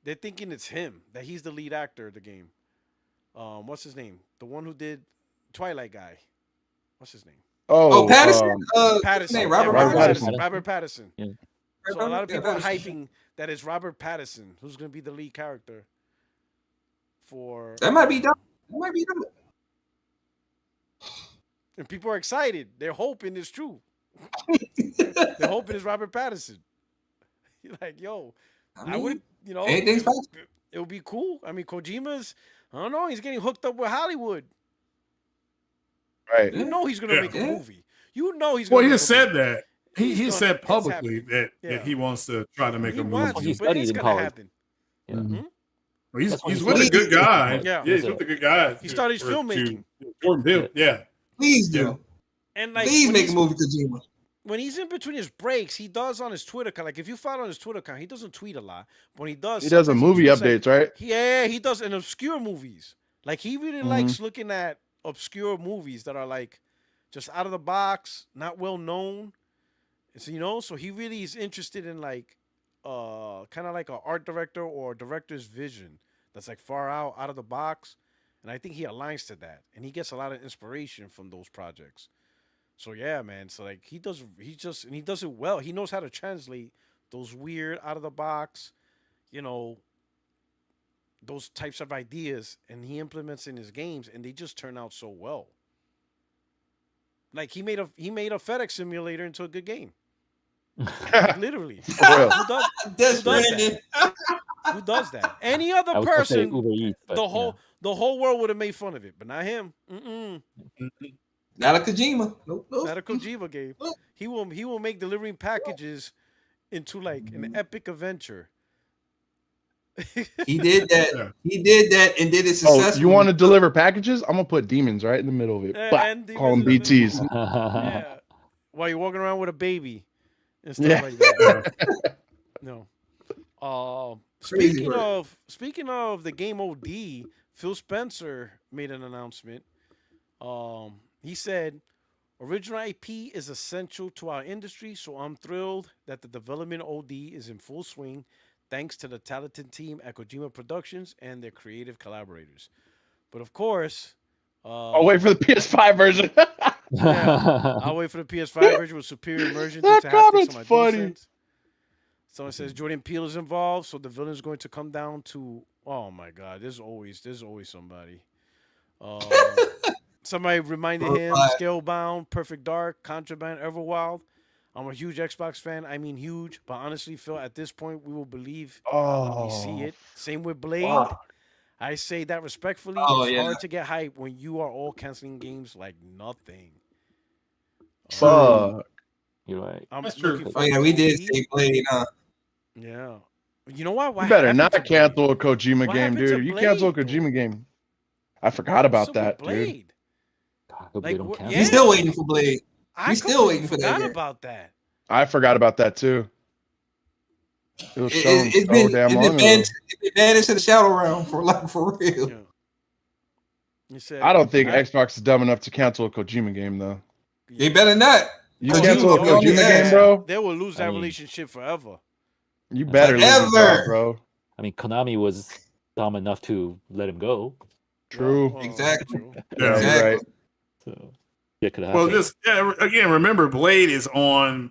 D: They're thinking it's him. That he's the lead actor of the game. What's his name? The one who did Twilight guy. What's his name?
I: Oh, Patterson.
D: Patterson.
I: Robert
B: Patterson.
D: Robert Patterson.
J: Yeah.
D: So a lot of people are
I: Patterson.
D: hyping that it's Robert Patterson who's going to be the lead character for.
I: That might be dope. That might be dope.
D: And people are excited. They're hoping it's true. They're hoping it's Robert Patterson. You're like, yo, I would,
I: anything's possible.
D: It would be cool. I mean, Kojima's, I don't know, he's getting hooked up with Hollywood.
B: Right.
D: You know he's going to make a movie. You know he's
H: well,
D: going to
H: he
D: make
H: has
D: a
H: said
D: movie.
H: that. He said publicly
D: happening.
H: that he wants to try to make
D: He
H: a
D: wants
H: movie.
D: to, but it's going to happen.
J: Yeah.
D: Mm-hmm.
H: Well, he's
J: That's what
H: with
J: he
H: a
J: said.
H: good guy.
D: Yeah.
H: He's with a good guy.
D: He started his filmmaking.
H: Jordan Peele. Yeah.
I: Please do.
D: And like,
I: Please
D: when
I: make
D: he's-
I: a movie, Kojima.
D: When he's in between his breaks, he does on his Twitter account. Like if you follow on his Twitter account, he doesn't tweet a lot. But when he does,
B: He does a
D: sometimes
B: movie
D: tweets,
B: updates,
D: like,
B: right?
D: Yeah, he does in obscure movies. Like he really likes looking at obscure movies that are like just out of the box, not well known. So, so he really is interested in like kind of like an art director or director's vision that's like far out of the box. And I think he aligns to that. And he gets a lot of inspiration from those projects. So yeah, man. So like he does it well. He knows how to translate those weird out of the box, those types of ideas, and he implements in his games, and they just turn out so well. Like he made a FedEx simulator into a good game. Like, literally.
B: For real.
D: Who does that? Who does that? Any other
J: I was gonna say
D: person,
J: Uber Eats, but,
D: the whole world would have made fun of it, but not him.
I: Not a Kojima. Nope.
D: Not a Kojima game. He will make delivering packages into like an epic adventure.
I: He did that. He did that and did it
B: Oh,
I: successfully.
B: you want to deliver packages? I'm gonna put demons right in the middle of it.
D: And
B: Call them
D: demons in the
B: BTs.
D: Yeah. While you're walking around with a baby and stuff
B: Yeah.
D: like that. No.
I: Crazy
D: Speaking of the game OD, Phil Spencer made an announcement. He said, original IP is essential to our industry, so I'm thrilled that the development OD is in full swing. thanks to the talented team at Kojima Productions and their creative collaborators. But of course,
B: I'll wait for the PS5 version.
D: yeah, I'll wait for the PS5 version with superior immersion due
B: That
D: to haptics
B: comment's
D: on my
B: funny.
D: DualSense. Someone says Jordan Peele is involved, so the villain is going to come down to. Oh my God, there's always somebody. Somebody reminded him Scalebound, Perfect Dark, Contraband, Everwild. I'm a huge Xbox fan. I mean huge, but honestly, Phil, at this point, we will believe when we see it. Same with Blade. I say that respectfully. It's hard to get hype when you are all canceling games like nothing.
B: Fuck.
J: You're right.
I: That's true. Oh yeah, we did say Blade, huh?
D: Yeah. You know what?
B: You better not
D: to
B: cancel a Kojima
D: What
B: game,
D: happened to
B: dude. If you cancel a
D: Blade,
B: Kojima game, I forgot about
D: What's up with
B: that, dude.
D: Blade?
J: Like,
I: We still waiting for Blade.
D: I
I: We still waiting for
D: forgot
I: that. game.
D: about that.
B: I forgot about that too. It was shown
I: It's
B: so
I: been
B: damn
I: it's
B: long
I: been banned,
B: ago.
I: it's been banned into the shadow realm for real.
D: You said,
B: I don't think Xbox is dumb enough to cancel a Kojima game though.
I: They better not.
B: You cancel a Kojima game, bro?
D: They will lose that relationship forever.
B: You better lose your job, bro.
J: I mean, Konami was dumb enough to let him go.
B: True.
I: Exactly.
B: Yeah,
I: exactly.
B: you're right.
J: So it could happen.
H: Well, just again, remember, Blade is on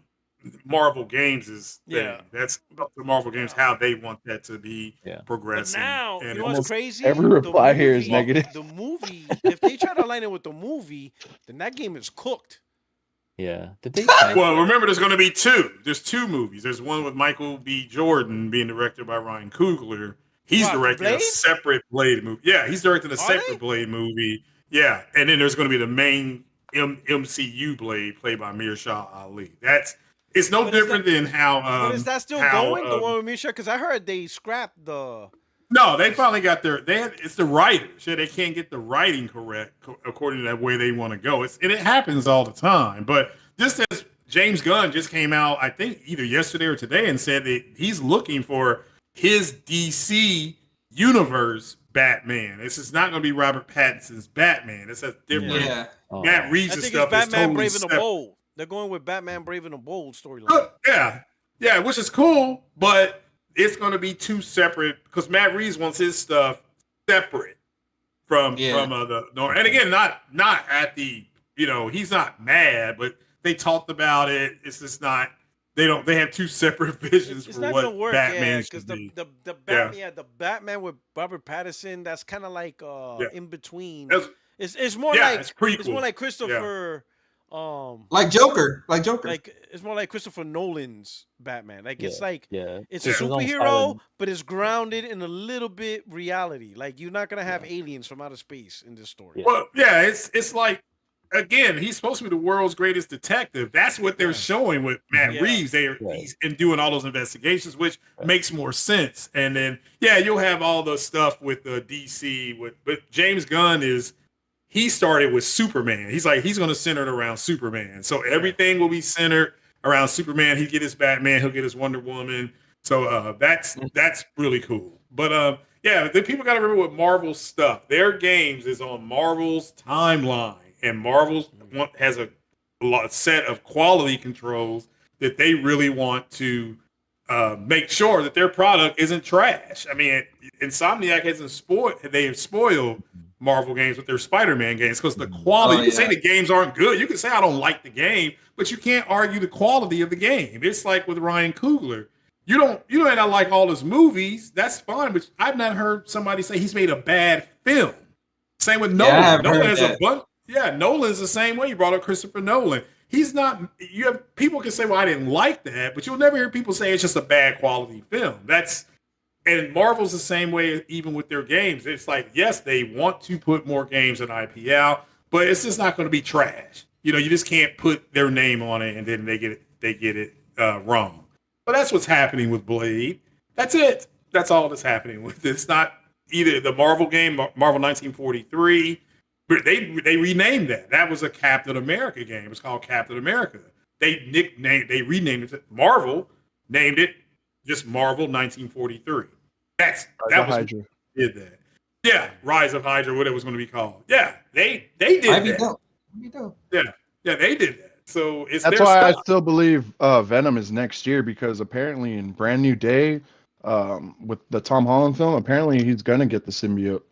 H: Marvel Games' thing.
D: Yeah.
H: That's up to Marvel Games how they want that to be
D: But
H: progressing.
D: now,
H: And
D: you know what's crazy?
B: every reply here is negative.
D: The movie, if they try to line it with the movie, then that game is cooked.
J: Yeah. Did they?
H: Well, remember, there's going to be two. There's two movies. There's one with Michael B. Jordan being directed by Ryan Coogler. He's
D: What,
H: directing a
D: Blade?
H: separate Blade movie. Yeah, he's directing a separate Blade movie. Yeah, and then there's going to be the main MCU Blade played by Mirsha Ali. It's no different than how.
D: But is that still going? The one with Misha? Because I heard they scrapped the.
H: No, they finally got it's the writers. Yeah, they can't get the writing correct according to the way they want to go. It happens all the time. But just as James Gunn just came out, I think either yesterday or today, and said that he's looking for his DC universe Batman. This is not going to be Robert Pattinson's Batman. It's a different.
I: Yeah.
H: Matt Reeves'
D: I think
H: stuff
D: it's
H: is
D: Batman
H: totally
D: Brave and the
H: separate.
D: Bold. They're going with Batman Brave and the Bold storyline.
H: Yeah, which is cool, but it's going to be two separate because Matt Reeves wants his stuff separate from the. And again, not at the he's not mad, but they talked about it. It's just not. They have two separate visions
D: It's
H: for
D: not
H: what
D: gonna work,
H: Batman
D: because
H: should be.
D: the Batman, the Batman with Robert Pattinson, that's kind of like in between. It's more like it's more like Christopher.
I: Like Joker. Like
D: it's more like Christopher Nolan's Batman. Like it's like it's a
J: His own
D: superhero,
J: style.
D: but it's grounded in a little bit reality. Like you're not gonna have aliens from outer space in this story.
H: Well, yeah, it's like again, he's supposed to be the world's greatest detective. That's what they're showing with Matt Reeves. He's doing all those investigations, which makes more sense. And then you'll have all the stuff with the DC but James Gunn he started with Superman. He's going to center it around Superman. So everything will be centered around Superman. He'll get his Batman. He'll get his Wonder Woman. So that's really cool. But the people got to remember with Marvel's stuff. Their games is on Marvel's timeline, and Marvel's has a set of quality controls that they really want to make sure that their product isn't trash. I mean, Insomniac they have spoiled Marvel games with their Spider-Man games because the quality. You can say the games aren't good. You can say I don't like the game, but you can't argue the quality of the game. It's like with Ryan Coogler. You may not like all his movies. That's fine, but I've not heard somebody say he's made a bad film. Same with Nolan. Nolan has a bunch. Yeah, Nolan's the same way. You brought up Christopher Nolan. He's not. You have people can say, "Well, I didn't like that," but you'll never hear people say it's just a bad quality film. And Marvel's the same way, even with their games. It's like, yes, they want to put more games and IP out, but it's just not going to be trash. You just can't put their name on it and then they get it wrong. But that's what's happening with Blade. That's it. That's all that's happening with it. It's not either the Marvel game, Marvel 1943, but they renamed that. That was a Captain America game. It's called Captain America. They renamed it. Marvel named it just Marvel 1943. That was
B: Hydra.
H: Did that. Yeah, Rise of Hydra, whatever it was going to be called. Yeah, they did that. Yeah, they did that. So that's
B: why I still believe Venom is next year because apparently in Brand New Day with the Tom Holland film. Apparently, he's gonna get the symbiote.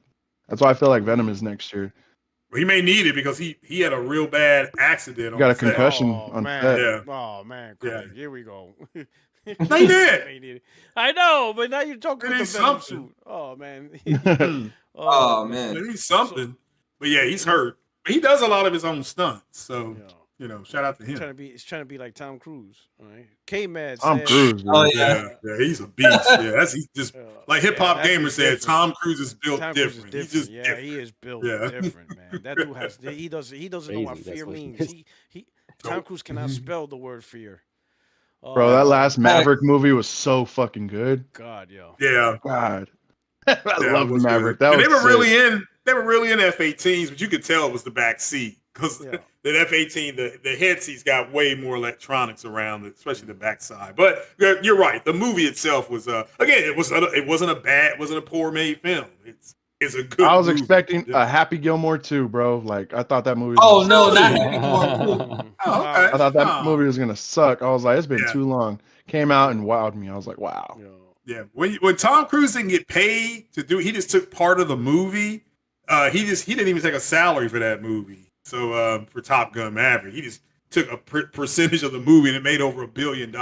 B: That's why I feel like Venom is next year.
H: Well, he may need it because he had a real bad accident.
B: He got a
H: set.
B: concussion on
D: man.
B: set.
H: Yeah.
D: Oh man, Craig, here we go.
H: They did.
D: I know, but now you're talking
H: They
D: about the
H: need
D: Venom
H: something.
D: suit. Oh man.
I: Oh, man.
H: They need something. But yeah, he's hurt. But he does a lot of his own stunts. So shout out to him.
D: He's trying to be like Tom Cruise. All right. K-Mad
B: Tom
D: said,
B: Cruise. Dude.
I: Oh,
H: Yeah, he's a beast. Yeah, he's just like Hip Hop
D: that
H: Gamer
D: dude's
H: said.
D: different.
H: Tom Cruise is built
D: Tom Cruise is
H: different.
D: different.
H: He's just
D: Yeah,
H: different.
D: he is built
H: Yeah.
D: different, man. That dude has he doesn't know what
J: Crazy, that's
D: fear
J: what he
D: means.
J: is.
D: He Tom Cruise cannot spell the word fear.
B: Bro, that last Maverick movie was so fucking good.
D: God, yo.
H: Yeah,
B: God, I
H: yeah,
B: love
H: it was
B: Maverick.
H: good.
B: That
H: And
B: was
H: they were
B: sick.
H: really in. They were really in F-18s, but you could tell it was the back seat because
D: Yeah.
H: the F-18, the head seats got way more electronics around it, especially the backside. But you're right. The movie itself was again, it wasn't a poor made film. It's a good.
B: I was
H: movie.
B: expecting a Happy Gilmore too, bro. Like I thought that movie.
I: Oh
B: was
I: no,
B: gonna
I: not
B: suck.
I: anymore.
H: Oh, okay.
B: I thought that movie was gonna suck. I was like, it's been
H: Yeah.
B: too long. Came out and wowed me. I was like, wow.
D: Yo.
H: Yeah, when Tom Cruise didn't get paid to do, he just took part of the movie. He didn't even take a salary for that movie. So for Top Gun Maverick, he just took a percentage of the movie and it made over $1 billion.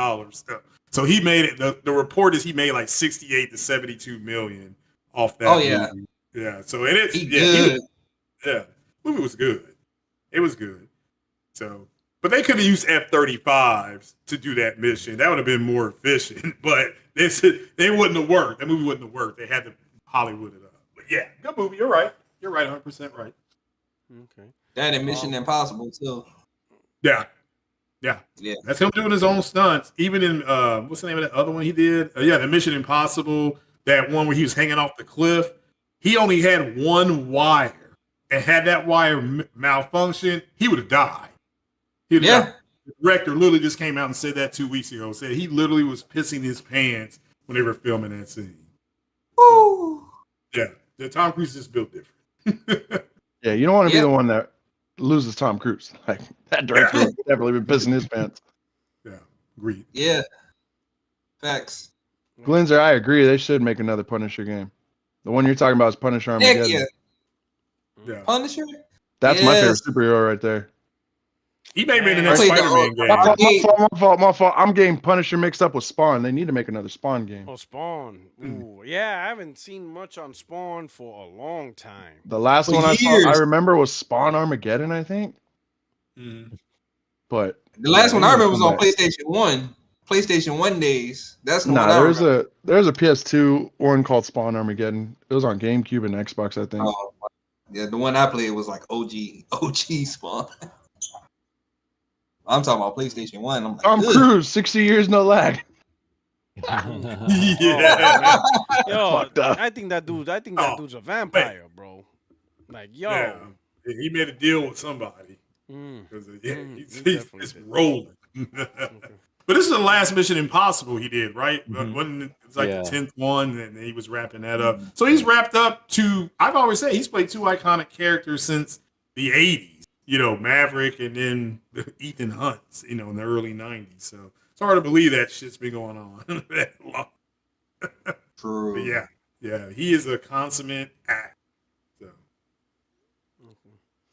H: So he made it. The report is he made like 68 to 72 million off that.
I: Oh, yeah.
H: movie. Yeah. So it is.
I: He
H: Yeah,
I: good.
H: the movie was good. It was good. So, but they could have used F-35s to do that mission. That would have been more efficient. But they wouldn't have worked. That movie wouldn't have worked. They had to Hollywood it up. But yeah, good movie. You're right. You're right. 100% right.
D: Okay.
I: That and Mission Impossible too.
H: Yeah.
I: Yeah.
H: That's him doing his own stunts. Even in what's the name of that other one he did? The Mission Impossible. That one where he was hanging off the cliff. He only had one wire, and had that wire malfunction, he would have died. He'd have died. The director literally just came out and said that 2 weeks ago. Said he literally was pissing his pants when they were filming that scene.
I: Woo.
H: Yeah, Tom Cruise is built different.
B: Yeah, you don't want to be the one that loses Tom Cruise. Like that director would definitely been pissing his pants.
H: Yeah, agreed.
I: Yeah. Facts.
B: Glenzer, I agree. They should make another Punisher game. The one you're talking about is Punisher
I: Heck
B: Armageddon.
I: yeah. Punisher?
B: That's my favorite superhero right there.
H: He may be in the
I: I
H: next
I: played the
H: Spider-Man game.
B: My fault. I'm getting Punisher mixed up with Spawn. They need to make another Spawn game.
D: Oh, Spawn. Ooh, yeah, I haven't seen much on Spawn for a long time.
B: The last one I remember was Spawn Armageddon, I think. But
I: the last one I remember was on PlayStation 1. PlayStation 1 days. That's the one I remember.
B: There's a PS2 one called Spawn Armageddon. It was on GameCube and Xbox, I think.
I: Oh, yeah, the one I played was like OG Spawn. I'm talking about PlayStation 1. I'm like,
B: Tom Cruise, 60 years, no lag.
H: Yeah.
D: Yo, I think that dude's a vampire, bro. Like, yo.
H: Yeah. He made a deal with somebody. Because he's rolling. But this is the last Mission Impossible he did, right? It's like the 10th one, and he was wrapping that up. So he's wrapped up to, I've always said, he's played two iconic characters since the 80s. You know, Maverick and then Ethan Hunt, in the early 90s. So it's hard to believe that shit's been going on that long.
I: True.
H: But yeah, he is a consummate actor. So.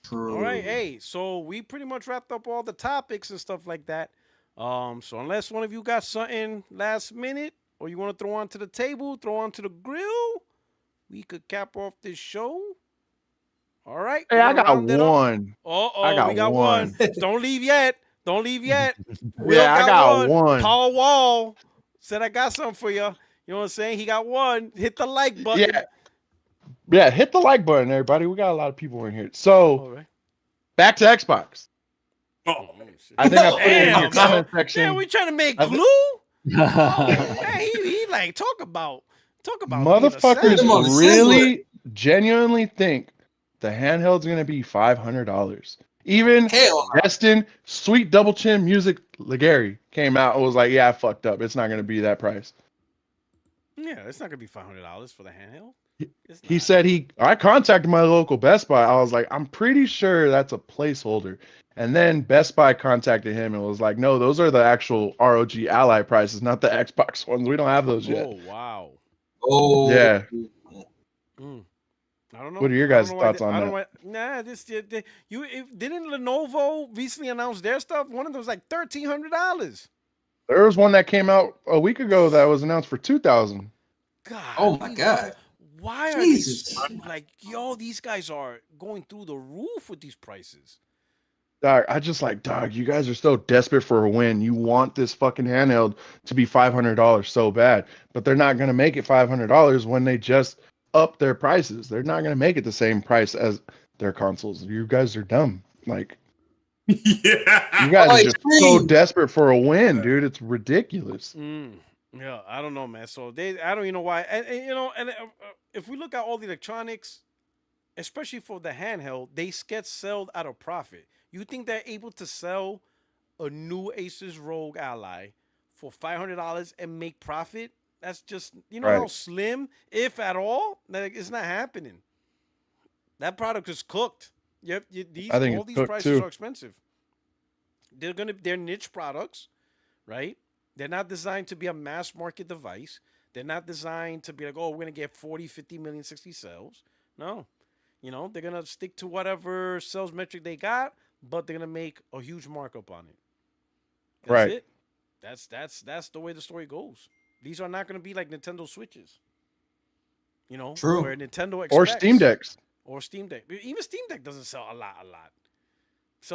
I: True.
D: All right, hey, so we pretty much wrapped up all the topics and stuff like that. So unless one of you got something last minute or you want to throw onto the table, throw onto the grill, we could cap off this show. All right.
B: Hey, I got one.
D: We got one. Don't leave yet. Will
B: I got one.
D: Paul Wall said I got something for you. You know what I'm saying? He got one. Hit the like button.
B: Yeah, hit the like button, everybody. We got a lot of people in here. So, back to Xbox. I think I put it in your comment section.
D: Man, we trying to make glue? Man, he like talk about
B: motherfuckers really genuinely think the handheld's gonna be $500. Even Destin, Sweet Double Chin Music Legary came out and was like, "Yeah, I fucked up. It's not gonna be that price."
D: Yeah, it's not gonna be $500 for the handheld.
B: He said I contacted my local Best Buy. I was like, I'm pretty sure that's a placeholder. And then Best Buy contacted him and was like, no, those are the actual ROG Ally prices, not the Xbox ones. We don't have those yet.
D: Oh wow.
I: Oh
B: Yeah.
D: I don't know.
B: What are your guys' thoughts on that?
D: Nah, didn't Lenovo recently announce their stuff? One of them was like $1,300.
B: There was one that came out a week ago that was announced for $2,000.
D: God.
I: Oh my God.
D: Why are these like, yo, these guys are going through the roof with these prices?
B: Dog, dog, you guys are so desperate for a win. You want this fucking handheld to be $500 so bad, but they're not going to make it $500 when they just up their prices. They're not going to make it the same price as their consoles. You guys are dumb. Like,
H: yeah,
B: you guys are just so desperate for a win, dude. It's ridiculous.
D: Yeah, I don't know, man. So I don't even know why. And if we look at all the electronics, especially for the handheld, they get sold at a profit. You think they're able to sell a new Asus ROG Ally for $500 and make profit? That's just, how slim, if at all, like, it's not happening. That product is cooked. All these prices are expensive. They're niche products, right? They're not designed to be a mass market device. They're not designed to be like, oh, we're going to get 40, 50 million, 60 sales. No. They're going to stick to whatever sales metric they got, but they're going to make a huge markup on it. That's it. That's the way the story goes. These are not going to be like Nintendo Switches.
I: True.
D: Where Nintendo expects.
B: Or Steam Decks.
D: Or Steam Deck. Even Steam Deck doesn't sell a lot.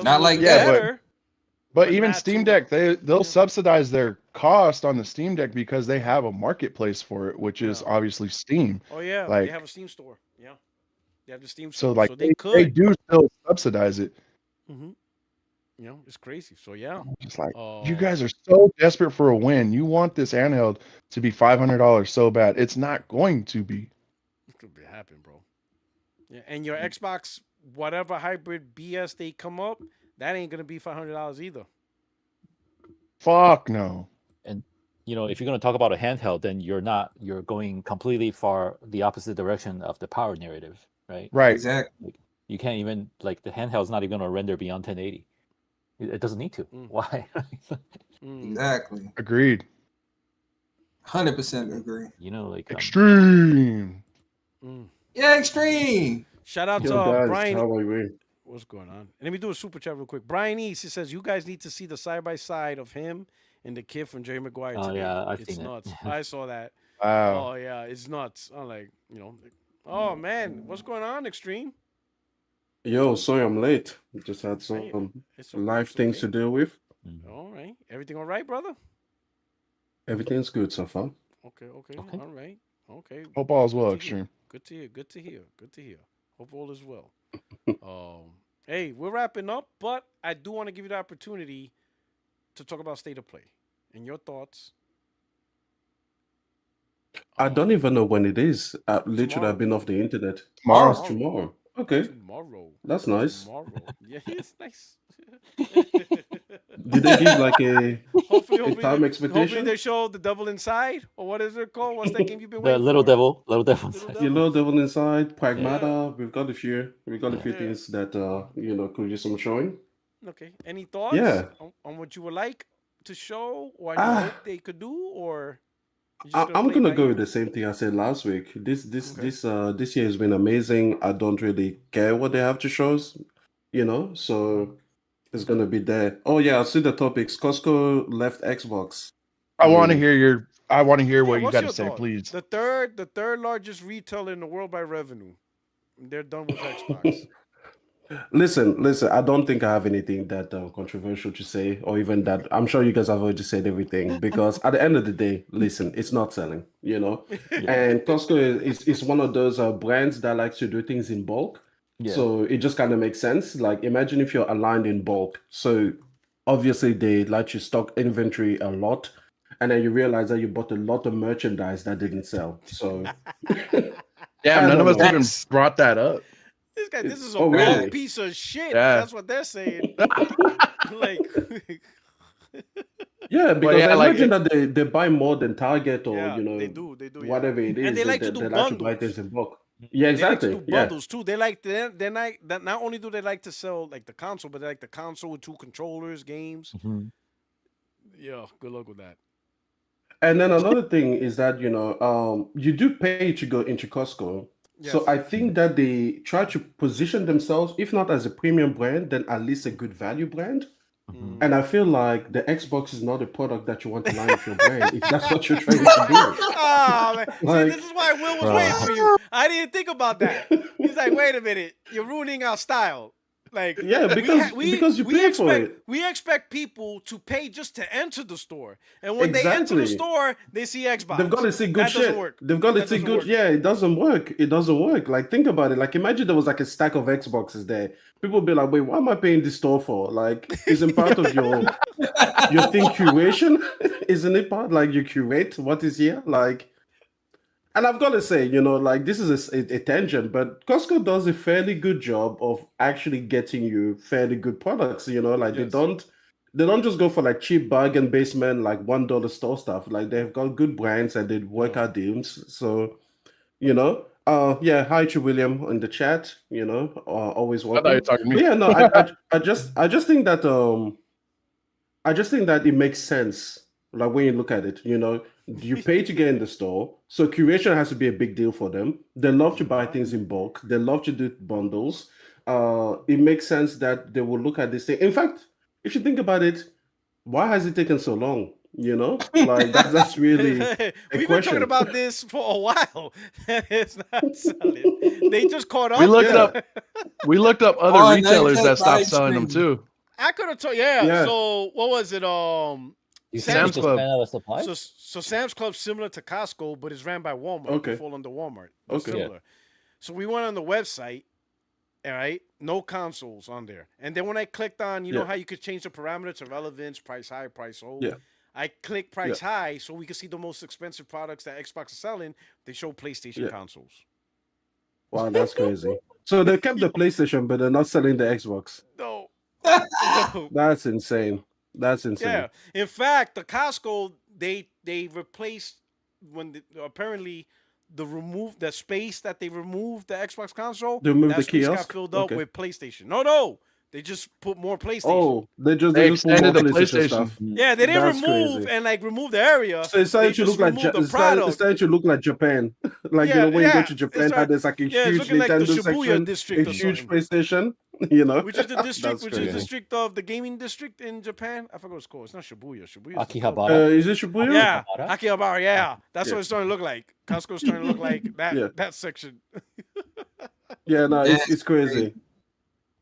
I: Not like that.
B: But even Steam Deck, they'll subsidize their cost on the Steam Deck because they have a marketplace for it, which is obviously Steam.
D: Oh yeah,
B: like,
D: they have a Steam store. Yeah, they have the Steam
B: so
D: store.
B: Like they do still subsidize it.
D: It's crazy. So yeah,
B: just like you guys are so desperate for a win. You want this handheld to be $500 so bad. It's not going to be.
D: It could happen, bro. Yeah, and your Xbox, whatever hybrid BS they come up, that ain't gonna be $500 either.
B: Fuck no.
J: And if you're gonna talk about a handheld, then you're going completely far the opposite direction of the power narrative, right?
B: Right.
I: Exactly.
J: You can't even the handheld's not even gonna render beyond 1080. It doesn't need to. Why?
I: Exactly.
B: Agreed.
I: 100% agree.
B: Extreme.
I: Yeah, extreme.
D: Shout out to
K: guys,
D: Brian.
K: how are we?
D: What's going on? Let me do a super chat real quick. Brian East, he says, you guys need to see the side-by-side of him and the kid from Jerry Maguire today.
J: Yeah, I've
D: it's
J: seen
D: nuts.
J: it.
D: I saw that.
B: Wow.
D: Oh, yeah, it's nuts. I'm like, oh, man, what's going on, Extreme?
K: Yo, sorry I'm late. Just had some life things to deal with.
D: All right. Everything all right, brother?
K: Everything's good so far.
D: Okay. All right. Okay.
B: Hope all is well, Extreme.
D: Good to hear. Hope all is well. Hey, we're wrapping up, but I do want to give you the opportunity to talk about State of Play and your thoughts.
K: I don't even know when it is. Literally, I've been off the internet. Tomorrow. Okay.
D: Tomorrow.
K: That's nice.
D: Tomorrow. Yeah, it's nice.
K: Did they give like a time expectation?
D: Hopefully they show The Devil Inside, or what is it called? What's that game you've been waiting
J: Little
D: for?
J: Devil Inside.
K: Your Little Devil Inside, Pragmata. We've got a few things that could use some showing.
D: Okay. Any thoughts?
K: Yeah.
D: On what you would like to show, or you hope they could do, or?
K: I'm gonna go with the same thing I said last week. This year has been amazing. I don't really care what they have to show us, so it's gonna be there. Oh yeah, I'll see the topics. Costco left Xbox.
B: I want to hear what you got to say,
D: thought?
B: please.
D: The third largest retailer in the world by revenue. They're done with Xbox.
K: Listen. I don't think I have anything that controversial to say, or even that. I'm sure you guys have already said everything. Because at the end of the day, listen, it's not selling, And Costco is one of those brands that likes to do things in bulk. Yeah. So it just kind of makes sense. Like, imagine if you're aligned in bulk. So obviously they like to stock inventory a lot, and then you realize that you bought a lot of merchandise that didn't sell. So
B: yeah, none of us even brought that up.
D: This is a wrong piece of shit. Yeah. That's what they're saying. Like,
K: Yeah,
B: But
K: because
B: yeah,
K: I
B: like
K: imagine that they buy more than Target or
D: Yeah,
K: you know
D: they do, yeah.
K: whatever it
D: And
K: is.
D: they like to do
K: They like to buy
D: bundles.
K: things in bulk. Yeah,
D: And they like to
K: exactly.
D: do
K: Yeah.
D: bundles too. They like they're not that. Not only do they like to sell like the console, but they like the console with 2 controllers, games.
F: Mhm.
D: Yeah, good luck with that.
K: And then another thing is that you do pay to go into Costco. So
D: Yes.
K: I think that they try to position themselves, if not as a premium brand, then at least a good value brand.
D: Mhm.
K: And I feel like the Xbox is not a product that you want to line with your brand if that's what you're trying to do.
D: Oh, man. See,
K: Like,
D: this is why Will was waiting for you. I didn't think about that. He's like, wait a minute, you're ruining our style. Like,
K: yeah, because you pay for it.
D: We expect people to pay just to enter the store, and when they enter the
K: Exactly.
D: store, they see Xbox.
K: They've got to see good
D: That
K: shit.
D: doesn't work.
K: They've got to
D: That
K: see
D: doesn't
K: good.
D: work.
K: Yeah, it doesn't work. It doesn't work. Like, think about it. Like, imagine there was like a stack of Xboxes there. People would be like, "Wait, what am I paying this store for?" Like, isn't part of your thing curation? Isn't it part like you curate what is here? Like, and I've got to say, like this is a tangent, but Costco does a fairly good job of actually getting you fairly good products. Like
D: Yes.
K: they don't just go for like cheap bargain basement, like $1 store stuff. Like they've got good brands and they work out deals. So, yeah. Hi to William in the chat. Always
B: I thought you were
K: welcome.
B: talking to
K: But
B: me.
K: yeah, no, I just think that it makes sense. Like when you look at it, you pay to get in the store, so curation has to be a big deal for them. They love to buy things in bulk. They love to do bundles. It makes sense that they will look at this thing. In fact, if you think about it, why has it taken so long? Like that's really a
D: We've been
K: question.
D: talking about this for a while. It's not selling. They just caught up.
B: We looked
K: Yeah.
B: up. We looked up other
I: Oh, and
B: retailers
I: then
B: that stopped
I: just
B: selling them
I: streaming.
B: too.
D: I could have told. Yeah.
K: Yeah.
D: So what was it?
J: You
D: Sam's
J: think they just
B: Club.
J: ran out of supplies?
D: So Sam's Club's similar to Costco, but it's ran by Walmart.
K: Okay.
D: They fall under Walmart.
K: Okay.
J: Yeah.
D: Similar. So we went on the website. All right, no consoles on there. And then when I clicked on, you know
K: Yeah.
D: how you could change the parameter to relevance, price high, price low.
K: Yeah.
D: I click price high so we can see the most expensive products that Xbox is selling. They show PlayStation
K: Yeah.
D: consoles.
K: Wow, that's crazy. So they kept the PlayStation, but they're not selling the Xbox.
D: No.
K: That's insane. That's insane.
D: Yeah. In fact, the Costco they replaced apparently the space that they removed the Xbox console.
K: They removed
D: that
K: the
D: space got
K: kiosk?
D: filled up
K: Okay.
D: with PlayStation. No. They just put more PlayStation.
K: Oh, they just
B: They
K: put more
B: extended the
K: PlayStation
B: PlayStation.
K: stuff.
D: Yeah, they didn't
K: That's
D: remove
K: crazy.
D: remove the area.
K: So it's starting
D: They
K: to
D: just
K: look like
D: removed the
K: it's starting
D: product.
K: to look like Japan. Like
D: Yeah,
K: when you go to
D: it's
K: Japan, how
D: like-
K: there's like a
D: yeah, it's
K: huge
D: looking like the
K: Nintendo
D: Shibuya
K: section,
D: district
K: a
D: or
K: huge
D: something.
K: PlayStation.
D: Which is the district?
K: That's
D: Which is the
K: crazy.
D: district of the gaming district in Japan? I forgot what it's called. It's not Shibuya. Shibuya.
J: Akihabara.
K: Is it Shibuya?
D: Yeah,
J: Akihabara?
D: Akihabara. Yeah, that's
K: Yeah.
D: what it's starting to look like. Costco's starting to look like that.
K: Yeah.
D: That section.
K: Yeah, no,
I: Yeah,
K: it's crazy.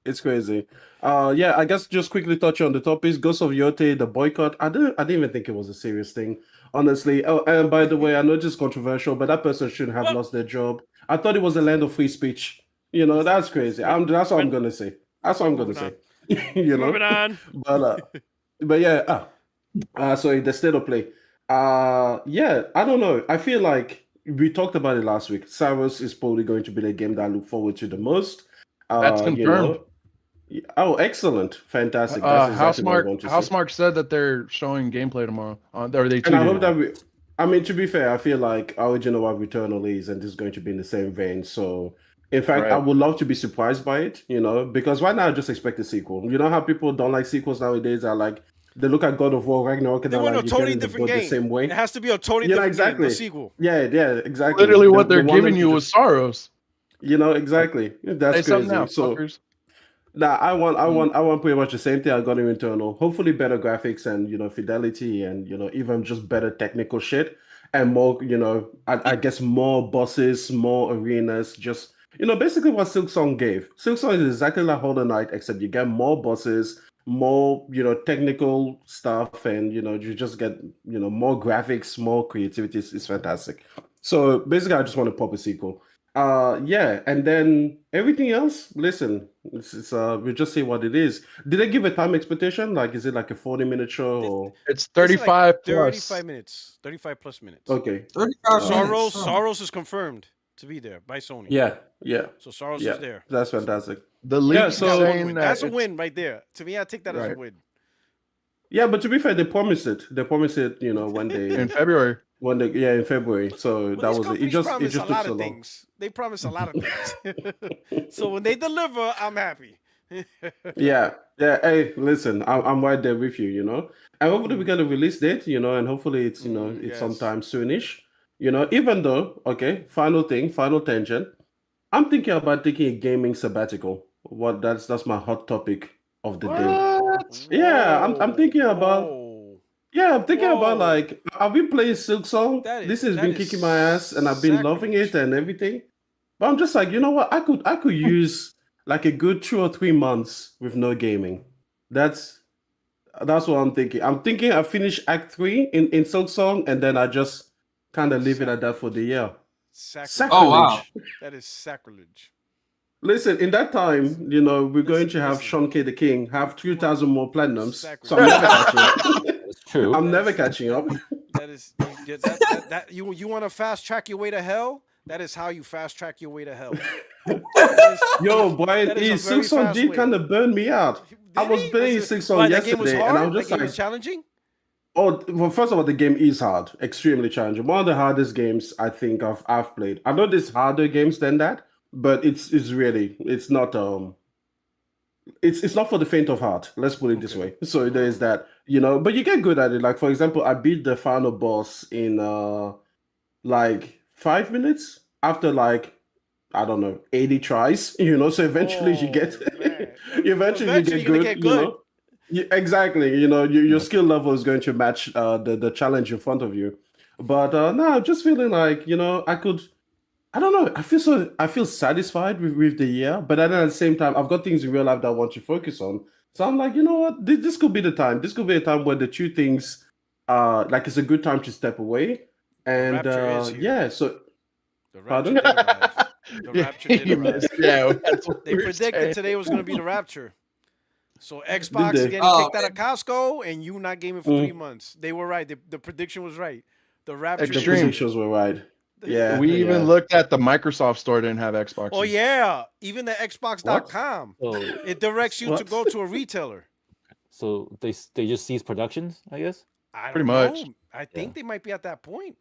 K: It's crazy. Yeah, I guess just quickly touch on the topics. Ghost of Yotei, the boycott. I didn't even think it was a serious thing, honestly. Oh, and by the way, I know this is controversial, but that person shouldn't have lost their job. I thought it was the land of free speech. That's crazy. That's what I'm gonna say. That's what I'm gonna say.
D: Moving on.
K: But yeah. Sorry, the state of play. Yeah, I don't know. I feel like we talked about it last week. Cyrus is probably going to be the game that I look forward to the most.
B: That's confirmed.
K: Oh, excellent. Fantastic. That's exactly what I want to see.
B: Housemark said that they're showing gameplay tomorrow. Or they
K: And I hope
B: tweeted.
K: that to be fair, I feel like original what Returnal is, and this is going to be in the same vein. So, in fact, I
B: Right.
K: would love to be surprised by it, because right now I just expect a sequel. You know how people don't like sequels nowadays? Are like, they look at God of War, Ragnarok, and
D: They
K: they're
D: want
K: like,
D: a
K: you
D: totally
K: get in the
D: different
K: boat the
D: game.
K: same way.
D: It has to be a totally
K: Yeah,
D: different
K: exactly.
D: game. The sequel.
K: Yeah, exactly.
B: Literally, what
K: They
B: they're
K: want
B: giving
K: them
B: you
K: to
B: was
K: just-
B: sorrows.
K: Exactly. That's
B: Say something
K: crazy.
B: now,
K: So,
B: fuckers.
K: nah, I want pretty much the same thing I got in Returnal. Hopefully better graphics and fidelity and even just better technical shit and more I guess more bosses, more arenas, just basically what Silksong gave. Silksong is exactly like Hollow Knight, except you get more bosses, more technical stuff, and you just get more graphics, more creativity. It's fantastic. So basically, I just want to pop a sequel. Yeah, and then everything else. Listen, it's we'll just say what it is. Did they give a time expectation? Like, is it like a 40-minute show or?
B: It's
D: It's like
B: 35 plus.
D: 35 minutes. 35 plus minutes.
K: Okay.
I: 35 minutes.
D: Soros is confirmed to be there by Sony.
K: Yeah.
D: So Soros
K: Yeah.
D: is there.
K: That's fantastic.
B: The leak
K: Yeah,
B: is
K: so-
B: saying that
D: That's a
B: it's-
D: win right there. To me, I take that as a
K: Right.
D: win.
K: Yeah, but to be fair, they promised it. They promised it, you know, when they
B: in February.
K: in February. So that was it. It just took so long.
D: Things. They promise a lot of things. So when they deliver, I'm happy.
K: Yeah. Hey, listen, I'm right there with you. You know, and hopefully we get a release date. You know, and hopefully it's it's sometime soonish. You know, even though final tangent. I'm thinking about taking a gaming sabbatical. That's my hot topic of the day. Yeah, I'm thinking about. Yeah, I'm thinking about like I've been playing Silk Song. This has been kicking my ass, and I've been loving it and everything. But I'm just like, you know what? I could use like a good 2 or 3 months with no gaming. That's what I'm thinking. I'm thinking I finish Act 3 in Silk Song, and then I just kind of leave it at that for the year.
D: Sacrilege.
I: Oh wow,
D: that is sacrilege.
K: Listen, in that time, you know, we're going to have Sean K. the King have 2,000 more platinums. So I'm never catching up.
J: That's true.
K: I'm never catching up.
D: That is you want to fast track your way to hell? That is how you fast track your way to hell.
K: Yo, Brian, Silk Song did kind of burn me out. I was playing Silk Song yesterday, and I was just like,
D: was challenging.
K: Oh, well, first of all, the game is hard, extremely challenging. One of the hardest games I think I've played. I know there's harder games than that, but it's not it's not for the faint of heart. Let's put it this way. So there's that, you know, but you get good at it. Like for example, I beat the final boss in like 5 minutes after like I don't know 80 tries. You know, so eventually you get eventually you get good. You know. Yeah, exactly. You know, your skill level is going to match the challenge in front of you. But no, I'm just feeling like, you know, I don't know. I feel satisfied with the year, but then at the same time, I've got things in real life that I want to focus on. So I'm like, you know what? This could be the time. This could be a time where the two things, like, it's a good time to step away. And yeah, so.
D: The rapture did arrive. The rapture did arrive.
B: Yeah,
D: they predicted today was going to be the rapture. So Xbox is getting kicked out of Costco, and you not gaming for 3 months. They were right. The prediction was right. The rapture.
K: The predictions were right. Yeah,
B: we even looked at the Microsoft store didn't have Xbox.
D: Oh yeah, even the Xbox.com. It directs you to go to a retailer.
J: So they just cease productions, I guess.
B: Pretty much.
D: I think they might be at that point.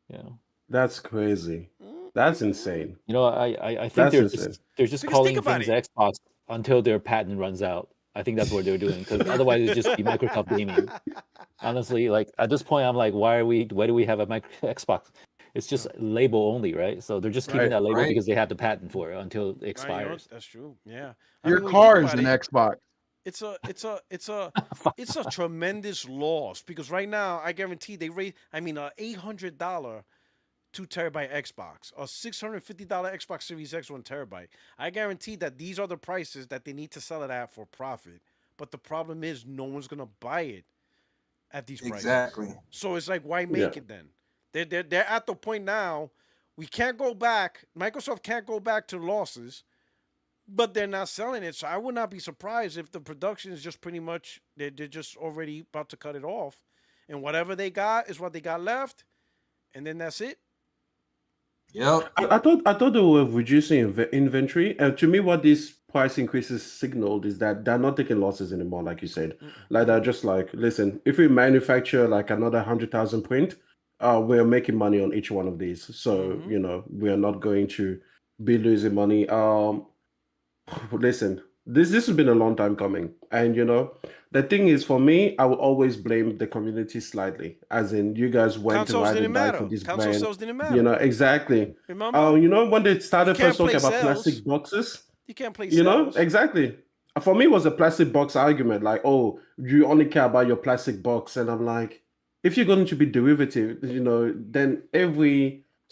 J: Yeah.
K: That's crazy. That's insane.
J: You know, I think they're just calling things Xbox until their patent runs out. I think that's what they're doing, because otherwise it'd just be Microsoft gaming. Honestly, like at this point, I'm like, why do we have a Xbox? It's just label only, right? So they're just keeping that label because they have the patent for it until it expires.
D: Right, that's true. Yeah.
B: Your car is an Xbox.
D: It's a tremendous loss, because right now I guarantee they raise. I mean, $800 2TB Xbox, a $650 Xbox Series X 1TB. I guarantee that these are the prices that they need to sell it at for profit. But the problem is, no one's gonna buy it at these prices.
I: Exactly.
D: So it's like, why make it then? They're at the point now. We can't go back. Microsoft can't go back to losses, but they're not selling it. So I would not be surprised if the production is just pretty much they're just already about to cut it off, and whatever they got is what they got left, and then that's it.
I: Yep.
K: I thought they were reducing inventory. And to me, what these price increases signaled is that they're not taking losses anymore, like you said. Like they're just like, listen, if we manufacture like another 100,000 print, we're making money on each one of these. So you know, we are not going to be losing money. Listen, this has been a long time coming, and you know, the thing is, for me, I will always blame the community slightly, as in you guys went to ride and die for this brand.
D: Sales didn't matter.
K: You know, exactly.
D: Remember?
K: You know, when they started first talking about plastic boxes,
D: you can't play.
K: You know, exactly. For me, it was a plastic box argument, like, oh, you only care about your plastic box, and I'm like, if you're going to be derivative, you know, then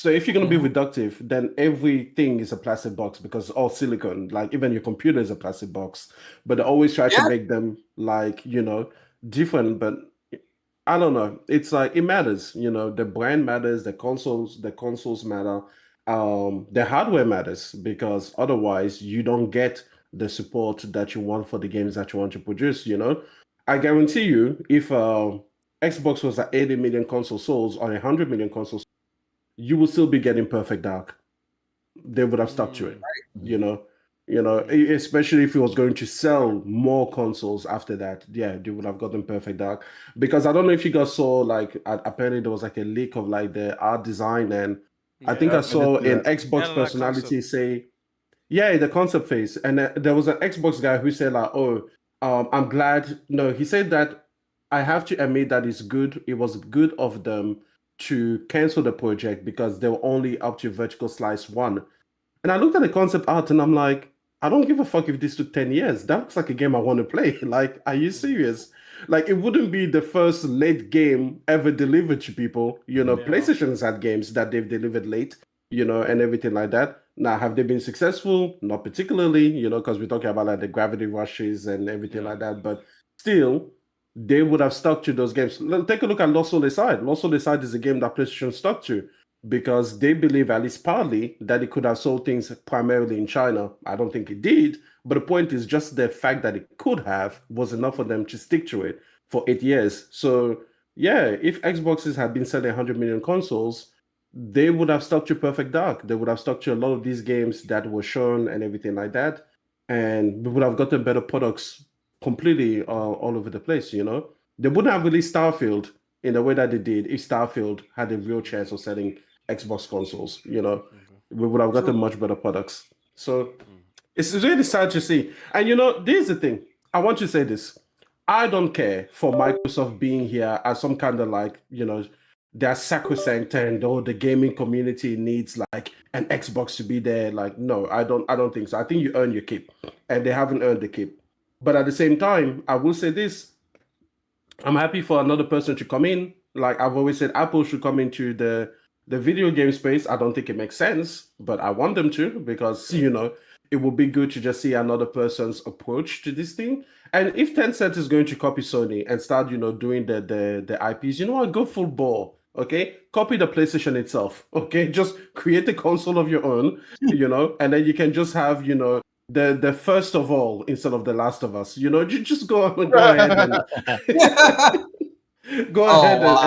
K: so if you're going to be reductive, then everything is a plastic box, because all silicon, like even your computer is a plastic box. But they always try to make them like, you know, different. But I don't know. It's like it matters, you know, the brand matters, the consoles matter, the hardware matters, because otherwise you don't get the support that you want for the games that you want to produce, you know. I guarantee you, if Xbox was at 80 million console sales or 100 million consoles, you will still be getting Perfect Dark. They would have stuck to it, you know. You know, especially if he was going to sell more consoles after that, yeah, they would have gotten Perfect Dark. Because I don't know if you guys saw, like, apparently there was like a leak of like the art design, and I think I saw an Xbox personality say, yeah, the concept phase, and there was an Xbox guy who said like, oh, I'm glad. No, he said that I have to admit that it's good. It was good of them to cancel the project because they were only up to Vertical Slice 1. And I looked at the concept art and I'm like, I don't give a fuck if this took 10 years. That looks like a game I want to play. Like, are you serious? Like, it wouldn't be the first late game ever delivered to people. You know, PlayStation's had games that they've delivered late, you know, and everything like that. Now, have they been successful? Not particularly, you know, because we're talking about like the gravity rushes and everything like that. But still, they would have stuck to those games. Take a look at Lost Soul Aside. Lost Soul Aside is a game that PlayStation stuck to, because they believe, at least partly, that it could have sold things primarily in China. I don't think it did, but the point is just the fact that it could have was enough for them to stick to it for 8 years. So yeah, if Xboxes had been selling 100 million consoles, they would have stuck to Perfect Dark. They would have stuck to a lot of these games that were shown and everything like that, and we would have gotten better products completely all over the place, you know? They wouldn't have released Starfield in the way that they did if Starfield had a real chance of selling Xbox consoles, you know? We would have gotten much better products. So it's really sad to see. And you know, this is the thing. I want to say this. I don't care for Microsoft being here as some kind of like, you know, they're sacrosanct and the gaming community needs like an Xbox to be there. Like, no, I don't think so. I think you earn your keep, and they haven't earned the keep. But at the same time, I will say this. I'm happy for another person to come in. Like I've always said, Apple should come into the video game space. I don't think it makes sense, but I want them to, because, you know, it would be good to just see another person's approach to this thing. And if Tencent is going to copy Sony and start, you know, doing the IPs, you know what, go full ball, okay? Copy the PlayStation itself, okay? Just create a console of your own, you know, and then you can just have, you know, the first of all instead of the last of us, you know, just go ahead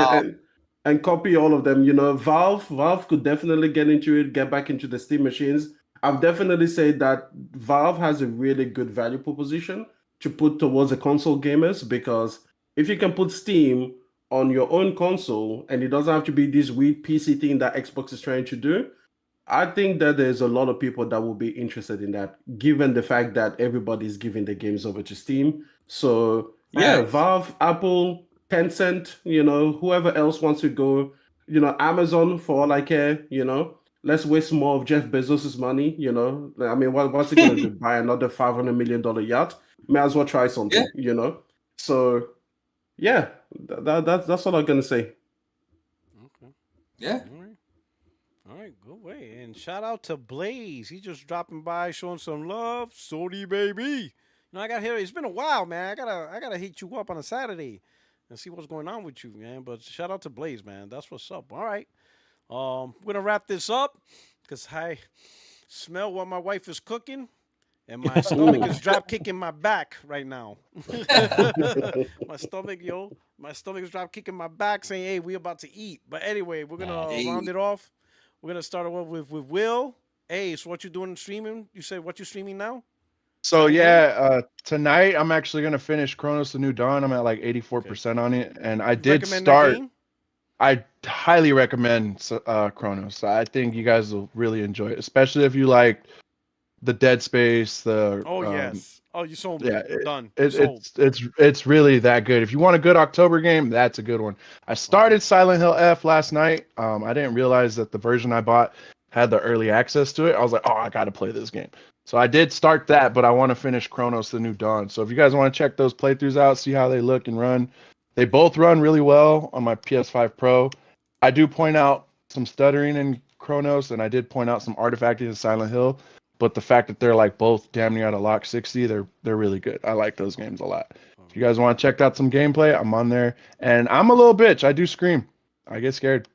K: and and copy all of them. You know, Valve could definitely get into it, get back into the Steam machines. I've definitely said that Valve has a really good value proposition to put towards the console gamers, because if you can put Steam on your own console and it doesn't have to be this weird PC thing that Xbox is trying to do, I think that there's a lot of people that will be interested in that, given the fact that everybody's giving the games over to Steam. So yeah, Valve, Apple, Tencent, you know, whoever else wants to go, you know, Amazon, for all I care, you know, let's waste more of Jeff Bezos's money, you know. I mean, what's he going to do? Buy another $500 million yacht? May as well try something, you know. So yeah, that's all I'm gonna say.
D: Okay.
I: Yeah.
D: All right, good way. And shout out to Blaze. He just dropping by, showing some love. Sony baby. You know, I got here. It's been a while, man. I gotta hit you up on a Saturday and see what's going on with you, man. But shout out to Blaze, man. That's what's up. All right. We're gonna wrap this up because I smell what my wife is cooking. And my stomach is drop kicking my back right now. My stomach is drop kicking my back, saying, "Hey, we about to eat." But anyway, we're gonna round it off. We're gonna start off with Will. Hey, so what you doing streaming? You said what you streaming now?
B: So yeah, tonight I'm actually gonna finish Chronos: The New Dawn. I'm at like 84% on it, and I did start. I highly recommend Chronos. I think you guys will really enjoy it, especially if you like the Dead Space.
D: Yes. Oh, you sold me.
B: Yeah,
D: Done.
B: It's really that good. If you want a good October game, that's a good one. I started Silent Hill F last night. I didn't realize that the version I bought had the early access to it. I was like, oh, I got to play this game. So I did start that, but I want to finish Chronos: The New Dawn. So if you guys want to check those playthroughs out, see how they look and run, they both run really well on my PS5 Pro. I do point out some stuttering in Chronos, and I did point out some artifacting in Silent Hill. But the fact that they're like both damn near at a lock 60, they're really good. I like those games a lot. If you guys want to check out some gameplay, I'm on there. And I'm a little bitch. I do scream. I get scared.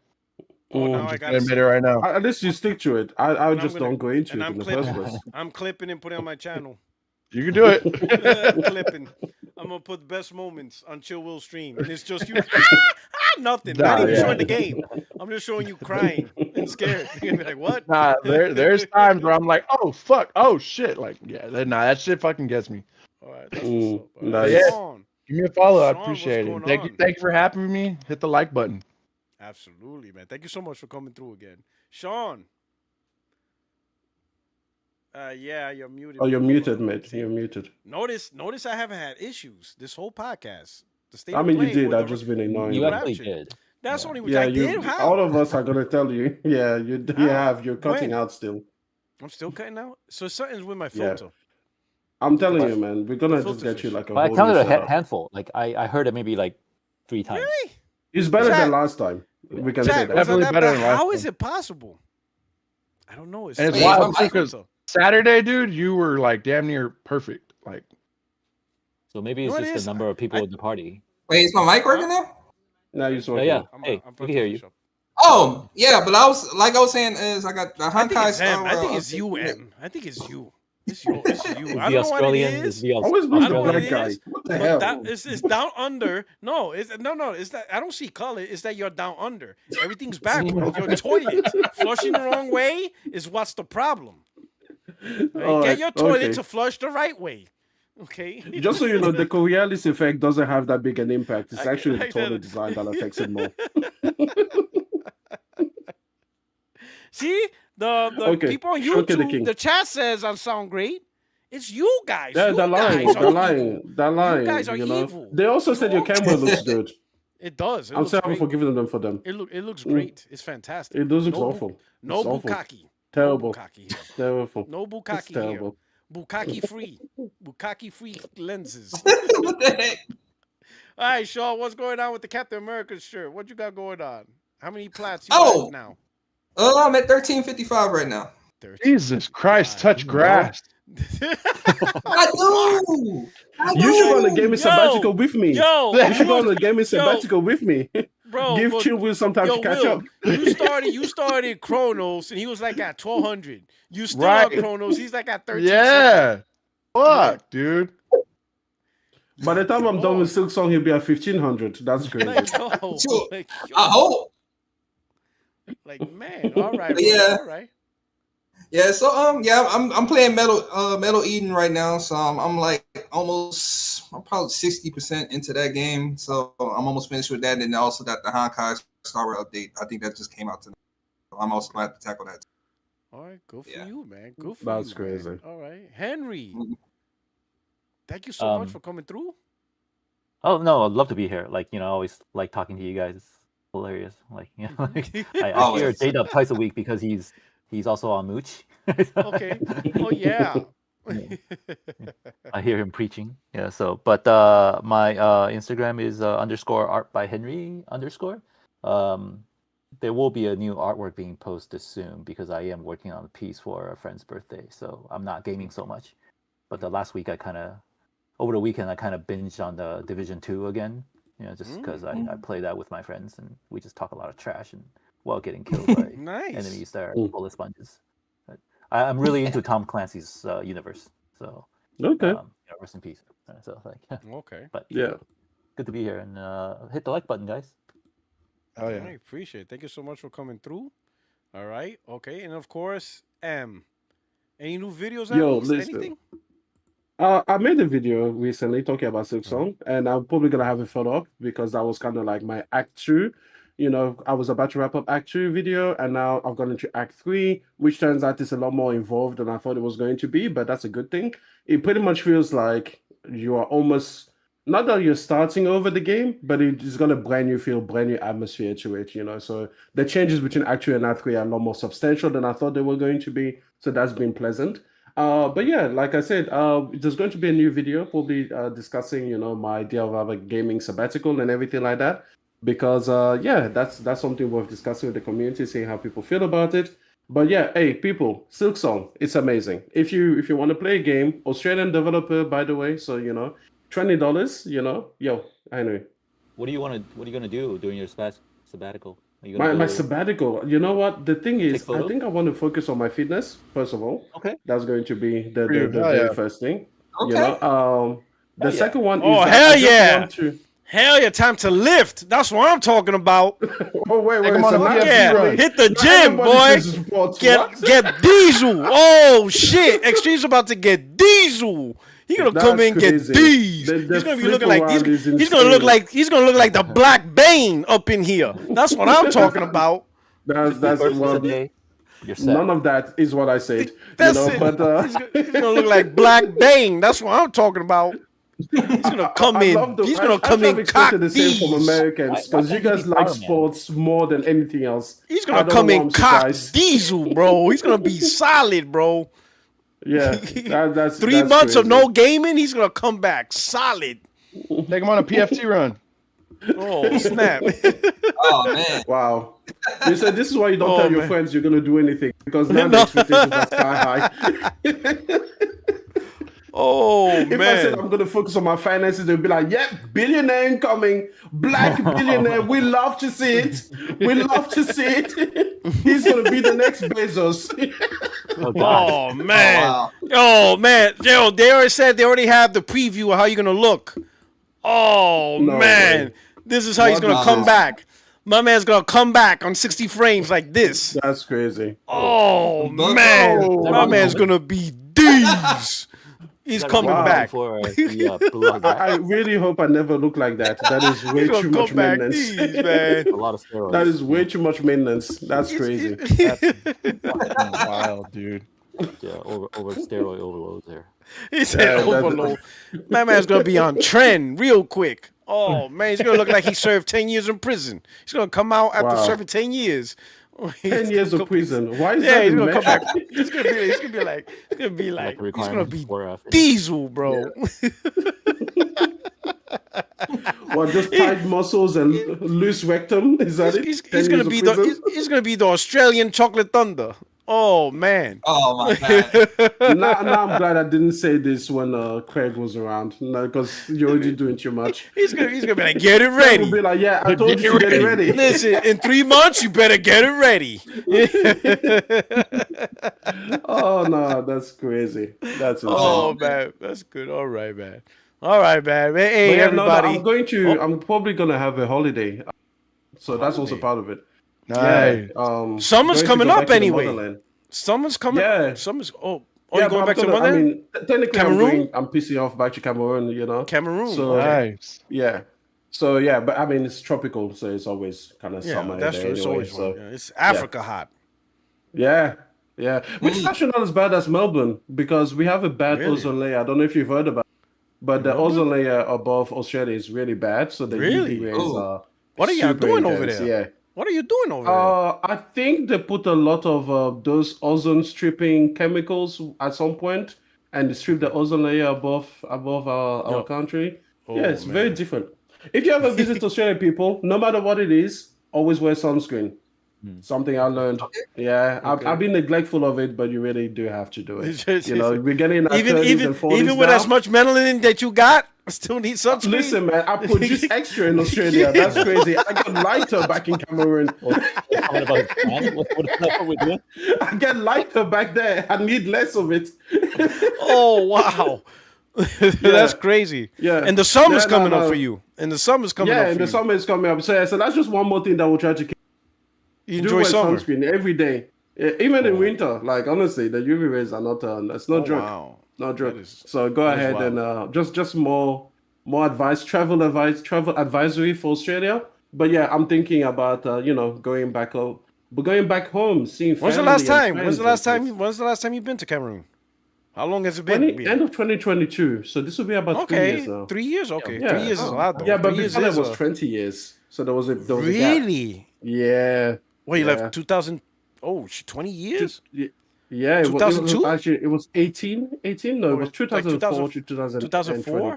D: Now I gotta
B: admit it right now.
K: At least you stick to it. I just don't go into it in the first place.
D: I'm clipping and putting it on my channel.
B: You can do it.
D: Clipping. I'm gonna put best moments on Chill Will stream, and it's just you. Nothing. Not even showing the game. I'm just showing you crying. scared. You're gonna be like, what?
B: Nah, there's times where I'm like, oh fuck, oh shit, like yeah, that shit fucking gets me.
D: All right, that's what's up. All right.
B: But
K: Nice.
B: yeah,
D: Sean,
B: give me a follow. I
D: Sean,
B: appreciate
D: what's
B: it.
D: going on?
B: Thank you for having me. Hit the like button.
D: Absolutely, man. Thank you so much for coming through again, Sean. Yeah, you're muted.
K: Oh, you're
D: Hold
K: muted,
D: on.
K: mate.
D: See?
K: You're muted.
D: Notice I haven't had issues this whole podcast. The state
K: I
D: of
K: mean, you
D: play
K: did.
D: with
K: I've just been ignoring
J: You
K: you.
J: actually
D: rapture.
J: did.
D: That's
J: Yeah.
D: only which
K: Yeah,
D: I did. How?
K: all of us are gonna tell you. Yeah, you
D: How?
K: have. You're cutting
D: When?
K: out still.
D: I'm still cutting out. So something's with my
K: Yeah.
D: filter.
K: I'm telling
J: But-
K: you, man. We're gonna just
D: filter
K: get you
D: fish.
K: like a
J: But I
K: whole
J: counted
K: new
J: a
K: setup.
J: handful. Like I heard it maybe like 3 times.
D: Really?
K: It's better
D: Chat-
K: than last time. We can say
D: Chat,
K: that.
D: was
B: Definitely
D: that
B: better
D: bad?
B: than last
D: How is
B: time.
D: it possible? I don't know. It's
B: And it's
I: Wait,
B: wild
I: my
B: because
D: filter.
B: Saturday, dude, you were like damn near perfect. Like
J: So maybe
D: You
J: it's
D: know what
J: just
D: it
J: the
D: is?
J: number of people at the party.
I: Wait, is my mic working now?
K: Now you're
J: Yeah,
K: talking.
J: yeah.
D: I'm
J: Hey, we
D: about
J: can
D: to
J: hear
D: finish
J: you.
D: up.
I: Oh, yeah, but I was saying is I got the
D: I think
I: Hankai
D: it's him.
I: Star
D: I think
I: Rail
D: it's you,
I: update.
D: M. I think it's you. It's you. It's you.
J: Is
D: I
J: the
D: don't know what it
J: Australian?
D: is.
J: Is the
K: Always been
D: I
K: the
D: don't know what
K: black
D: it
K: guy.
D: is,
K: What the
D: but
K: hell?
D: that it's down under. No, it's that I don't see color. It's that you're down under. Everything's backwards. Your toilet flushing the wrong way is what's the problem. Right?
K: All
D: Get
K: right,
D: your toilet
K: okay.
D: to flush the right way. Okay.
K: Just so you know, the Coriolis effect doesn't have that big an impact. It's
D: I-
K: actually the
D: like
K: toilet
D: that.
K: design that affects it more.
D: See the
K: Okay,
D: people on
K: Shoki the
D: YouTube.
K: King.
D: The chat says I sound great. It's you guys.
K: Yeah,
D: you
K: they're lying.
D: guys are
K: They're
D: evil.
K: lying. They're lying.
D: guys are
K: you know?
D: evil.
K: They also said your camera looks good.
D: It does. It
K: I'm
D: looks
K: sorry
D: great.
K: for giving them for them.
D: It looks great. It's fantastic.
K: It does look
D: No
K: awful.
D: No
K: It's awful.
D: bukkake.
K: Terrible.
D: No bukkake here.
K: It's terrible.
D: No
K: It's
D: bukkake here.
K: terrible.
D: Bukkake free. Bukkake free lenses.
I: What the heck?
D: All right, Shaw, what's going on with the Captain America shirt? What you got going on? How many plats you
I: Oh.
D: at now?
I: I'm at 1355 right now.
D: 13.
B: Jesus Christ, touch grass.
I: I do.
K: You should go on a gaming sabbatical with me.
D: Yo,
K: You should go on a gaming sabbatical with me.
D: bro,
K: Give
D: but-
K: Chill Will some time
D: Yo,
K: to catch
D: Will,
K: up.
D: you started Chronos and he was like at 1200. You still
B: Right.
D: on Chronos, he's like at 13.
B: Yeah. Fuck, dude.
K: By the time I'm done with Silk Song, he'll be at 1500. That's crazy.
D: Like, yo,
I: Sure.
D: like, yo,
I: I hope.
D: like, man, all right, bro,
I: Yeah.
D: all right.
I: Yeah, so I'm playing Metal Eden right now, so I'm like I'm probably 60% into that game, so I'm almost finished with that, and then also got the Honkai Star Rail update. I think that just came out tonight, so I'm also gonna have to tackle that.
D: All right, good for
I: Yeah.
D: you, man. Good for
K: That's
D: you.
K: crazy.
D: Man. All right, Henry.
I: Mhm.
D: Thank you so much for coming through.
J: Oh no, I'd love to be here. Like, I always like talking to you guys. It's hilarious. Like, like, I hear
I: Always.
J: J-Dub twice a week because he's also on Mooch.
D: Okay. Oh yeah.
J: I hear him preaching. Yeah. So, but my Instagram is _art by Henry _. There will be a new artwork being posted soon because I am working on a piece for a friend's birthday. So I'm not gaming so much. But the last week over the weekend I kind of binged on the Division 2 again. Just because I play that with my friends and we just talk a lot of trash and while getting killed by
D: Nice.
J: enemies that are bullet sponges. But I'm really into Tom Clancy's universe. So
K: Okay.
J: rest in peace. So like,
D: Okay.
J: but
K: Yeah.
J: good to be here and hit the like button, guys.
B: Oh yeah.
D: I appreciate it. Thank you so much for coming through. All right. Okay. And of course, any new videos out?
K: Yo,
D: East?
K: listen.
D: Anything?
K: I made a video recently talking about Silk Song, and I'm probably gonna have it follow up because that was kind of like my Act 2. I was about to wrap up Act 2 video, and now I've gone into Act 3, which turns out is a lot more involved than I thought it was going to be, but that's a good thing. It pretty much feels like you are almost, not that you're starting over the game, but it's got a brand new atmosphere to it, So the changes between Act 2 and Act 3 are a lot more substantial than I thought they were going to be, so that's been pleasant. But yeah, like I said, there's going to be a new video, probably discussing, my idea of a gaming sabbatical and everything like that. Because yeah, that's something worth discussing with the community, seeing how people feel about it. But yeah, hey people, Silk Song, it's amazing. If you want to play a game, Australian developer, by the way, so $20, yo, anyway.
J: What are you gonna do during your sabbatical? Are you
K: My
J: gonna
K: sabbatical, you know what? The thing
J: Take
K: is, I
J: photos?
K: think I want to focus on my fitness, first of all.
J: Okay.
K: That's going to be the
B: Oh,
K: very
B: yeah.
K: first thing.
I: Okay.
K: The
J: yeah.
K: second one
D: Oh,
K: is that
D: hell
K: I just
D: yeah.
K: want to
D: Hell yeah, time to lift. That's what I'm talking about.
K: Oh wait,
B: Take him on
K: so
B: a
K: not
B: PFT
D: Yeah,
B: run.
D: hit the
K: not
D: gym,
K: everybody
D: boy.
K: says sports.
D: Get
K: What?
D: get diesel. Oh shit, Extreme's about to get diesel. He's gonna come
K: That's
D: in and get
K: crazy.
D: these.
K: The
D: He's gonna be
K: flip
D: looking like
K: around is
D: he's gonna look
K: insane.
D: like the Black Bane up in here. That's what I'm talking about.
K: That's
J: First
K: well,
J: of the day, you're set.
K: none of that is what I said.
D: That's
K: you know,
D: it.
K: but
D: He's gonna look like Black Bane. That's what I'm talking about. He's gonna come
K: I
D: in.
K: love the,
D: He's gonna
K: I
D: come
K: should have
D: in cock
K: expected the same from
D: these.
K: Americans
J: Why
K: because you
J: can't he
K: guys
J: be
K: like
J: Power Man?
K: sports more than anything else.
D: He's
K: I
D: gonna
K: don't
D: come
K: know
D: in
K: why I'm
D: cock
K: surprised.
D: diesel, bro. He's gonna be solid, bro.
K: Yeah, that's
D: 3
K: that's
D: months of
K: crazy.
D: no gaming, he's gonna come back solid.
B: Take him on a PFT run.
D: Oh snap!
I: Oh man.
K: Wow. You said this is why you don't
D: Oh,
K: tell your
D: man.
K: friends you're gonna do anything because now the
D: No.
K: expectations are sky high.
D: Oh
K: If I said
D: man!
K: I'm gonna focus on my finances, they'll be like, "Yep, billionaire incoming, black billionaire. We love to see it. We love to see it. He's gonna be the next Bezos."
J: Oh god.
D: Oh man!
I: wow.
D: Oh man! Yo, they already said they already have the preview of how you're gonna look. Oh
K: No
D: man!
K: way.
D: This is how he's
K: What
D: gonna
K: is
D: come
K: this?
D: back. My man's gonna come back on 60 frames like this.
K: That's crazy.
D: Oh
I: Bucko.
D: man!
J: Oh.
D: My man's gonna be D's. He's coming
K: Wow.
D: back.
J: Before the blue eyes
K: I really hope I never look like that. That is way
D: He's
K: too
D: gonna
K: much
D: come back
K: maintenance.
D: D's, man.
J: a lot of steroids.
K: That is way too much maintenance. That's crazy.
B: Wild, dude.
J: Yeah, over steroid overload there.
D: He said
K: Yeah, that-
D: overload. My man's gonna be on trend real quick. Oh man, he's gonna look like he served 10 years in prison. He's gonna come out after
K: Wow.
D: serving 10 years.
K: 10 years of prison. Why is
D: Yeah,
K: that
D: he's
K: a
D: gonna come
K: measure?
D: back. He's gonna be like
J: Like
D: he's gonna be
J: for
D: diesel, bro.
K: What, just tight muscles and loose rectum? Is that it?
D: He's
K: 10
D: gonna
K: years of
D: be
K: prison?
D: he's gonna be the Australian Chocolate Thunder. Oh man.
I: Oh my god.
K: now I'm glad I didn't say this when Craig was around. No, because you're already doing too much.
D: He's gonna be like, get it
K: Craig
D: ready.
K: will be like, yeah, I told you to get it ready.
D: Listen, in 3 months, you better get it ready.
K: Oh no, that's crazy. That's insane.
D: Oh man, that's good. All right, man. All right, man. Hey,
K: But yeah,
D: everybody.
K: I'm going to. I'm probably gonna have a holiday, so that's also part of it.
B: Nice.
K: Yeah,
D: Summer's
K: going to
D: coming
K: go
D: up
K: back to the
D: anyway.
K: motherland.
D: Summer's coming.
K: Yeah.
D: Summer's. Oh,
K: Yeah,
D: you're
K: but
D: going back to
K: I
D: Motherland?
K: mean, technically,
D: Cameroon?
K: I'm pissing off back to Cameroon. You know,
D: Cameroon.
K: So
B: Nice.
K: yeah, so yeah, but I mean, it's tropical, so it's always kind of
D: Yeah,
K: summer
D: that's
K: there
D: true. It's
K: anyway.
D: always
K: So
D: warm. Yeah, it's Africa hot.
K: yeah, which is actually not as bad as Melbourne because we have a bad
D: Really?
K: ozone layer. I don't know if you've heard about it, but the
D: Melbourne?
K: ozone layer above Australia is really bad. So the
D: Really?
K: UV rays
I: Oh.
K: are.
D: What are y'all
K: super
D: doing over
K: intense,
D: there?
K: Yeah.
D: What are you doing over there?
K: I think they put a lot of those ozone stripping chemicals at some point, and they strip the ozone layer above our
D: Yo.
K: country.
D: Oh,
K: Yeah, it's very
D: man.
K: different. If you ever visit Australia, people, no matter what it is, always wear sunscreen. Something I learned. Yeah, I've been neglectful of it, but you really do have to do it. You know, we're getting in our 30s and 40s
D: even with
K: now.
D: as much melanin that you got, I still need sunscreen.
K: Listen, man, I produce extra in Australia. That's crazy. I got lighter back in Cameroon.
J: Talking about his plan? What is that we're doing?
K: I get lighter back there. I need less of it.
D: Oh wow, that's crazy.
K: Yeah.
D: And the summer's
K: Yeah,
D: coming up
K: no.
D: for you. And the summer's coming up
K: Yeah,
D: for
K: and the
D: you.
K: summer is coming up. So that's just one more thing that we'll try to keep.
D: You
K: Do
D: enjoy
K: wear
D: summer.
K: sunscreen every day. Yeah, even in winter. Like honestly, the UV rays are not. It's no joke.
D: Wow.
K: No joke.
D: That is-
K: So go
D: that is
K: ahead and just more advice, travel advisory for Australia. But yeah, I'm thinking about going back home. But going back home, seeing family.
D: When's the last
K: and
D: time?
K: friends
D: When's the
K: and
D: last time?
K: stuff.
D: When's the last time you've been to Cameroon? How long has it been?
K: End of 2022. So this will be about 3
D: Okay,
K: years now.
D: 3 years. Okay,
K: Yeah.
D: 3 years is a lot. Though.
K: Yeah, but
D: 3 years
K: before that
D: is
K: was
D: a-
K: 20 years. So there was a gap.
D: really.
K: Yeah.
D: Well, you
K: Yeah.
D: left 2000. Oh, 20 years.
K: Yeah, it was
D: 2002?
K: actually it was 18. No, it was
D: Like
K: 2004 to
D: 2004?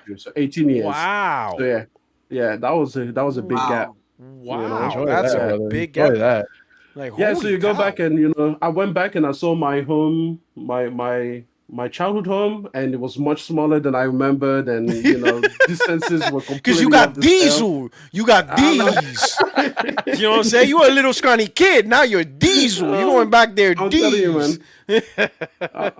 K: 2022. So 18 years.
D: Wow.
K: So yeah, that was a big gap.
D: Wow,
B: Enjoy
D: that's
B: that,
D: a
B: brother.
D: big
B: Enjoy
D: gap.
B: that.
D: Like,
K: Yeah, so
D: holy
K: you go
D: cow.
K: back and I went back and I saw my home, my childhood home, and it was much smaller than I remembered, and distances were completely
D: Because you got
K: off the scale.
D: diesel. You got these. You know what I'm saying? You were a little scrawny kid. Now you're diesel. You going back there,
K: I'm telling you, man.
D: D's.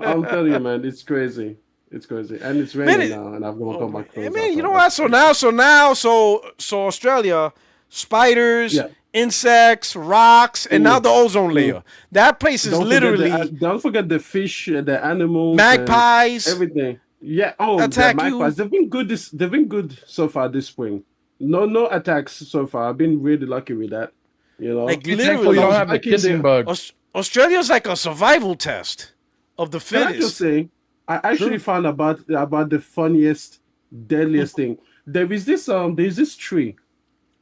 K: I'm telling you, man, it's crazy. It's crazy, and it's
D: Man,
K: raining now, and I've got to come back close.
D: man, you know what? So Australia, spiders,
K: Yeah.
D: insects, rocks, and now
K: Mm.
D: the ozone layer. That place is literally
K: Don't forget the fish, the animals,
D: magpies.
K: everything. Yeah. Oh,
D: Attack
K: the magpies.
D: you.
K: They've been good. They've been good so far this spring. No attacks so far. I've been really lucky with that. You know,
D: Like
B: Be thankful you don't have the kissing bug.
D: Australia's like a survival test of the
K: Can I just
D: fittest.
K: say, I actually found about the funniest, deadliest thing. There's this tree,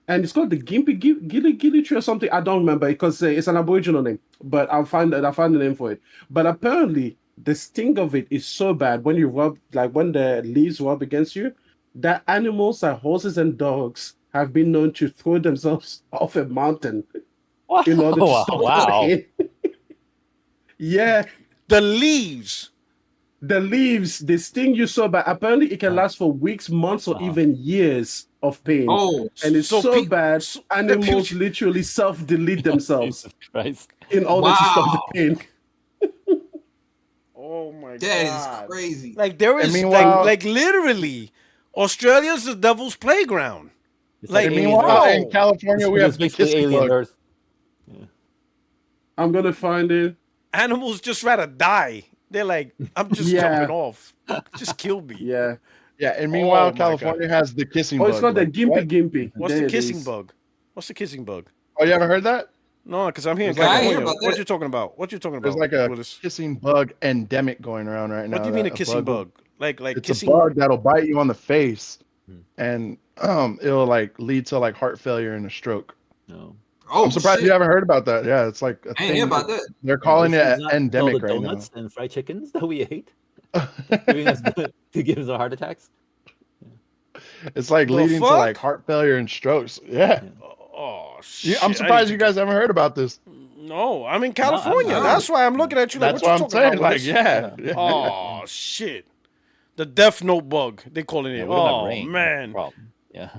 K: and it's called the gilly tree or something. I don't remember because it's an Aboriginal name, but I found the name for it. But apparently, the sting of it is so bad when you rub, like when the leaves rub against you, that animals like horses and dogs have been known to throw themselves off a mountain in order to stop the pain. Yeah.
D: The leaves,
K: they sting you so bad. Apparently, it can last for weeks, months, or even years of pain.
I: Oh,
K: and it's so bad. Animals literally self-delete themselves in order to stop the pain.
D: Oh my god,
I: that is crazy.
D: Like there is like literally, Australia's the devil's playground. Like
B: meanwhile, in California, we have the kissing bug.
J: Earth.
K: I'm gonna find it.
D: Animals just rather die. They're like, I'm just jumping off. Just kill me.
K: Yeah.
B: Yeah, and meanwhile,
D: Oh my
B: California has the kissing
K: Oh,
B: bug.
K: it's called the
B: Like,
K: gimpy
B: what?
K: gimpy.
D: What's
K: There
D: the
K: it
D: kissing
K: is.
D: bug? What's the kissing bug?
B: Oh, you haven't heard that?
D: No, because I'm here in
B: There's like- I
D: California.
B: hear about
D: What
B: that.
D: you talking about? What you talking about?
B: There's like a
D: Willis?
B: kissing bug endemic going around right now.
D: What do you mean a
B: that
D: kissing bug? Like
B: it's
D: kissing?
B: a bug that'll bite you on the face, and it'll like lead to like heart failure and a stroke.
J: No.
I: Oh,
B: I'm surprised
I: shit.
B: you haven't heard about that. Yeah, it's like a
I: I ain't
B: thing.
I: hear about that.
B: They're calling
J: This
B: it
J: is not all
B: endemic
J: the
B: right now.
J: donuts and fried chickens that we ate, giving us to give us heart attacks.
B: It's like
D: The
B: leading to
D: fuck?
B: like heart failure and strokes. Yeah.
D: Oh shit!
B: I'm surprised you guys haven't heard about this.
D: No, I'm in California.
J: not.
D: That's why I'm looking at you like,
B: That's
D: what
B: what
D: you
B: I'm
D: talking
B: saying.
D: about?
B: Like,
D: Willis?
B: yeah. yeah.
D: Oh shit! The Death Note bug. They calling it.
J: Yeah, what about
D: Oh
J: rain?
D: man,
J: Problem. Yeah.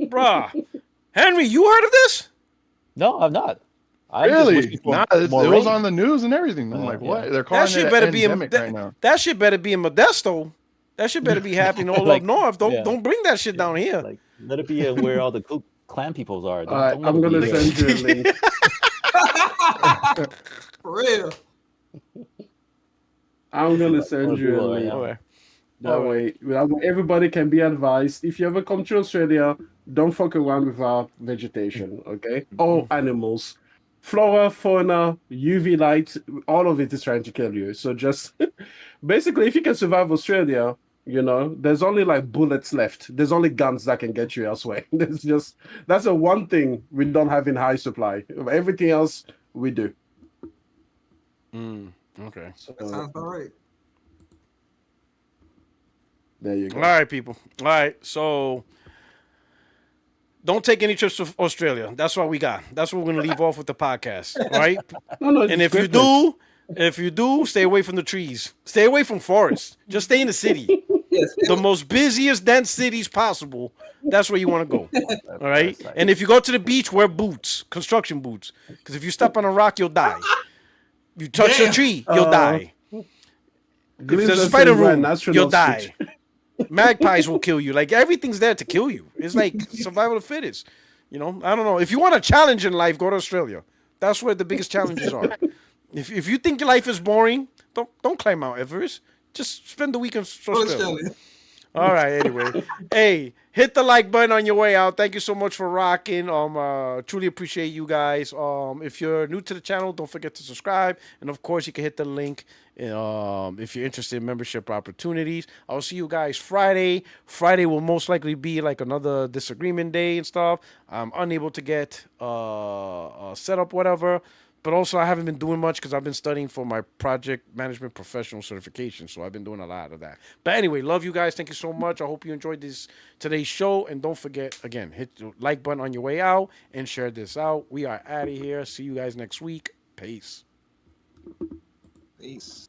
D: bruh. Henry, you heard of this?
J: No, I'm not. I'm just
B: Really?
J: wishing for
B: Nah, it
J: more
B: was
J: rain.
B: on the news and everything. I'm like,
J: yeah.
B: what? They're calling
D: That shit
B: it
D: better be in
B: endemic right now.
D: that shit better be in Modesto. That shit better be happening all
J: Like,
D: up north. Don't
J: yeah.
D: don't bring that shit down here.
J: Like, let it be where all the cool clan peoples are.
K: All right,
J: Don't let
K: I'm
J: it
K: gonna
J: be here.
K: send you a link.
I: For real.
K: I'm gonna send you a
J: People are,
K: link.
J: yeah.
D: Okay.
K: That way, everybody can be advised. If you ever come to Australia, don't fuck around with our vegetation, okay? All animals, flora, fauna, UV light, all of it is trying to kill you. So just basically, if you can survive Australia, you know, there's only like bullets left. There's only guns that can get you elsewhere. That's the one thing we don't have in high supply. Everything else we do.
D: Okay.
K: So,
I: That sounds all right.
K: there you go.
D: All right, people. All right. So don't take any trips to Australia. That's what we got. That's what we're gonna leave off with the podcast. All right.
K: No,
D: And
K: it's
D: if you do, stay away from the trees. Stay away from forests. Just stay in the city.
I: Yes.
D: The most busiest, dense cities possible. That's where you want to go. All right. And if you go to the beach, wear boots, construction boots, because if you step on a rock, you'll die. You touch a tree, you'll die. If there's a spider room, you'll die. Magpies will kill you. Like everything's there to kill you. It's like survival of the fittest. You know, I don't know. If you want a challenge in life, go to Australia. That's where the biggest challenges are. If you think your life is boring, don't climb Mount Everest. Just spend the weekend in Australia. All right. Anyway, hey, hit the like button on your way out. Thank you so much for rocking. Truly appreciate you guys. If you're new to the channel, don't forget to subscribe, and of course, you can hit the link. If you're interested in membership opportunities, I'll see you guys Friday. Friday will most likely be like another disagreement day and stuff. I'm unable to get set up, whatever. But also, I haven't been doing much because I've been studying for my project management professional certification. So I've been doing a lot of that. But anyway, love you guys. Thank you so much. I hope you enjoyed today's show. And don't forget, again, hit the like button on your way out and share this out. We are out of here. See you guys next week. Peace.
I: Peace.